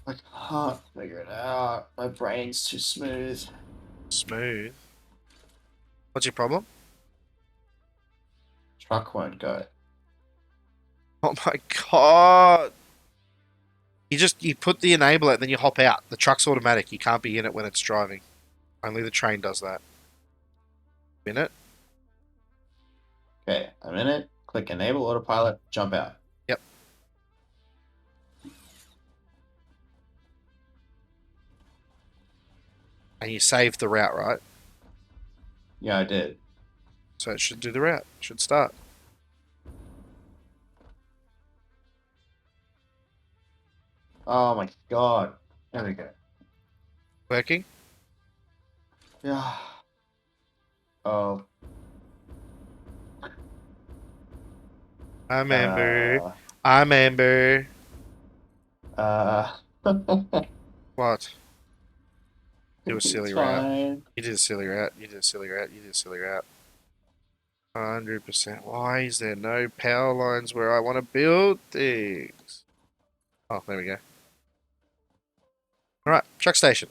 I can't figure it out. My brain's too smooth. Smooth. What's your problem? Truck won't go. Oh my god! You put the enabler, then you hop out. The truck's automatic. You can't be in it when it's driving. Only the train does that. In it. Okay, I'm in it. Click enable autopilot, jump out. Yep. And you saved the route, right? Yeah, I did. So it should do the route. It should start. Oh my god. There we go. Working? Yeah. Oh. I remember. I remember. What? Do a silly route. Fine. You did a silly route. You did a silly route. You did a silly route. 100%. Why is there no power lines where I want to build things? Oh, there we go. Alright, truck station.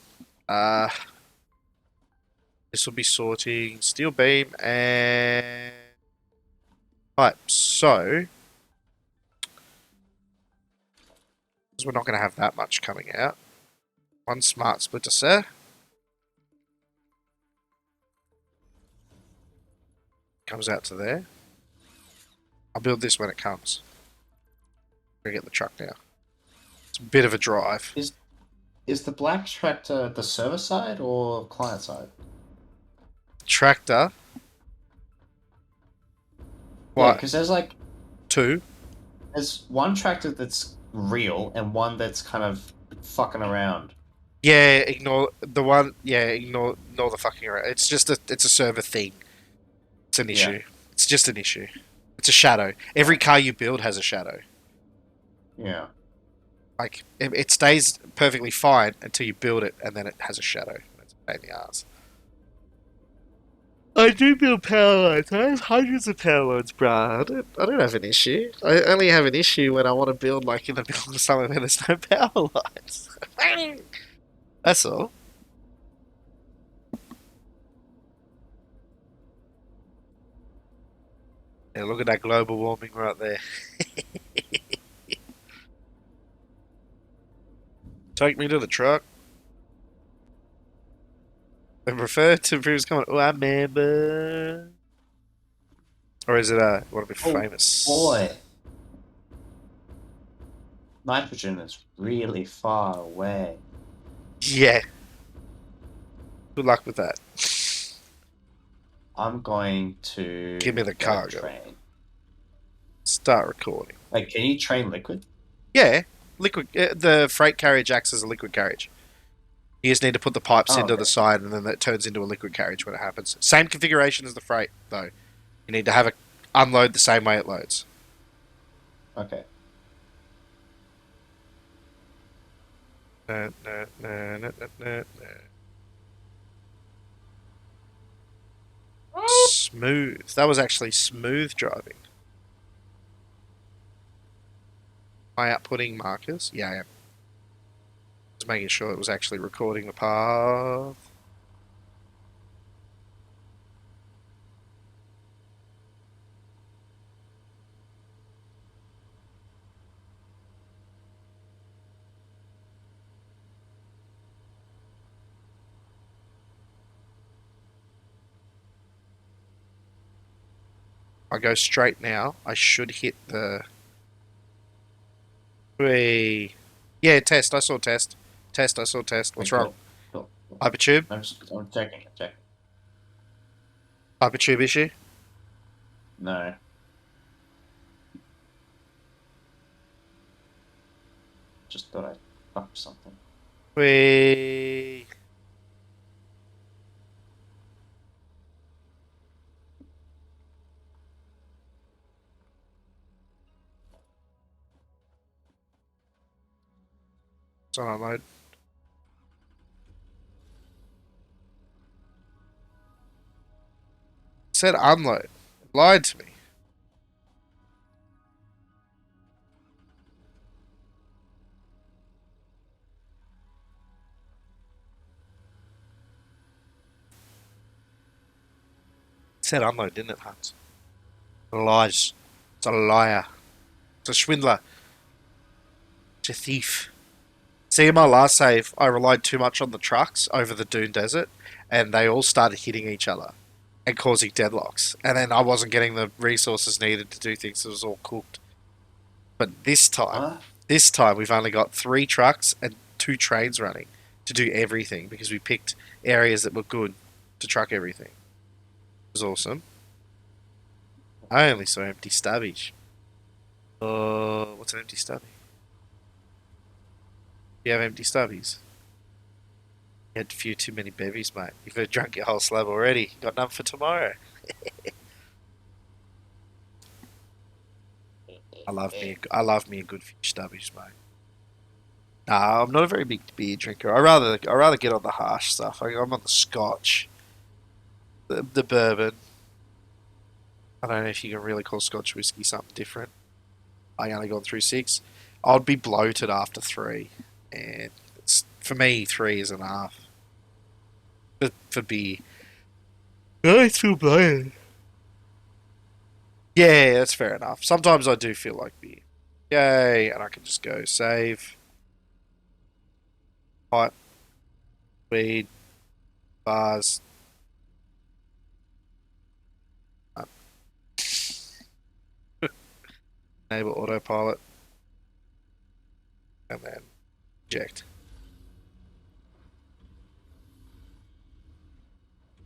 This will be sorting steel beam and pipe. So, because we're not going to have that much coming out. One smart splitter set. Comes out to there. I'll build this when it comes. I'm gonna get the truck now. It's a bit of a drive. Is the black tractor the server side or client side? Tractor. Yeah, What? because there's like Two. there's one tractor that's real and one that's kind of fucking around. Yeah, ignore the one. Yeah, ignore the fucking around. It's just it's a server thing. It's an issue. It's just an issue. It's a shadow. Every car you build has a shadow. Yeah. Like it stays perfectly fine until you build it, and then it has a shadow. It's a pain in the ass. I do build power lines. I have hundreds of power lines, bruh. I don't have an issue. I only have an issue when I want to build like in the middle of somewhere where there's no power lines. That's all. Yeah, look at that global warming right there. Take me to the truck. I prefer to previous comment. Oh, I remember. Or is it want to be famous? Boy. Nitrogen is really far away. Yeah. Good luck with that. I'm going to Give me the get a cargo. train. Start recording. Like, can you train liquid? Yeah, liquid. The freight carriage acts as a liquid carriage. You just need to put the pipes into the side, and then it turns into a liquid carriage when it happens. Same configuration as the freight, though. You need to have it unload the same way it loads. Okay. Smooth. That was actually smooth driving. Am I outputting markers? Yeah, I am. Just making sure it was actually recording the path. I go straight now. I should hit the... Whee. Yeah, test. I saw test. Test. I saw test. What's wrong? Cool. Hypertube? I'm checking. I'm checking. Hypertube issue? No. Just thought I'd fuck something. Whee. It's on unload. It said unload. It lied to me. said unload, didn't it, Hans? Lies. It's a liar. It's a swindler. It's a thief. See, in my last save, I relied too much on the trucks over the Dune Desert, and they all started hitting each other and causing deadlocks. And then I wasn't getting the resources needed to do things. It was all cooked. But this time, we've only got 3 trucks and 2 trains running to do everything because we picked areas that were good to truck everything. It was awesome. I only saw empty stubbies. What's an empty stubby? You have empty stubbies? You had a few too many bevies, mate. You've drunk your whole slab already. Got none for tomorrow. I love me a good few stubbies, mate. Nah, I'm not a very big beer drinker. I rather get on the harsh stuff. I'm on the Scotch, the bourbon. I don't know if you can really call Scotch whiskey something different. I only gone through 6. I'd be bloated after 3, and for me 3 is enough. For beer, I feel bloated. Yeah, that's fair enough. Sometimes I do feel like beer. Yay, and I can just go save. Pipe. Weed. Bars. Enable autopilot. And then eject.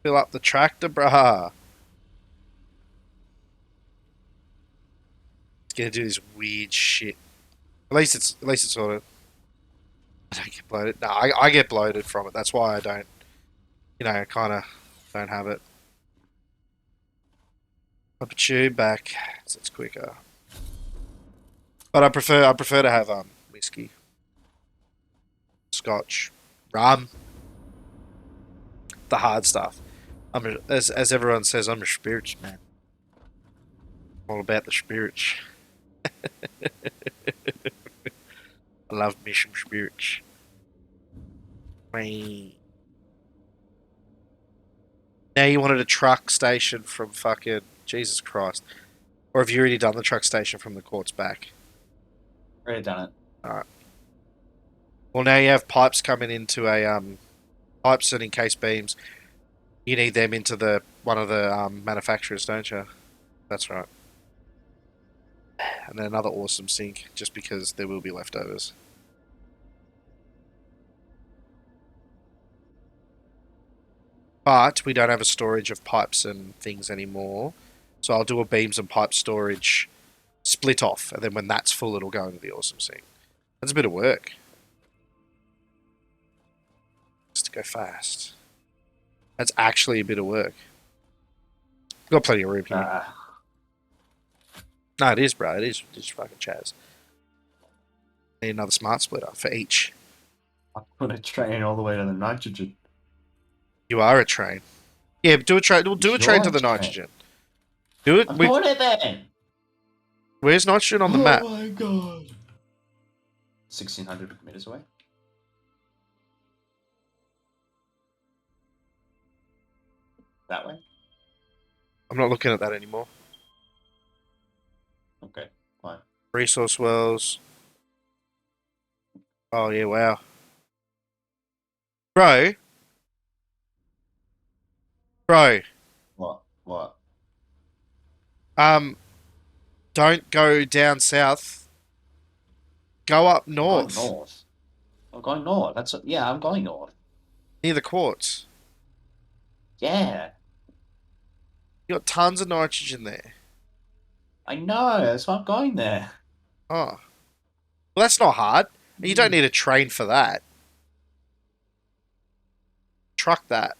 Fill up the tractor, brah. Gonna do this weird shit. At least it's sorted. I don't get bloated. No, I get bloated from it. That's why I don't. Kind of don't have it. Pop a tube back, so it's quicker. But I prefer to have whiskey, Scotch, rum, the hard stuff. As everyone says, I'm a spirits man. All about the spirits. I love me some spirits. Now you wanted a truck station from fucking Jesus Christ, or have you already done the truck station from the courts back? Already done it. All right. Well, now you have pipes coming into a pipes and encased beams. You need them into one of the manufacturers, don't you? That's right. And then another awesome sink, just because there will be leftovers. But we don't have a storage of pipes and things anymore, so I'll do a beams and pipe storage split off, and then when that's full, it'll go into the awesome sink. That's a bit of work. Just to go fast. That's actually a bit of work. Got plenty of room here. No, it is, bro. It is fucking Chaz. Need another smart splitter for each. I put a train all the way to the nitrogen. You are a train. Yeah, do a train. We'll do a train to the nitrogen. Do it. I'm doing it then. Where's nitrogen on the map? Oh my god. 1,600 meters away. That way? I'm not looking at that anymore. Okay, fine. Resource wells. Oh yeah, wow. Bro. What? Don't go down south. Go up north. I'm going north. I'm going north. Near the quartz. Yeah. You got tons of nitrogen there. I know, that's why I'm going there. Oh. Well, that's not hard. You don't need a train for that. Truck that.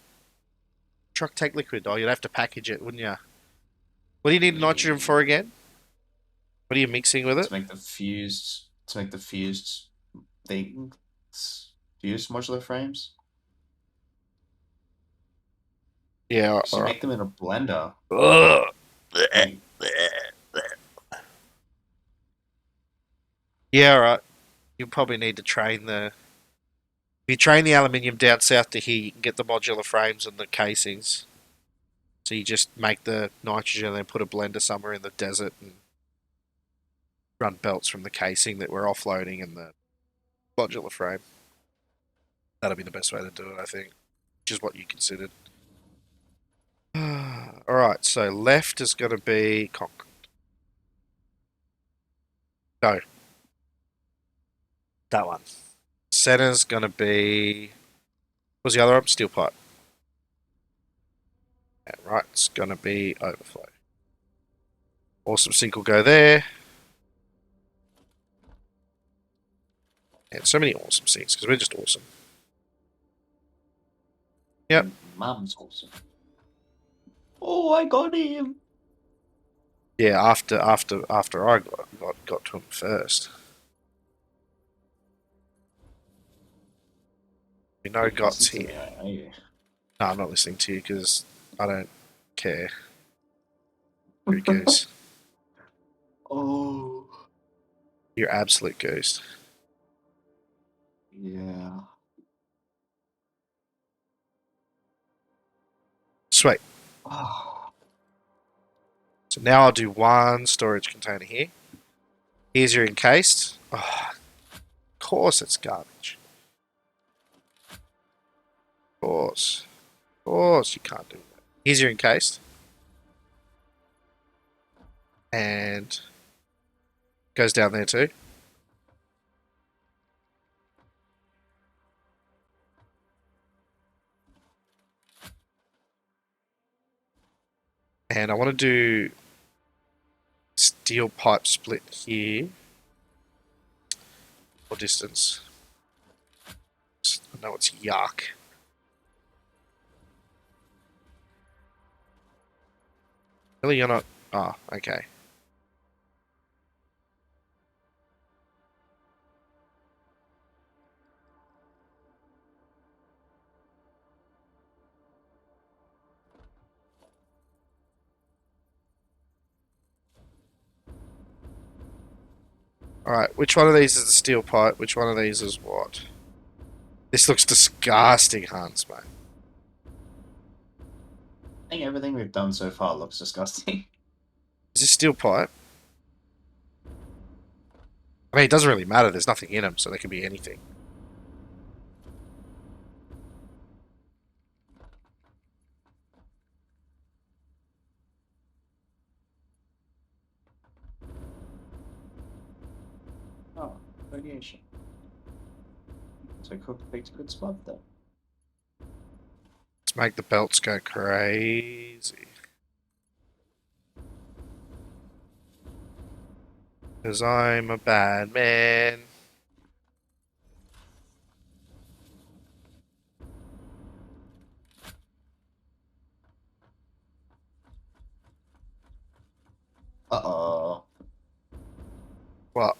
Truck take liquid. Oh, you'd have to package it, wouldn't you? What do you need nitrogen for again? What are you mixing with it? To make the fused things. Fused modular frames. Yeah, So make them in a blender. Yeah, alright. You'll probably need to train if you train the aluminium down south to here, you can get the modular frames and the casings. So you just make the nitrogen and then put a blender somewhere in the desert and run belts from the casing that we're offloading and the modular frame. That'll be the best way to do it, I think. Which is what you considered. Alright, so left is going to be concrete. No. That one. Center's going to be... What's the other one? Steel pipe. And right's going to be overflow. Awesome sink will go there. And so many awesome sinks, because we're just awesome. Yep. Mum's awesome. Oh, I got him. Yeah, after I got to him first. You know, Got's Listen to here. me, are you? No, I'm not listening to you because I don't care. You're a goose. Oh, You're absolute goose. yeah. Sweet. Oh, So now I'll do one storage container here. Here's your encased. Oh, of course it's garbage. Of course. Of course you can't do that. Here's your encased. And goes down there too. And I want to do steel pipe split here. Or distance. I know it's yuck. Really, you're not... Oh, okay. Alright, which one of these is the steel pipe? Which one of these is what? This looks disgusting, Hans, mate. I think everything we've done so far looks disgusting. Is this steel pipe? I mean, it doesn't really matter. There's nothing in them, so they can be anything. Oh, radiation. So Cook picked a good spot there. Let's make the belts go crazy. Because I'm a bad man. Uh-oh. What?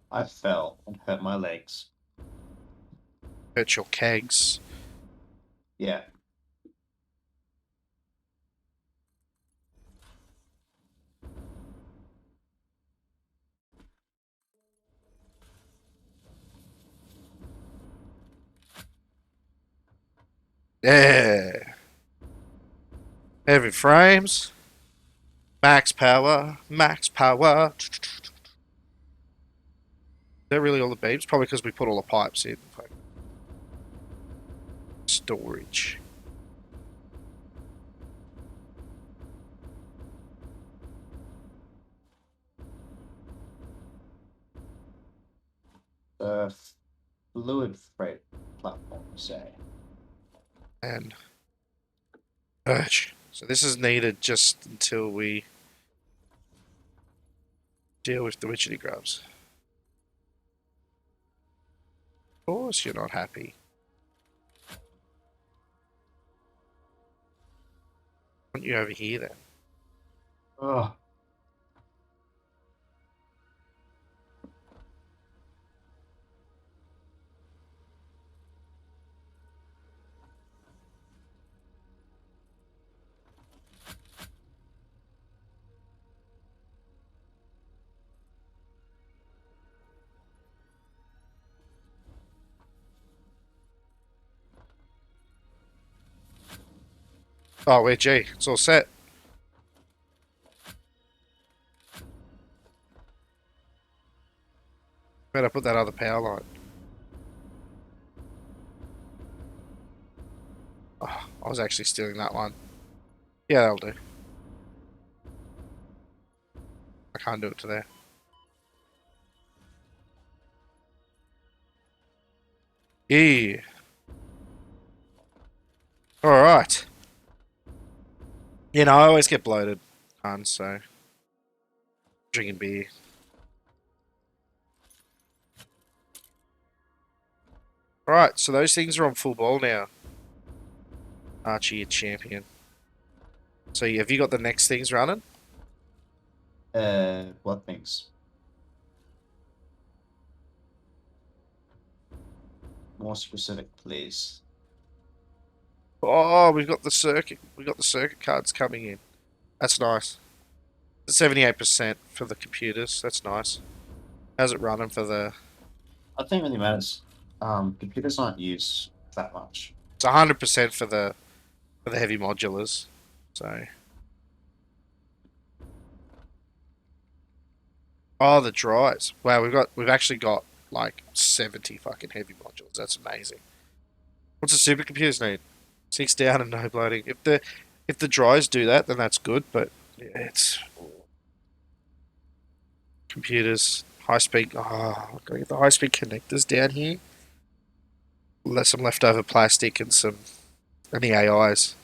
I fell and hurt my legs. Hurt your kegs. Yeah. Yeah. Heavy frames. Max power. Max power. Is that really all the beams? Probably because we put all the pipes in. Storage. The fluid freight platform, you say? And urge. So this is needed just until we deal with the witchetty grubs. Of course you're not happy. Why aren't you over here then? Oh. Oh, we're G. It's all set. Better put that other power line. Oh, I was actually stealing that one. Yeah, that'll do. I can't do it to there. Yeah. Alright. You know, I always get bloated, so drinking beer. Alright, so those things are on full ball now. Archie, a champion. So have you got the next things running? What things? More specific, please. Oh, we've got the circuit. We got the circuit cards coming in. That's nice. 78% for the computers. That's nice. How's it running for the? I think it really matters. Computers aren't used that much. It's 100% for the heavy modulars. So. Oh, the dries. Wow, we've actually got like 70 fucking heavy modules. That's amazing. What's the supercomputers need? 6 down and no bloating. If the dries do that, then that's good. But yeah, it's computers high speed. Oh, I've got to get the high speed connectors down here. Some leftover plastic and the AIs.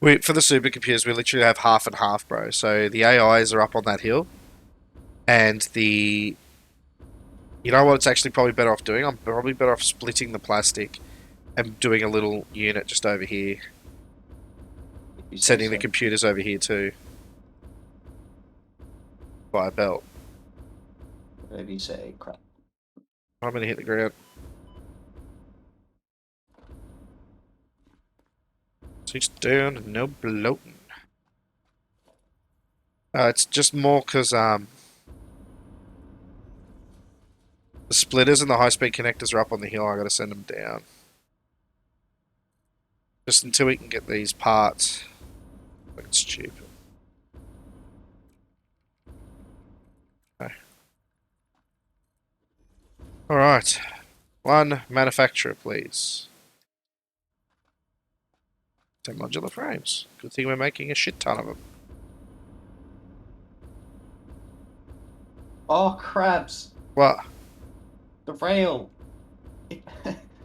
For the supercomputers, we literally have half and half, bro. So the AIs are up on that hill, and you know what? It's actually probably better off doing. I'm probably better off splitting the plastic and doing a little unit just over here, sending the computers over here too by a belt. Whatever you say, crap. I'm gonna hit the ground. 6 down and no bloating. It's just more because the splitters and the high-speed connectors are up on the hill. I gotta send them down. Just until we can get these parts. Fucking stupid. Okay. Alright. One manufacturer, please. 10 modular frames. Good thing we're making a shit ton of them. Oh, crabs! What? The rail! It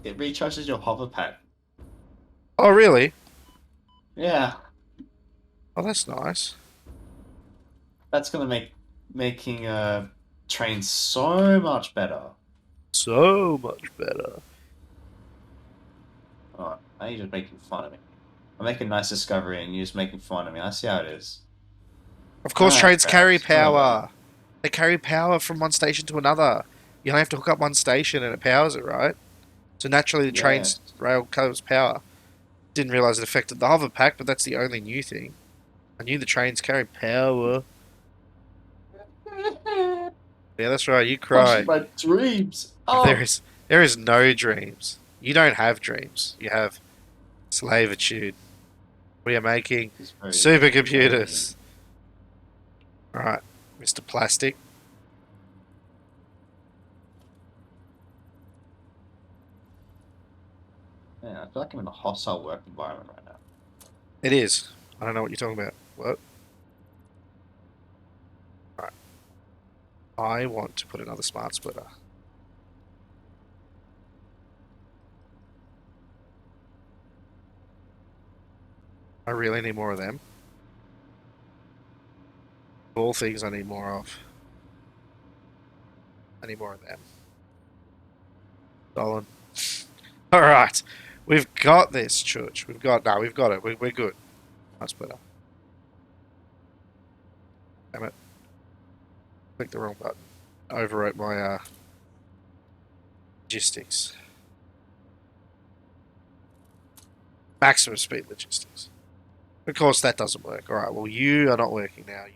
recharges your hover pad. Oh, really? Yeah. Oh, that's nice. That's gonna make making trains so much better. So much better. Oh, now you're just making fun of me. I'm making a nice discovery and you're just making fun of me. I see how it is. Of course, Ah, trains crap. carry Sorry about power. They carry power from one station to another. You only have to hook up one station and it powers it, right? So naturally, the Yeah. train's rail carries power. Didn't realize it affected the hover pack, but that's the only new thing. I knew the trains carry power. Yeah, that's right. You cry. Crushing my dreams. Oh. There is no dreams. You don't have dreams. You have slavitude. We are making It's very- supercomputers. Right, Mr. Plastic. Yeah, I feel like I'm in a hostile work environment right now. It is. I don't know what you're talking about. What? Right. I want to put another smart splitter. I really need more of them. Of all things I need more of. I need more of them. Dolan. Alright. We've got this, Church. We've got it. We're good. Smart splitter. Damn it. Click the wrong button. Overwrote my logistics. Maximum speed logistics. Of course that doesn't work. Alright, well you are not working now.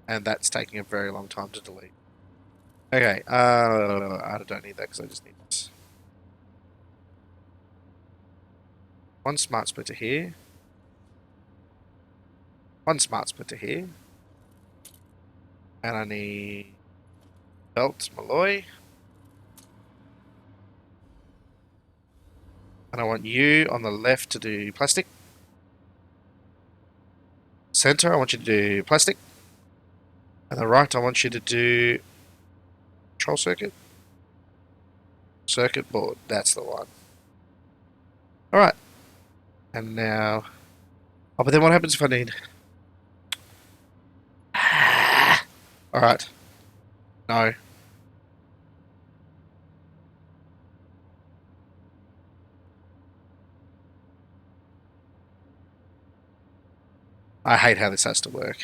And that's taking a very long time to delete. Okay, I don't need that because I just need this. One smart splitter here. One smart splitter here. And I need belt Malloy. And I want you on the left to do plastic. Center, I want you to do plastic. And the right, I want you to do control circuit. Circuit board, that's the one. Alright. And now... Oh, but then what happens if I need... Alright. No. I hate how this has to work.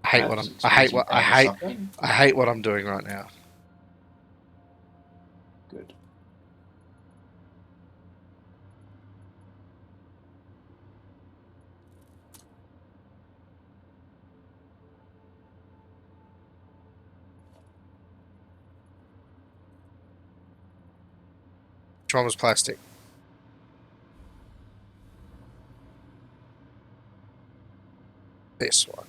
I hate what I'm I hate what I'm doing right now. Good. Which one was plastic? This one.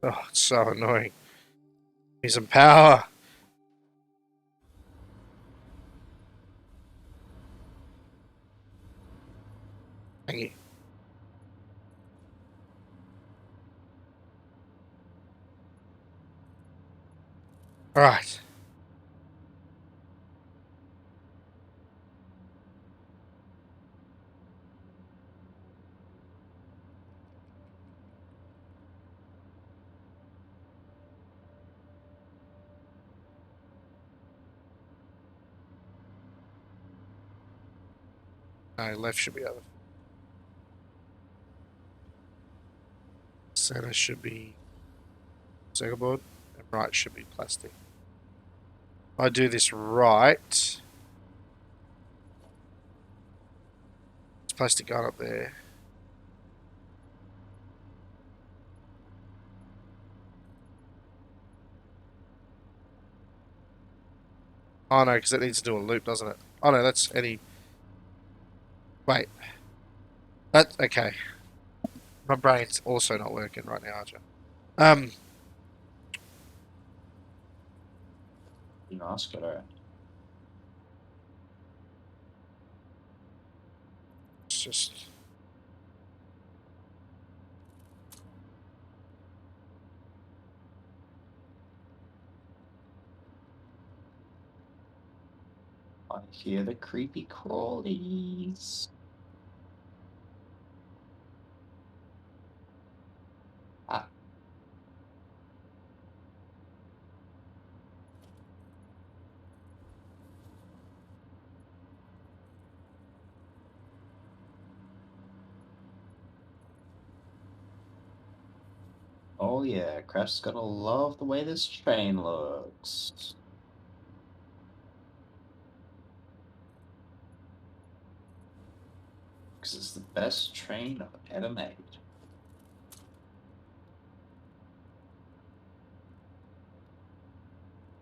Oh, it's so annoying. Need some power. Thank you. All right. No, left should be other. Center should be circuit board, and right should be plastic. If I do this right, it's plastic going up there. Oh no, because it needs to do a loop, doesn't it? Oh no, that's any. Wait. That okay. My brain's also not working right now, Archer. You know, ask it, alright. It's just. I hear the creepy crawlies. Ah. Oh yeah, Craft's gonna love the way this train looks. Because it's the best train I've ever made.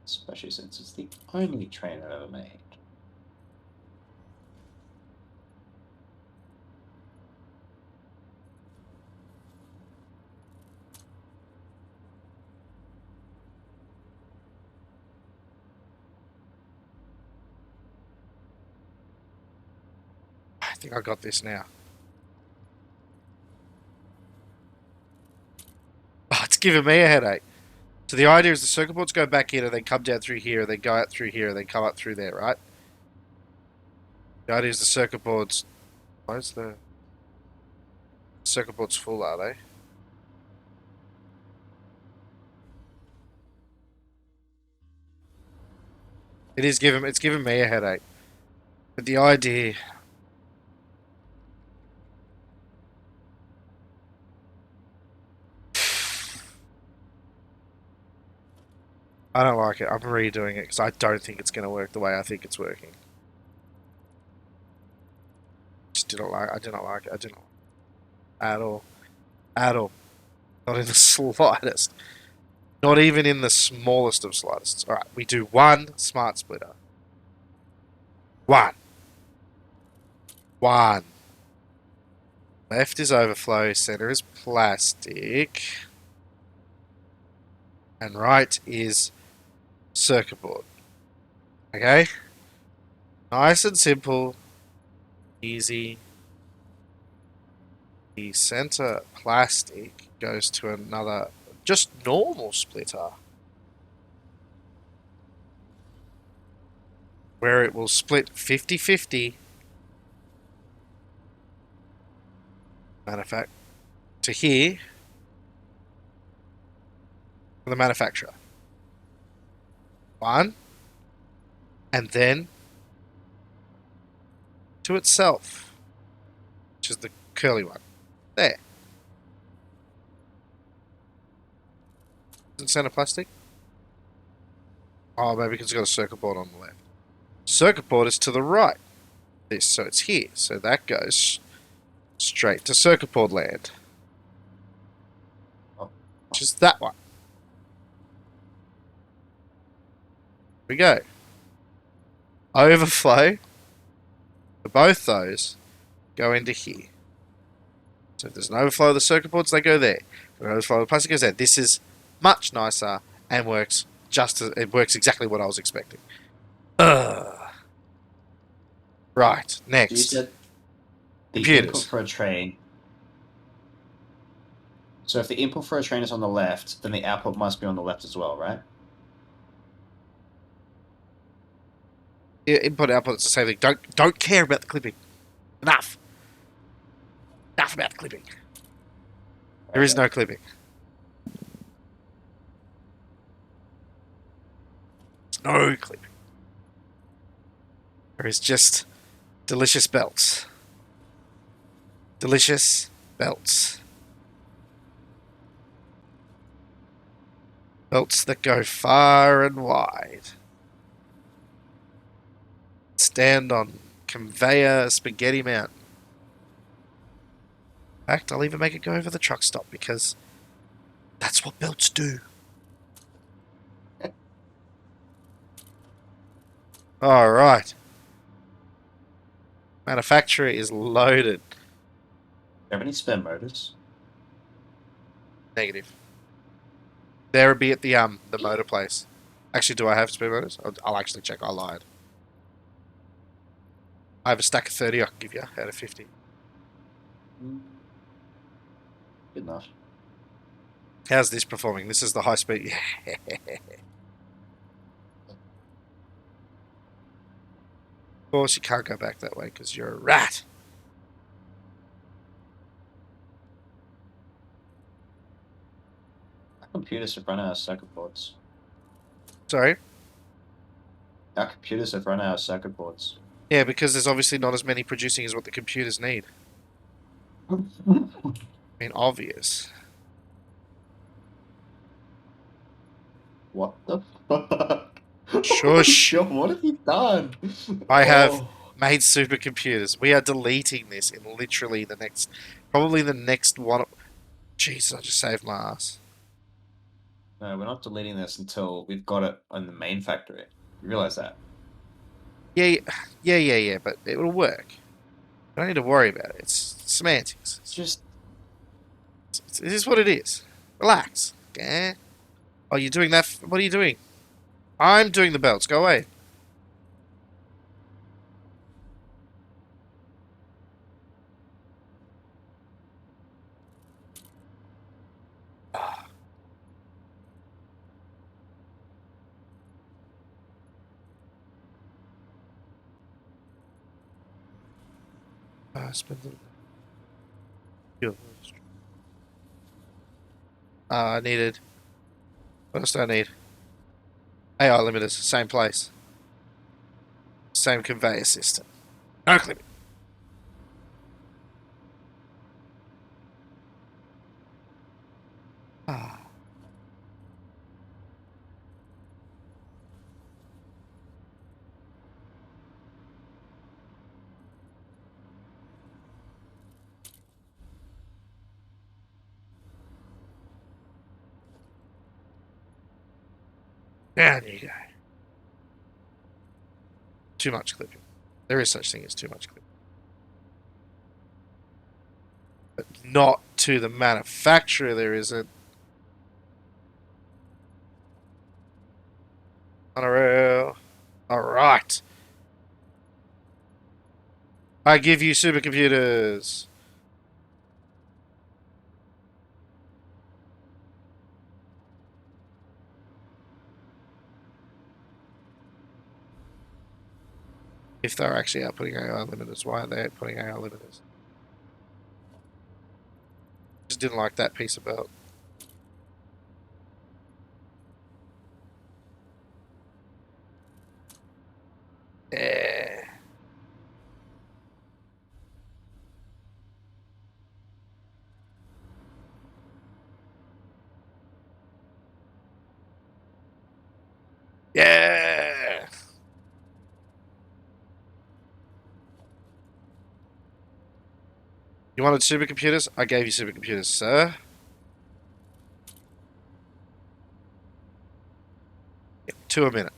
Especially since it's the only train I've ever made. I think I got this now. Oh, it's giving me a headache. So the idea is the circuit boards go back in and then come down through here, and then go out through here, and then come up through there, right? The idea is the circuit boards. Why is the circuit boards full? Are they? It's giving me a headache. But the idea. I don't like it. I'm redoing it because I don't think it's going to work the way I think it's working. Just didn't like. I did not like it. I did not at all. At all. Not in the slightest. Not even in the smallest of slightest. Alright, we do one smart splitter. One. Left is overflow, center is plastic, and right is circuit board. Okay? Nice and simple. Easy. The center plastic goes to another just normal splitter, where it will split 50-50 to here for the manufacturer. One, and then to itself, which is the curly one. There. Isn't center plastic? Oh, maybe because it's got a circuit board on the left. Circuit board is to the right. This, so it's here. So that goes straight to circuit board land. Which is that one. Here we go. Overflow for both those go into here. So if there's an overflow of the circuit boards, they go there. If an overflow of the plastic goes there. This is much nicer and works just as it works exactly what I was expecting. Right, You next. said the Computers. input for a train. So if the input for a train is on the left, then the output must be on the left as well, right? Input output, it's the same thing. Don't care about the clipping. Enough. Enough about the clipping. There is no clipping. There's no clipping. There is just delicious belts. Delicious belts. Belts that go far and wide. Stand on conveyor spaghetti mountain. In fact, I'll even make it go over the truck stop because that's what belts do. Alright. Manufacturer is loaded. Do you have any spare motors? Negative. There be at the motor place. Actually, do I have spare motors? I'll actually check. I lied. I have a stack of 30 I can give you out of 50. Good enough. How's this performing? This is the high speed. Of course, you can't go back that way because you're a rat. Our computers have run out of circuit boards. Sorry? Our computers have run out of circuit boards. Yeah, because there's obviously not as many producing as what the computers need. I mean, obvious. What the fuck? Shush. Yo, what have you done? I have Oh. made supercomputers. We are deleting this in literally the next, probably the next one. Jesus, I just saved my ass. No, we're not deleting this until we've got it on the main factory. You realize that? Yeah, but it will work. I don't need to worry about it. It's semantics. It's just It is what it is. Relax. Okay? Oh, you're doing that? What are you doing? I'm doing the belts. Go away. I needed. What else do I need? AI limiters, same place. Same conveyor system. No clipping. Down you go. Too much clipping. There is such thing as too much clipping. But not to the manufacturer, there isn't. Monorail. Alright. I give you supercomputers. If they're actually outputting AI limiters, why are they outputting AI limiters? Just didn't like that piece of belt. Yeah. Yeah. You wanted supercomputers? I gave you supercomputers, sir. Yeah, 2 a minute.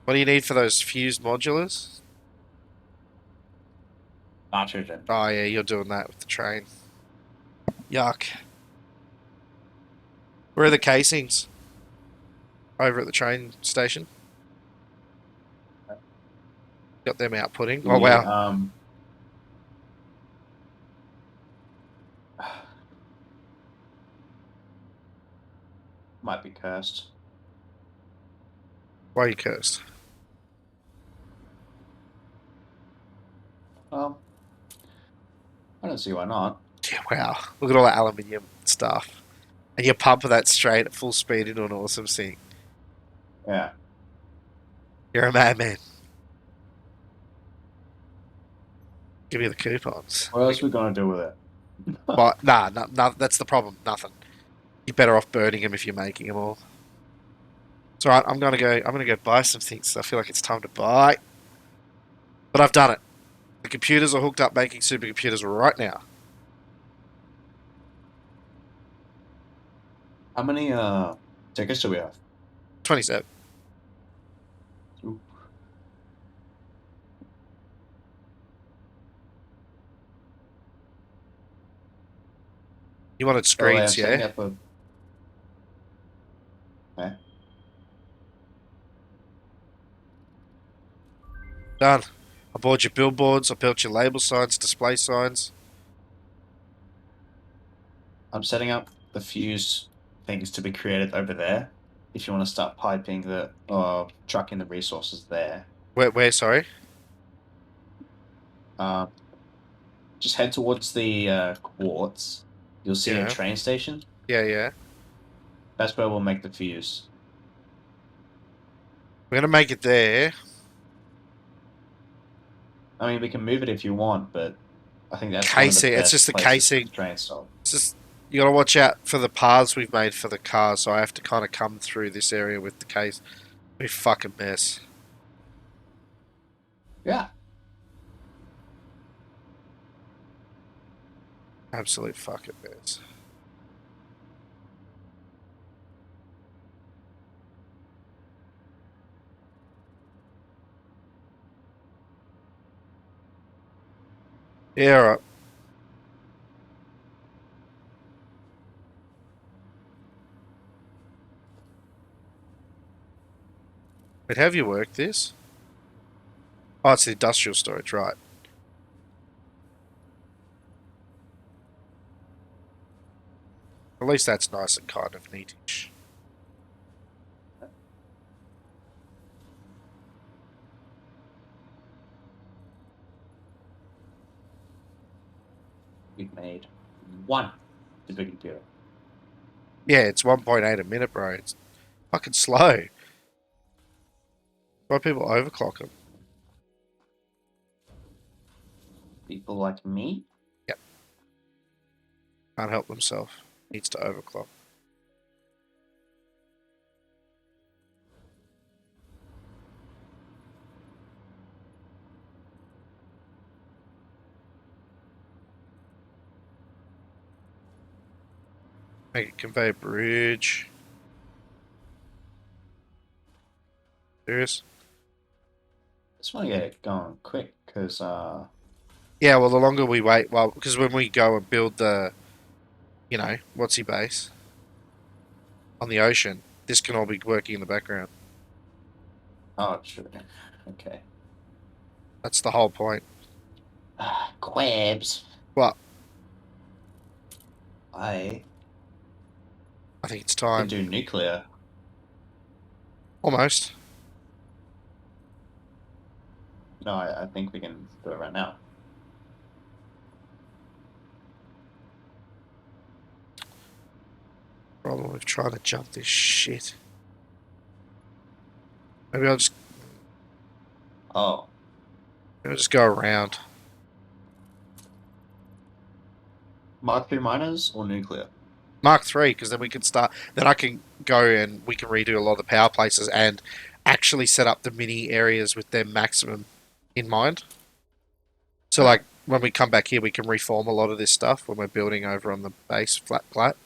What do you need for those fused modulars? Nitrogen. Oh yeah, you're doing that with the train. Yuck. Where are the casings? Over at the train station. Got them outputting. Oh wow. Might be cursed. Why are you cursed? Well, I don't see why not. Yeah, wow. Look at all that aluminium stuff. And you pump that straight at full speed into an awesome thing. Yeah. You're a madman. Give me the coupons. What else are we gonna do with it? But nah, that's the problem. Nothing. You're better off burning them if you're making them all. It's alright. I'm gonna go buy some things. I feel like it's time to buy. But I've done it. The computers are hooked up making supercomputers right now. How many tickets do we have? 27. Ooh. You wanted screens, setting yeah? up a... Okay. Done. I bought your billboards. I built your label signs, display signs. I'm setting up the fuse things to be created over there. If you want to start piping the or trucking the resources there, Where? Sorry. just head towards the quartz. You'll see Yeah. a train station. Yeah. That's where we'll make the fuse. We're gonna make it there. I mean, we can move it if you want, but I think that's Casing. one of the It's best just the places casing. for train stop. It's just you gotta watch out for the paths we've made for the cars. So I have to kind of come through this area with the case. We fucking mess. Yeah. Absolute fucking mess. Yeah, alright. But have you worked this? Oh, it's the industrial storage, right. At least that's nice and kind of neatish. We've made one supercomputer. Yeah, it's 1.8 a minute, bro. It's fucking slow. Why people overclock them? People like me. Yep. Can't help themselves. Needs to overclock. Make a conveyor bridge. Serious? Just want to get it going quick because Yeah, well, the longer we wait, well, because when we go and build the, you know, what's he base on the ocean, this can all be working in the background. oh sure, okay. That's the whole point. Quabs. What? I I think it's can time. do nuclear. Almost. No, I think we can do it right now. Problem with trying to jump this shit. Maybe I'll Oh, just go around. Mark III miners or nuclear? Mark 3, because then we can start. Then I can go and we can redo a lot of the power places and actually set up the mini areas with their maximum in mind. So, like, when we come back here, we can reform a lot of this stuff when we're building over on the base flat plat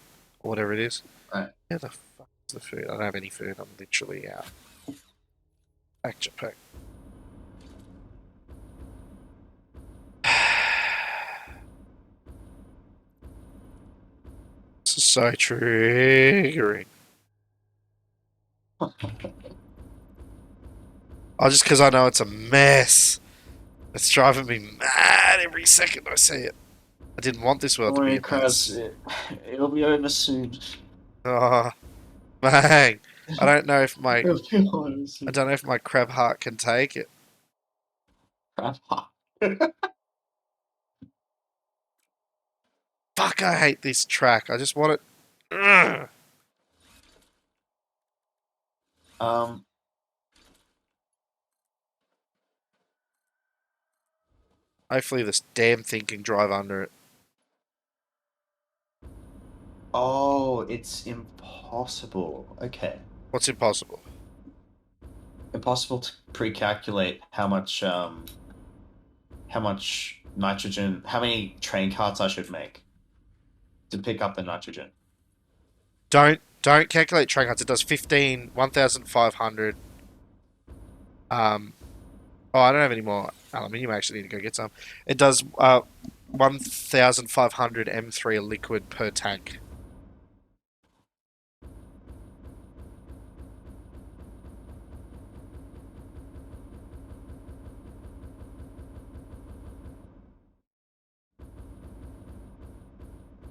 or whatever it is. Right. Yeah, the fuck is the food? I don't have any food. I'm literally out. Back to pack. This is so triggering. Oh, just because I know it's a mess. It's driving me mad every second I see it. I didn't want this world to be a mess. It'll be over soon. Oh, bang. I don't know if my It'll be over soon. I don't know if my crab heart can take it. Fuck, I hate this track. I just want it. Ugh. Hopefully this damn thing can drive under it. Oh, it's impossible. Okay. What's impossible? Impossible to pre-calculate how much nitrogen, how many train carts I should make to pick up the nitrogen. Don't calculate train carts. It does 1,500. Oh, I don't have any more aluminium. I actually need to go get some. It does 1,500 M3 liquid per tank.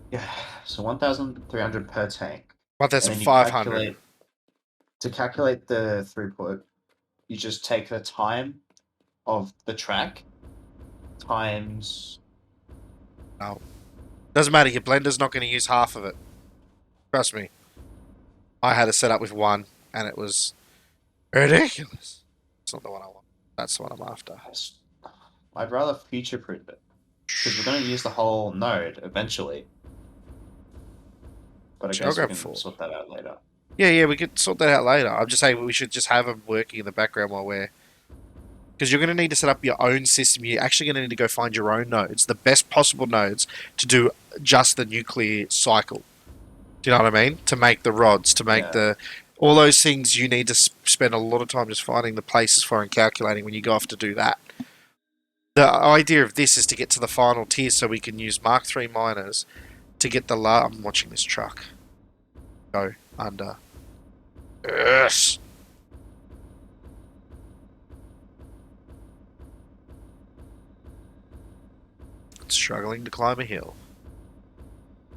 Yeah, so 1,300 per tank. And then you 1,500. To calculate the throughput, you just take the time of the track times. No. Doesn't matter. Your blender's not going to use half of it. Trust me. I had it set up with one, and it was ridiculous. It's not the one I want. That's the one I'm after. I'd rather future-proof it because we're going to use the whole node eventually. But I Sure, I'll guess we grab can four. sort that out later. Yeah, we could sort that out later. I'm just saying we should just have them working in the background while we're... Because you're going to need to set up your own system. You're actually going to need to go find your own nodes, the best possible nodes, to do just the nuclear cycle. Do you know what I mean? To make the rods, to make the... All those things you need to spend a lot of time just finding the places for and calculating when you go off to do that. The idea of this is to get to the final tier so we can use Mark III miners to get the... I'm watching this truck go under... Yes. It's struggling to climb a hill.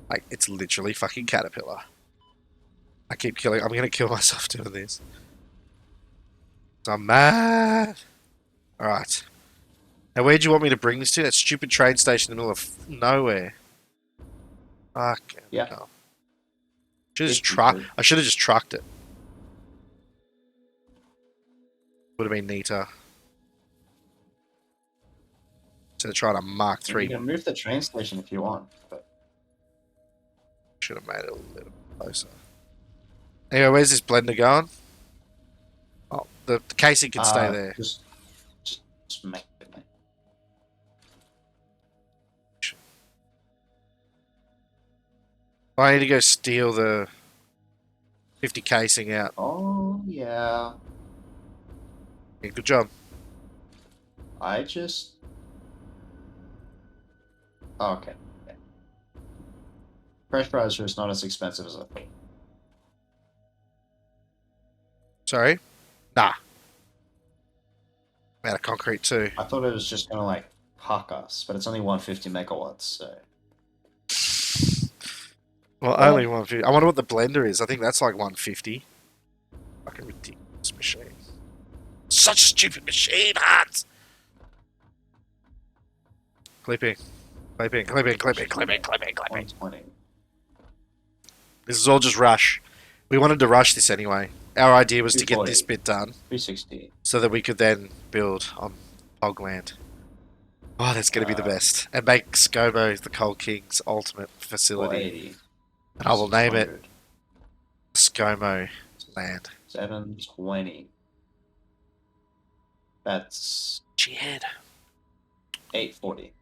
Like, it's literally fucking Caterpillar. I keep killing... I'm gonna kill myself doing this. I'm mad. Alright. Now, where do you want me to bring this to? That stupid train station in the middle of nowhere. Fuck. Yeah. No. I should have just trucked it. Would have been neater. Instead of trying to Mark You 3. can move the train station if you want. But... Should have made it a little closer. Anyway, where's this blender going? Oh, the casing can stay there. Just make it, mate. I need to go steal the 50 casing out. Oh, yeah. Yeah, good job. I just. Oh, okay. Yeah. Pressurizer is not as expensive as I thought. Sorry? Nah. Out of concrete too. I thought it was just gonna like huck us, but it's only 150 megawatts, so. Well, Oh. only 150. I wonder what the blender is. I think that's like 150. Fucking ridiculous machine. Such a stupid machine, Hans! Clipping. Clipping. 120. This is all just rush. We wanted to rush this anyway. Our idea was to get this 240. bit done 360. so that we could then build on Hogland. Oh, that's going to be the best. And make Scobo the Coal King's ultimate facility. 480. And I will name it 600. Scomo Land. 720. That's Jihad. 840.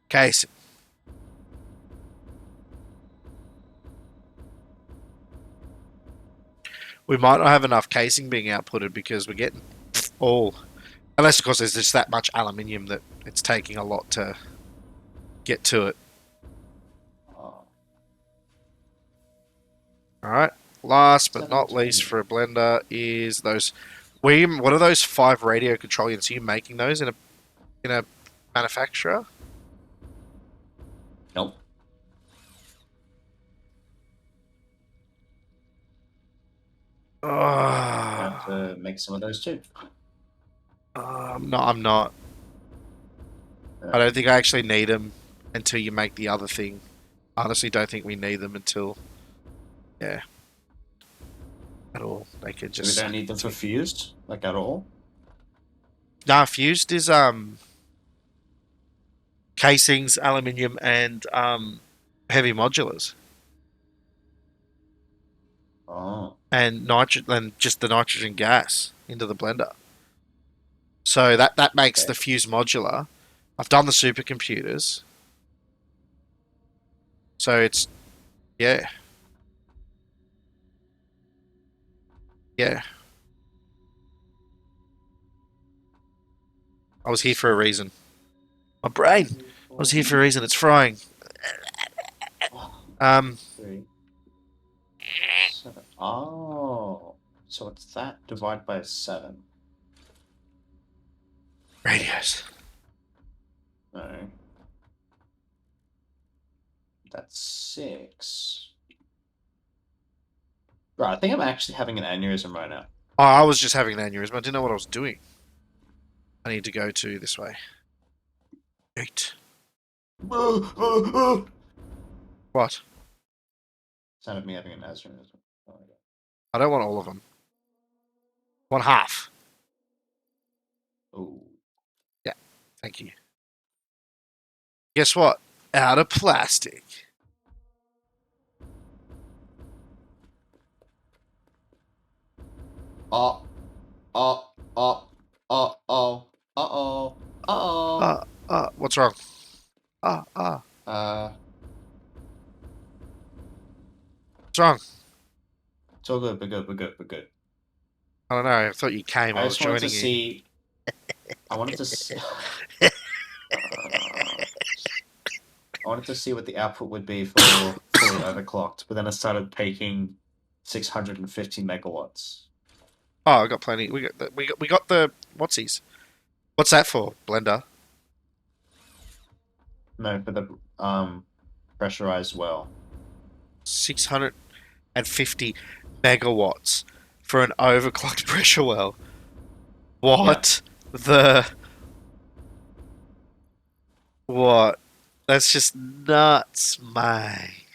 Case. We might not have enough casing being outputted because we're getting all... Unless, of course, there's just that much aluminium that it's taking a lot to get to it. Oh, Alright. Last but not least for a blender is those... What are those 5 radio control units? Are you making those in a manufacturer? nope. I have to make some of those too. No, I'm not. I don't think I actually need them until you make the other thing. Honestly, don't think we need them until... Yeah. At all. They could So just... we don't need them for fused, like at all. Nah, fused is casings, aluminium, and heavy modulars, Oh, and nitrogen, and just the nitrogen gas into the blender. So that makes Okay. the fused modular. I've done the supercomputers, so it's yeah. I was here for a reason. My brain. I was here for a reason. It's frying. 3, 7. Oh, so it's that divided by 7. Radios. No. That's 6. Right, I think I'm actually having an aneurysm right now. Oh, I was just having an aneurysm. I didn't know what I was doing. I need to go to this way. 8. What? Sound of me having an aneurysm. Oh my God. I don't want all of them. I want half. Oh. Thank you. Guess what? Out of plastic. Oh. Oh. Oh. Oh. Oh. Uh-oh. Uh-oh. What's wrong? What's wrong? It's all good. We're good. We're good. We're good. I don't know. I thought you came. I was just wanted joining to you. see. I wanted to see. I wanted to see what the output would be for fully overclocked, but then I started taking 650 megawatts. Oh, I got plenty. We got the whatsies. What's that for? Blender. No, for the pressurized well. 650 megawatts for an overclocked pressure well. What the? What? That's just nuts, mate.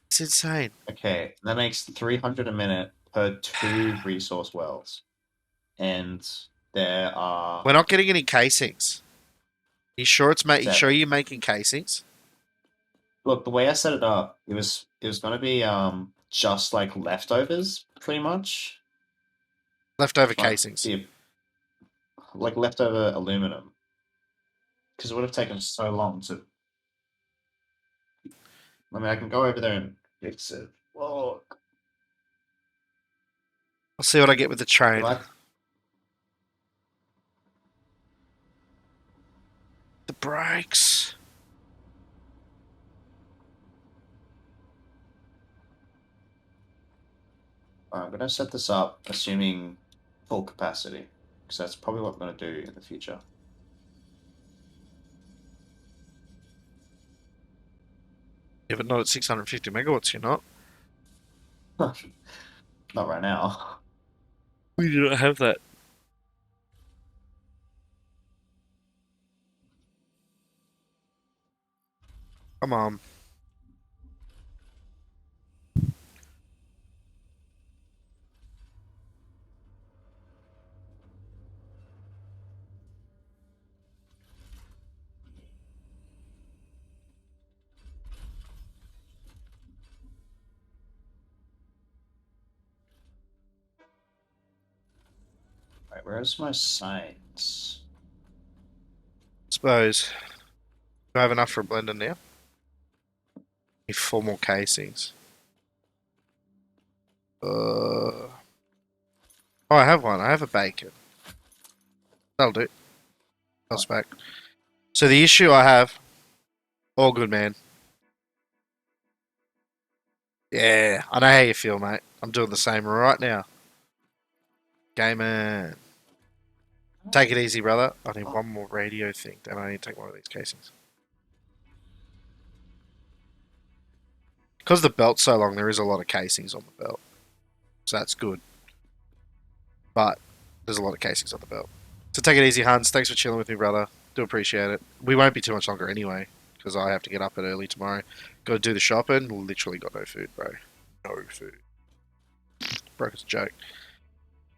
It's insane. Okay, that makes 300 a minute per 2 resource wells, and there are. We're not getting any casings. You sure it's you Seven. sure you're making casings? Look, the way I set it up, it was going to be just like leftovers, pretty much. Leftover Like, casings. like leftover aluminum, because it would have taken so long to. I mean, I can go over there and fix it. Look. I'll see what I get with the train. What? The brakes. I'm going to set this up assuming full capacity, because that's probably what I'm going to do in the future. Yeah, but not at 650 megawatts, you're not. Not right now. We do not have that. Come on. Right, where's my science? Suppose. Do I have enough for a blender now? Need 4 more casings. Oh, I have one. I have a bacon. That'll do. Toss back. So the issue I have. All good, man. Yeah, I know how you feel, mate. I'm doing the same right now. Gamer. Take it easy, brother. I need one more radio thing. Then I need to take one of these casings. Because the belt's so long, there is a lot of casings on the belt. So that's good. But there's a lot of casings on the belt. So take it easy, Hans. Thanks for chilling with me, brother. Do appreciate it. We won't be too much longer anyway, because I have to get up at early tomorrow. Got to do the shopping. Literally got no food, bro. No food. Broke as a joke.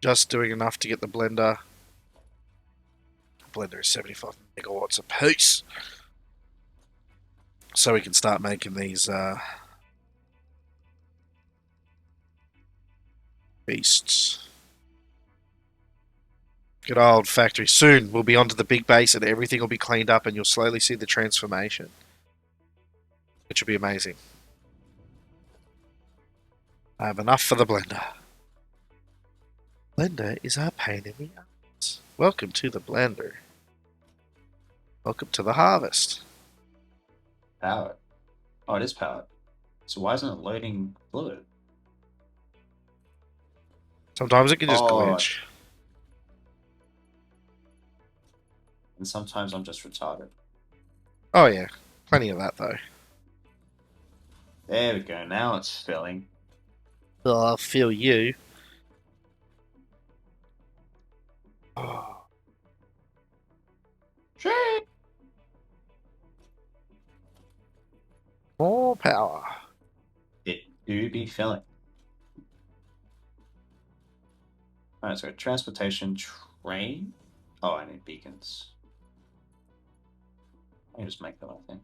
Just doing enough to get the blender. Blender is 75 megawatts a piece. So we can start making these beasts. Good old factory. Soon we'll be onto the big base and everything will be cleaned up and you'll slowly see the transformation. Which will be amazing. I have enough for the blender. Blender is our pain in the ass. Welcome to the blender. Welcome to the harvest. Powered. Oh, it is powered. So why isn't it loading fluid? Sometimes it can just Oh. glitch. And sometimes I'm just retarded. Oh yeah, plenty of that though. There we go. Now it's filling. Oh, I'll feel you. Oh. More power. It do be filling. Alright, so transportation train. Oh, I need beacons. I can just make them, I think.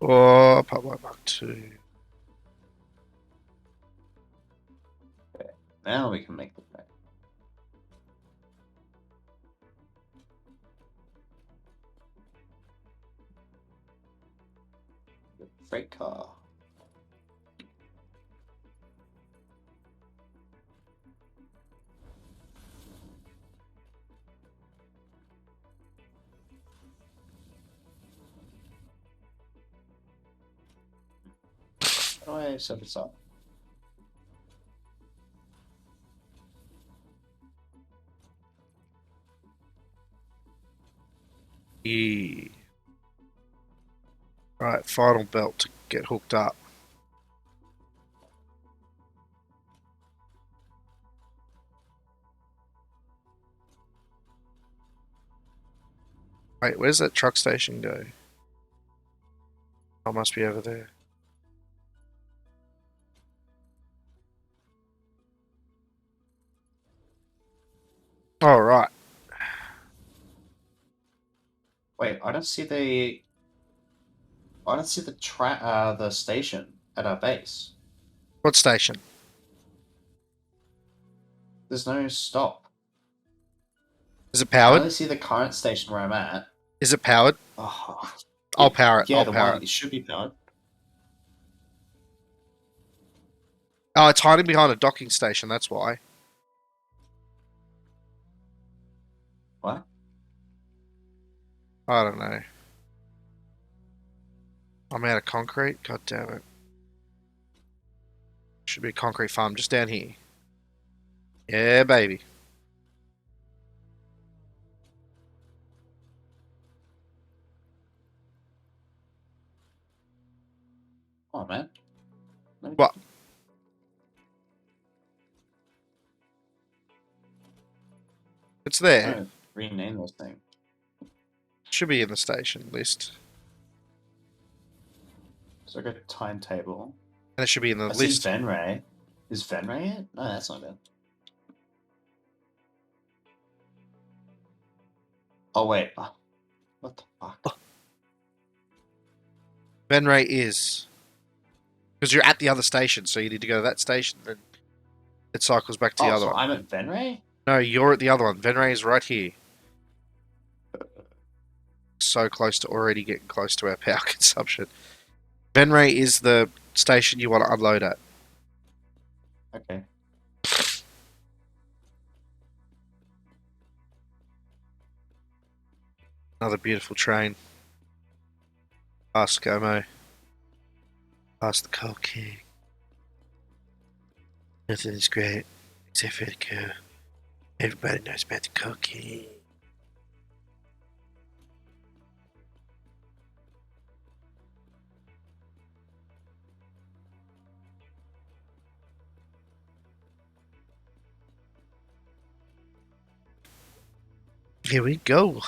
Oh, Power Mark 2. Okay. Now we can make the train. The freight car. How do I set this up? Yeah. Right, final belt to get hooked up. Wait, where's that truck station go? I must be over there. All right. Wait, I don't see the. I don't see the station at our base. What station? There's no stop. Is it I powered? only see the current station where I'm at. Is it powered? Oh, I'll power it. yeah, I'll the power one it. it should be powered. Oh, it's hiding behind a docking station. That's why. What? I don't know. I'm out of concrete. God damn it. Should be a concrete farm just down here. Yeah, baby. Oh man. Let me- What? It's there. Oh, rename this thing. Should be in the station list. So I go timetable. And it should be in the I see list. Venray. Is Venray it? No, that's not it. Oh wait. Oh, what the fuck? Venray is. Because you're at the other station, so you need to go to that station, then it cycles back to the Oh, other so one. I'm at Venray? No, you're at the other one. Venray is right here. So close to already getting close to our power consumption. Venray is the station you want to unload at. Okay. Another beautiful train. Past ScoMo. Past the Coal King. Nothing is great except for the coal. Everybody knows about the Coal King. Here we go.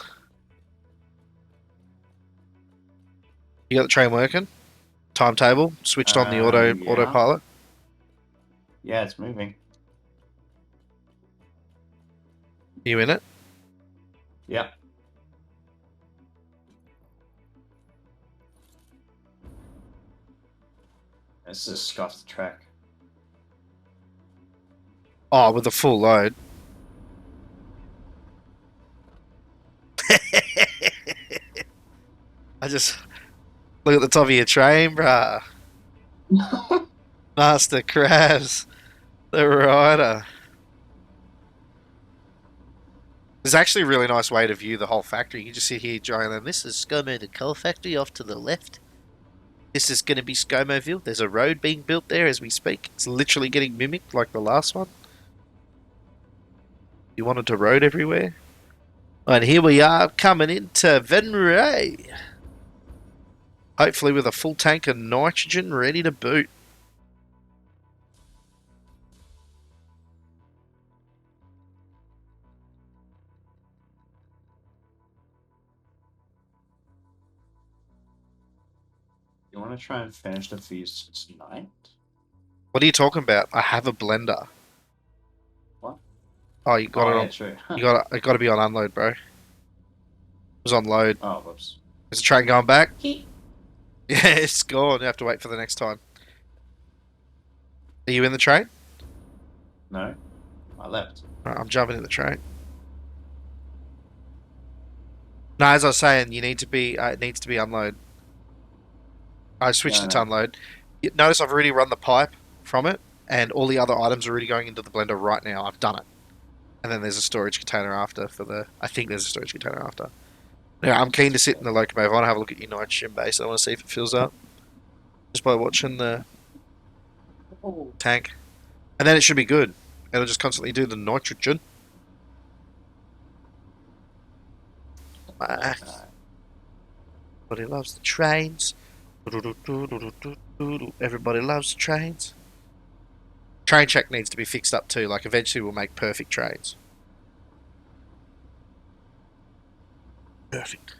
You got the train working? Timetable switched on the Yeah. autopilot. Yeah, it's moving. You in it? Yep. This is a scuffed track. Oh, with the full load. I just look at the top of your train, bruh. Master Krabs, the rider. There's actually a really nice way to view the whole factory. You can just sit here, Giant, and this is ScoMo, the coal factory, off to the left. This is going to be ScoMoville. There's a road being built there as we speak. It's literally getting mimicked like the last one. You wanted to road everywhere. And here we are coming into Venray. Hopefully with a full tank of nitrogen ready to boot. You want to try and finish the feast tonight? What are you talking about? I have a blender. What? Oh, you got it on. Yeah, true. It got to be on unload, bro. It was on load. Oh, whoops. Is the train going back? Yeah, it's gone. You have to wait for the next time. Are you in the train? No, I left. Alright, I'm jumping in the train. No, as I was saying, you need to be. It needs to be unload. I switched Yeah, it I to know. unload. Notice I've already run the pipe from it, and all the other items are already going into the blender right now. I've done it. And then there's a storage container after for the. I think there's a storage container after. Yeah, I'm keen to sit in the locomotive. I want to have a look at your nitrogen base. I want to see if it fills up. Just by watching the tank. And then it should be good. It'll just constantly do the nitrogen. Everybody loves the trains. Everybody loves the trains. Train check needs to be fixed up too. Like eventually we'll make perfect trains. Perfect.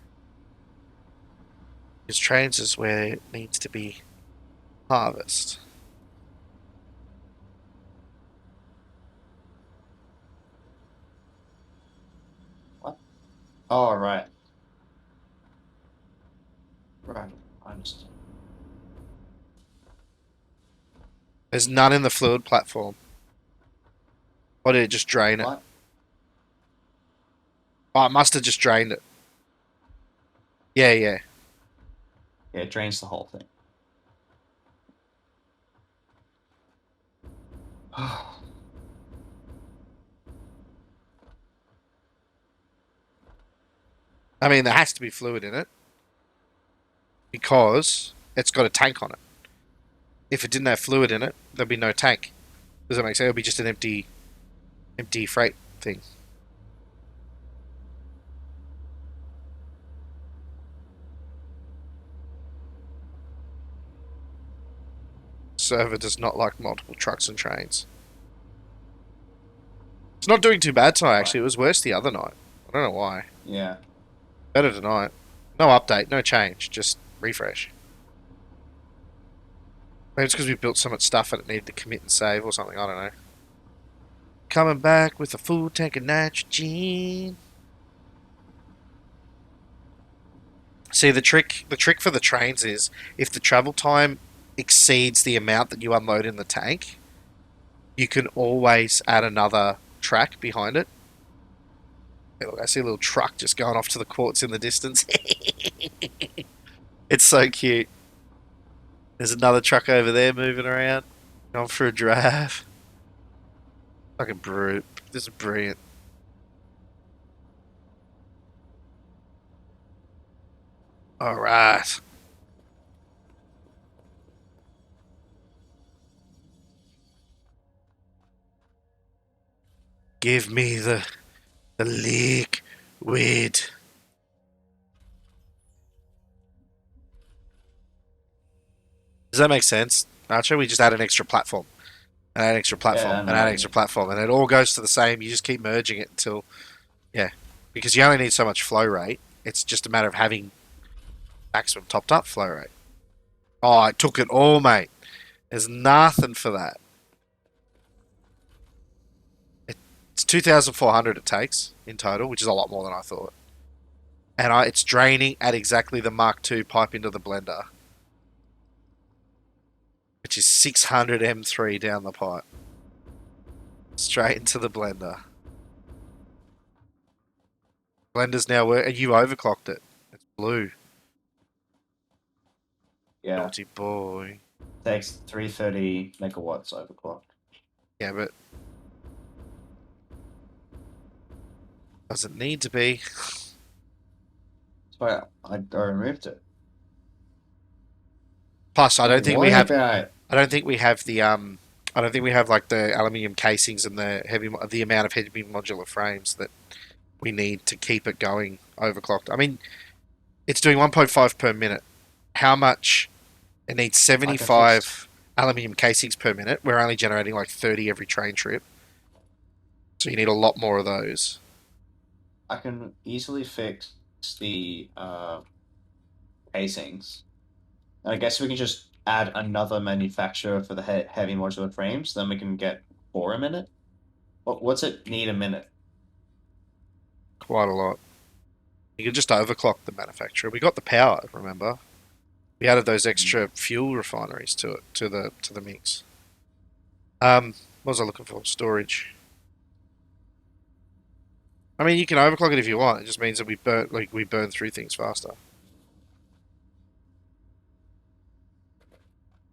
Because trains is where it needs to be harvest. Oh, right. Right, I understand. There's none in the fluid platform. Or did it just drain it? What? Oh, it must have just drained it. Yeah, yeah. Yeah, it drains the whole thing. I mean, there has to be fluid in it because it's got a tank on it. If it didn't have fluid in it, there'd be no tank. Does that make sense? It'd be just an empty freight thing. Server does not like multiple trucks and trains. It's not doing too bad tonight, actually. It was worse the other night. I don't know why. Yeah. Better tonight. No update, no change, just refresh. Maybe it's because we built so much stuff and it needed to commit and save or something, I don't know. Coming back with a full tank of nitrogen. See, the trick for the trains is if the travel time exceeds the amount that you unload in the tank, you can always add another track behind it. Hey, look, I see a little truck just going off to the quartz in the distance. It's so cute. There's another truck over there moving around, going for a drive. Fucking brute. This is brilliant. Alright. Give me the liquid. Does that make sense, Archer? We just add an extra platform. And add an extra platform. Yeah, and add an extra platform. And it all goes to the same. You just keep merging it until... Yeah. Because you only need so much flow rate. It's just a matter of having maximum topped up flow rate. Oh, I took it all, mate. There's nothing for that. It's 2,400 it takes in total, which is a lot more than I thought. And it's draining at exactly the Mark II pipe into the blender, which is 600 M3 down the pipe. Straight into the blender. Blender's now working. You overclocked it. It's blue. Yeah. Naughty boy. Takes 330 megawatts overclocked. Yeah, but doesn't need to be. So I removed it. Plus, I don't think we What have. about- I don't think we have the I don't think we have like the aluminium casings and the amount of heavy modular frames that we need to keep it going overclocked. I mean, it's doing 1.5 per minute. How much? It needs 75 aluminium casings per minute. We're only generating like 30 every train trip, so you need a lot more of those. I can easily fix the casings. And I guess we can just add another manufacturer for the heavy modular frames. Then we can get 4 a minute. What's it need a minute? Quite a lot. You can just overclock the manufacturer. We got the power, remember? We added those extra fuel refineries to it, to the mix. What was I looking for? Storage. I mean, you can overclock it if you want. It just means that we burn through things faster.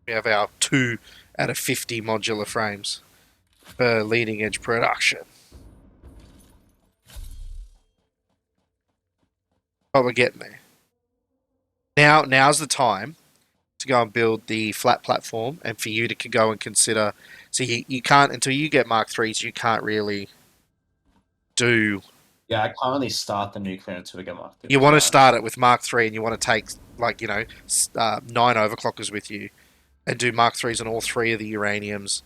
We have our 2 out of 50 modular frames per leading edge production. But we're getting there. Now's the time to go and build the flat platform, and for you to go and consider. So you can't until you get Mark IIIs. You can't really do. Yeah, I can't really start the nuclear until we get Mark II. You want to start it with Mark III, and you want to take 9 overclockers with you, and do Mark IIIs on all 3 of the uraniums,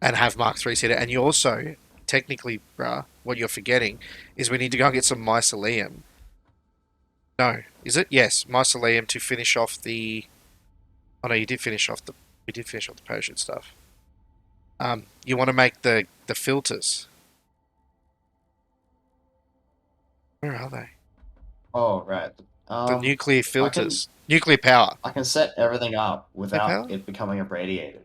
and have Mark IIIs hit it. And you also, technically, what you're forgetting is we need to go and get some mycelium. No, is it? Yes, mycelium to finish off the. Oh no, you did finish off the. We did finish off the potion stuff. You want to make the filters. Where are they? Oh, right. The nuclear filters. Nuclear power. I can set everything up power? without it becoming irradiated.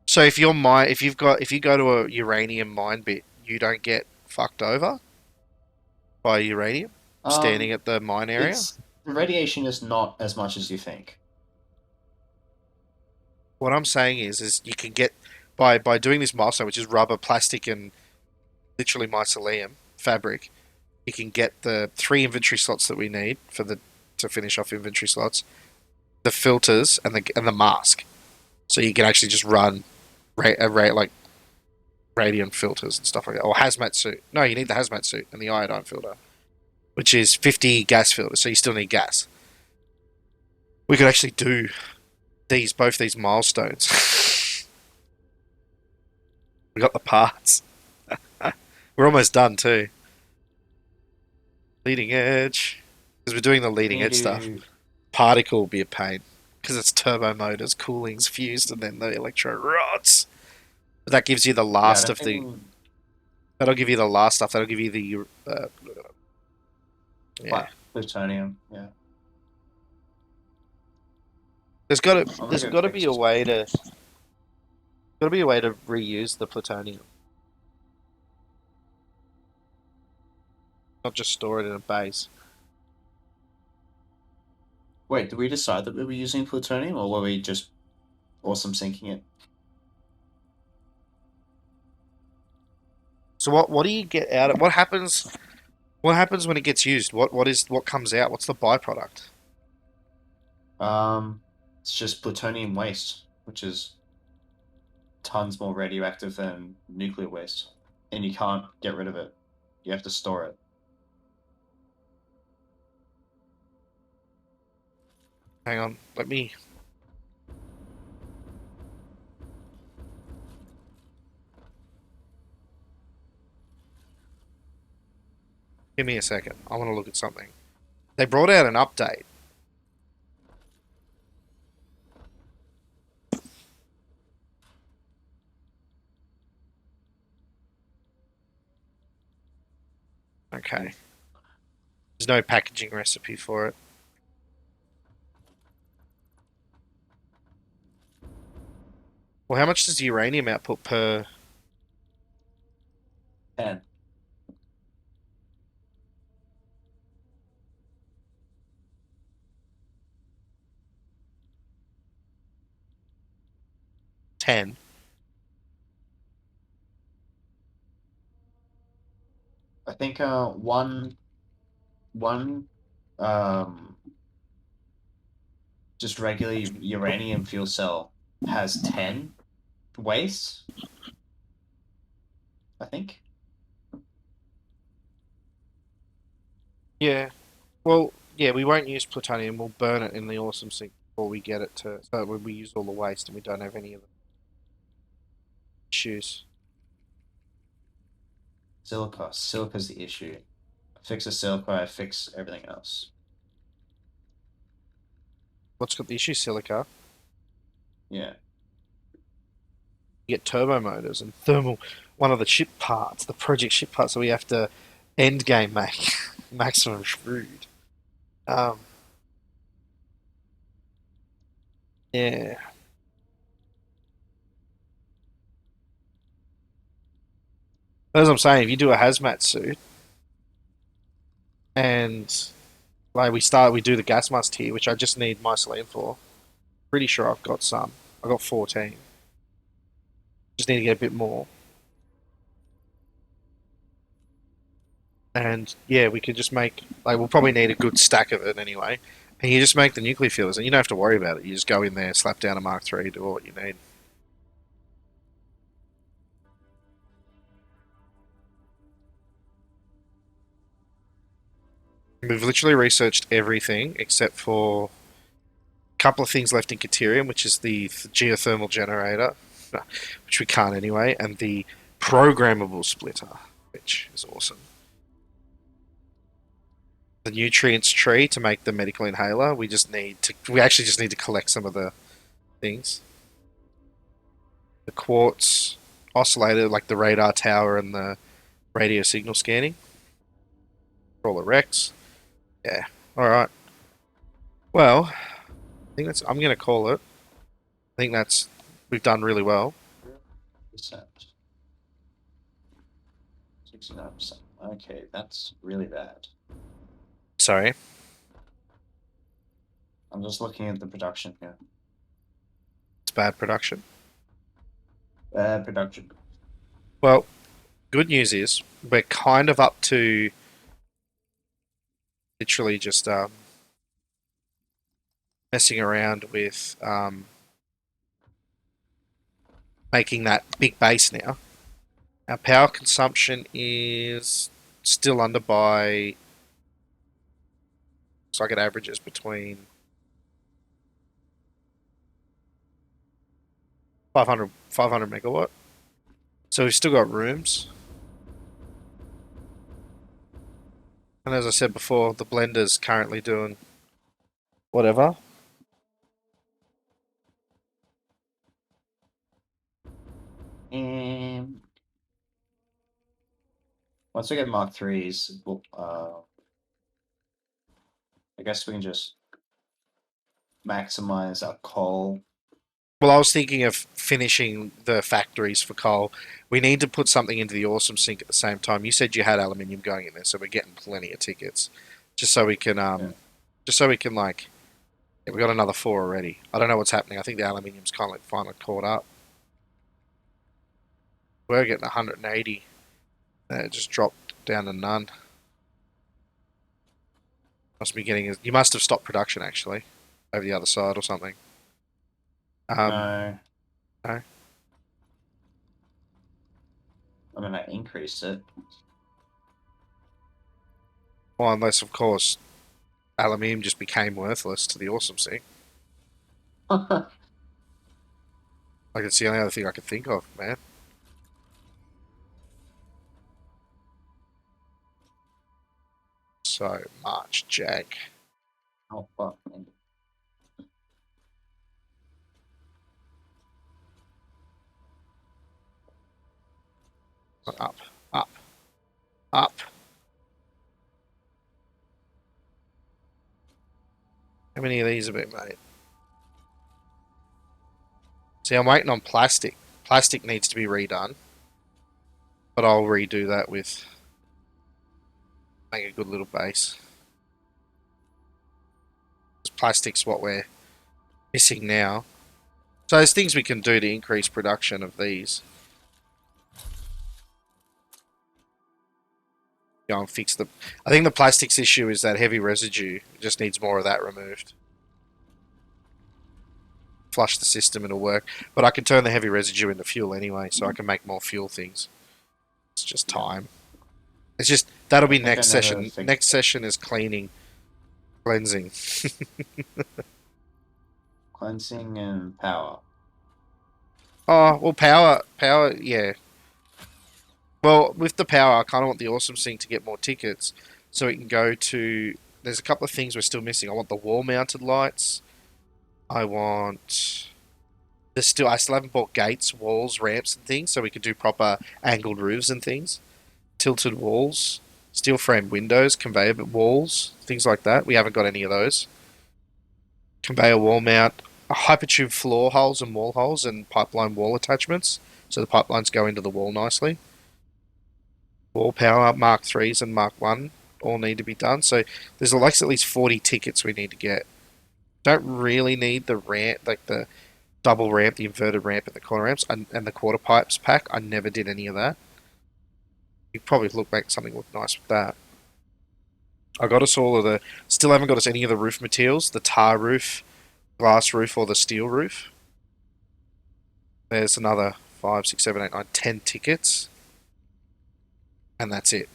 So So if you're if you go to a uranium mine bit, you don't get fucked over by uranium standing at the mine area. The radiation is not as much as you think. What I'm saying is you can get by doing this milestone, which is rubber, plastic, and literally mycelium fabric. You can get the 3 inventory slots that we need to finish off inventory slots, the filters, and the mask. So you can actually just run like radiant filters and stuff like that, or hazmat suit. No, you need the hazmat suit and the iodine filter, which is 50 gas filters. So you still need gas. We could actually do both these milestones. We got the parts. We're almost done too. Leading edge, because we're doing the leading edge stuff. Particle will be a pain because it's turbo motors, cooling's fused, and then the electro rods. But that gives you the last of the. That'll give you the last stuff. That'll give you the. Plutonium. Yeah. There's got to be a way to. Got to be a way to reuse the plutonium. Not just store it in a base. Wait, did we decide that we were using plutonium, or were we just awesome sinking it? So what do you get out of what happens? What happens when it gets used? What comes out? What's the byproduct? It's just plutonium waste, which is tons more radioactive than nuclear waste, and you can't get rid of it. You have to store it. Hang on, let me. Give me a second. I want to look at something. They brought out an update. Okay. There's no packaging recipe for it. Well, how much does the uranium output per... 10. I think one just regular uranium fuel cell has 10 waste, I think. Yeah. Well, yeah, we won't use plutonium. We'll burn it in the awesome sink before we get it to... So when we use all the waste and we don't have any of the issues. Silica. Silica's the issue. Fix the silica, I fix everything else. What's got the issue? Silica. Yeah. You get turbo motors and thermal... One of the ship parts, the project ship parts, so we have to end game make. Maximum screwed. Yeah. As I'm saying, if you do a hazmat suit, and like we do the gas mask here, which I just need mycelium for. Pretty sure I've got some. I got 14. Just need to get a bit more. And yeah, we could just make, like, we'll probably need a good stack of it anyway. And you just make the nuclear fuels, and you don't have to worry about it. You just go in there, slap down a Mark III, do all what you need. We've literally researched everything except for a couple of things left in Caterium, which is the geothermal generator, which we can't anyway, and the programmable splitter, which is awesome. The nutrients tree to make the medical inhaler. We actually just need to collect some of the things. The quartz oscillator, like the radar tower and the radio signal scanning. Roller Rex. Yeah. Alright. Well, I think I'm gonna call it. I think we've done really well. 69%. Okay, that's really bad. Sorry. I'm just looking at the production here. It's bad production. Bad production. Well, good news is we're kind of up to literally just messing around with making that big base now. Our power consumption is still under by, so I get averages between 500 megawatt. So we've still got rooms. And as I said before, the blender's currently doing whatever. And once we get Mark 3s, we'll, I guess we can just maximize our coal. Well, I was thinking of finishing the factories for coal. We need to put something into the Awesome Sink at the same time. You said you had aluminium going in there, so we're getting plenty of tickets. Just so we can, like, yeah, we got another 4 already. I don't know what's happening. I think the aluminium's kind of like finally caught up. We're getting 180. It just dropped down to none. Must be getting. You must have stopped production actually, over the other side or something. No. No. I mean, I increased it. Well, unless of course, aluminium just became worthless to the Awesome Sink. Like it's the only other thing I could think of, man. So much, Jack. Oh, fuck, man. Up, up, up. How many of these have been made? See, I'm waiting on plastic. Plastic needs to be redone. But I'll redo that with... make a good little base. Plastic's what we're missing now. So there's things we can do to increase production of these. Go and fix the... I think the plastics issue is that heavy residue. It just needs more of that removed. Flush the system, it'll work. But I can turn the heavy residue into fuel anyway, so I can make more fuel things. It's just time. It's just... that'll be next session. Next session is cleaning. Cleansing. Cleansing and power. Oh, well, power, yeah. Well, with the power, I kind of want the Awesome Sink to get more tickets, so we can go to... there's a couple of things we're still missing. I want the wall-mounted lights. I want... I still haven't bought gates, walls, ramps and things, so we can do proper angled roofs and things. Tilted walls, steel frame windows, conveyor walls, things like that. We haven't got any of those. Conveyor wall mount, hypertube floor holes and wall holes, and pipeline wall attachments, so the pipelines go into the wall nicely. Wall power, Mark 3s and Mark 1 all need to be done. So there's like at least 40 tickets we need to get. Don't really need the ramp, like the double ramp, the inverted ramp and the corner ramps, and the quarter pipes pack. I never did any of that. You probably make something look nice with that. I got us all of the... still haven't got us any of the roof materials. The tar roof, glass roof, or the steel roof. There's another 5, 6, 7, 8, 9, 10 tickets. And that's it.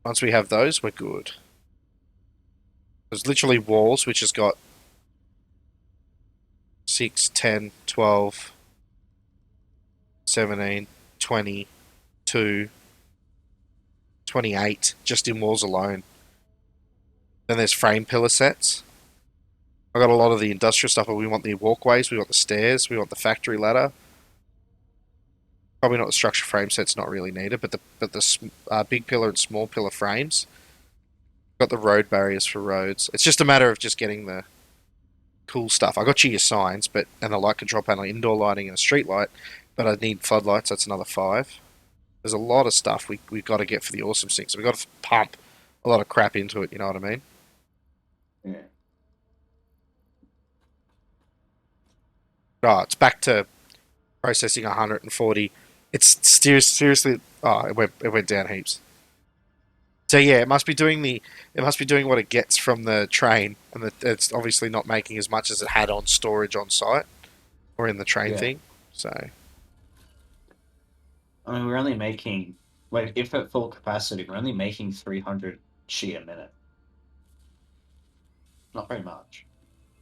Once we have those, we're good. There's literally walls, which has got 6, 10, 12, 17, 20, 2, 28, just in walls alone. Then there's frame pillar sets. I got a lot of the industrial stuff, but we want the walkways, we want the stairs, we want the factory ladder. Probably not the structure frame set's not really needed, but the big pillar and small pillar frames. Got the road barriers for roads. It's just a matter of just getting the cool stuff. I got you your signs, and the light control panel, indoor lighting, and a street light. but I need floodlights. That's another 5. There's a lot of stuff we've got to get for the awesome thing. So we've got to pump a lot of crap into it. You know what I mean? Yeah. Oh, it's back to processing 140. It's seriously. Oh, it went down heaps. So yeah, it must be doing what it gets from the train, and it's obviously not making as much as it had on storage on site or in the train thing. So I mean, we're only making, like, if at full capacity, we're only making 300 Qi a minute. Not very much.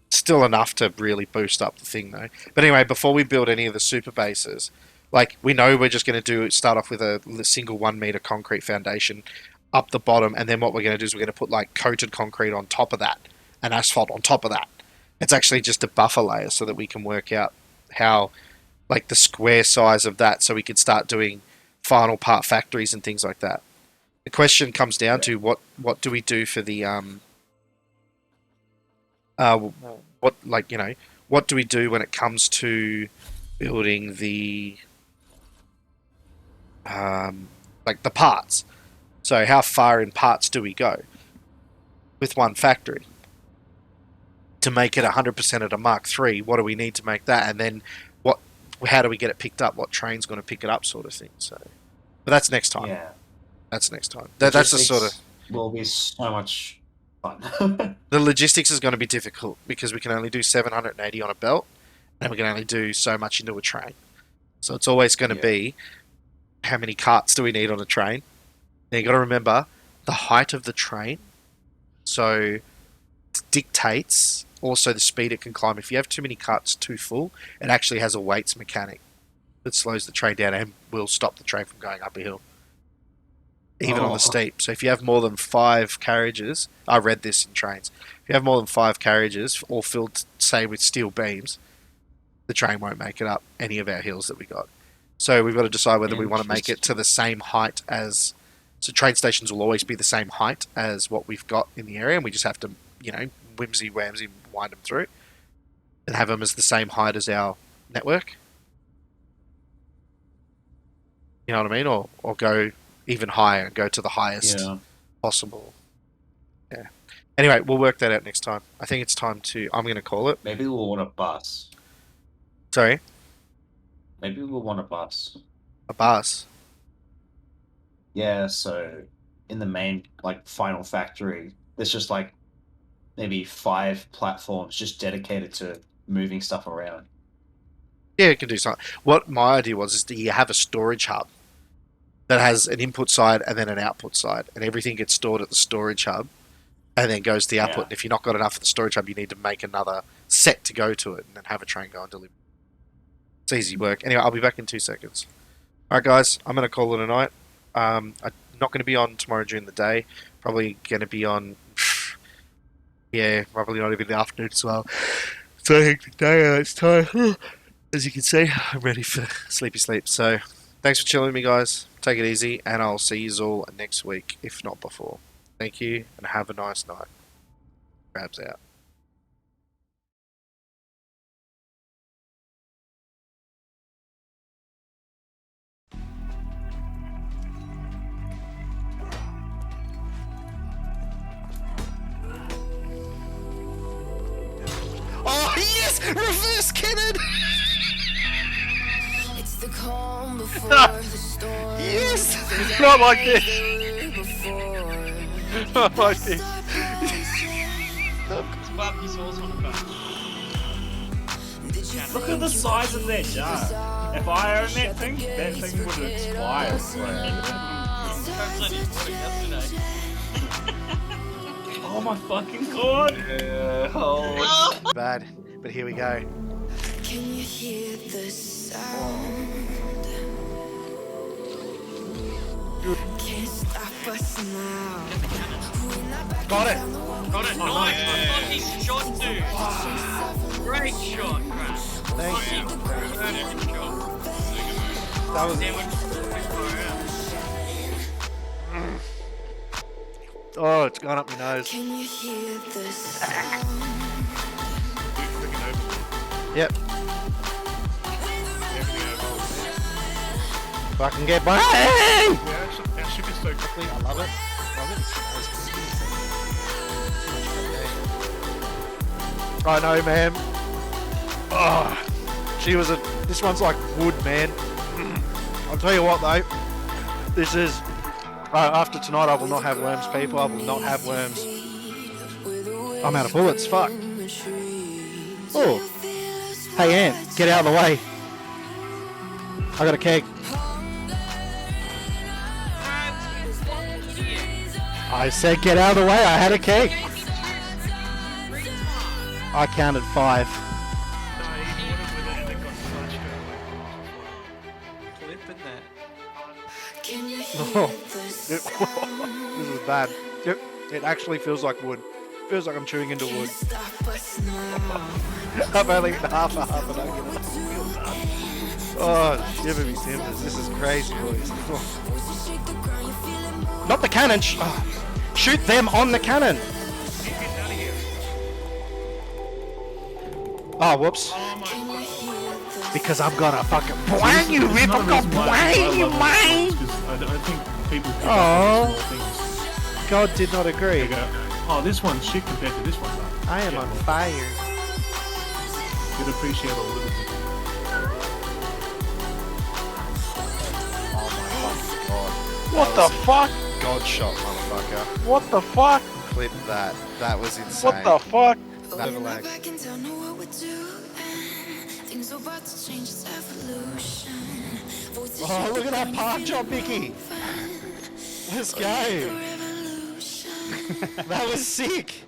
still enough to really boost up the thing though. But anyway, before we build any of the super bases, like we know we're just going to start off with a single 1 meter concrete foundation up the bottom, and then what we're going to do is we're going to put like coated concrete on top of that and asphalt on top of that. It's actually just a buffer layer so that we can work out how, like, the square size of that, so we can start doing final part factories and things like that. The question comes down to what do we do for the what do we do when it comes to building the like the parts? So how far in parts do we go with one factory to make it 100% at a Mark III? What do we need to make that? And then how do we get it picked up? What train's going to pick it up, sort of thing. So, but that's next time. Yeah. That's next time. That's the sort of. Will be so much fun. The logistics is going to be difficult because we can only do 780 on a belt, and we can only do so much into a train. So it's always going to be, how many carts do we need on a train? Now you got to remember the height of the train. So dictates also the speed it can climb. If you have too many carts too full, it actually has a weights mechanic that slows the train down and will stop the train from going up a hill, even on the steep. So if you have more than 5 carriages, I read this in trains, if you have more than 5 carriages all filled, say, with steel beams, the train won't make it up any of our hills that we got. So we've got to decide whether we want to make it to the same height as, so train stations will always be the same height as what we've got in the area, and we just have to, whimsy whamsy wind them through and have them as the same height as our network. You know what I mean? Or go even higher and go to the highest possible. Yeah. Anyway, we'll work that out next time. I think it's time to, I'm going to call it. Maybe we'll want a bus. Sorry? Maybe we'll want a bus. A bus? Yeah, so in the main, like, final factory, there's just, like, maybe 5 platforms just dedicated to moving stuff around. Yeah, it can do something. What my idea was is that you have a storage hub that has an input side and then an output side, and everything gets stored at the storage hub and then goes to the output. And if you've not got enough at the storage hub, you need to make another set to go to it and then have a train go and deliver. It's easy work. Anyway, I'll be back in 2 seconds. Alright guys, I'm going to call it a night. I'm not going to be on tomorrow during the day. Probably going to be on, probably not even the afternoon as well. So I think today it's time. As you can see, I'm ready for sleepy sleep. So thanks for chilling with me, guys. Take it easy, and I'll see you all next week, if not before. Thank you, and have a nice night. Crabs out. Oh yes! Reverse cannon! It's the calm before the storm. Yes! Not like this! Not like this! It's barbecue sauce on the back. Look at the size of that jar. If I owned that thing would have expired. Oh my fucking god! Bad, but here we go. Can you hear the sound? Can't stop us now. Got it! Got it, nice! Fucking shot, dude! Great shot, Crash. Thank you. Perfect shot. That was... Oh, it's gone up my nose. Can you hear the sound? Yep. Fucking get by. Yeah, our ship is so quickly. I love it. I know, man. Oh, she was a. This one's like wood, man. I'll tell you what, though. This is. After tonight, I will not have worms, people. I will not have worms. I'm out of bullets. Fuck. Oh. Hey, Ant, get out of the way. I got a keg. I said get out of the way. I had a keg. I counted 5. Clipping that. Oh, this is bad. Yep, it actually feels like wood. Feels like I'm chewing into wood. I'm only half and I get it. Oh, shiver me timbers. This is crazy, boys. Not the cannon. Shoot them on the cannon. Oh, whoops. Because I'm gonna fucking bang you, Rip. I'm gonna bang you, man. I don't think people pick Oh. up on small things. God did not agree. They go, oh, this one's shit compared to this one. Though. I am on fire. You'd appreciate a little bit. What the fuck? God shot, motherfucker. What the fuck? Clip that. That was insane. What the fuck? That overlag. Oh, look at that park job, Mickey. Let's go. That was sick.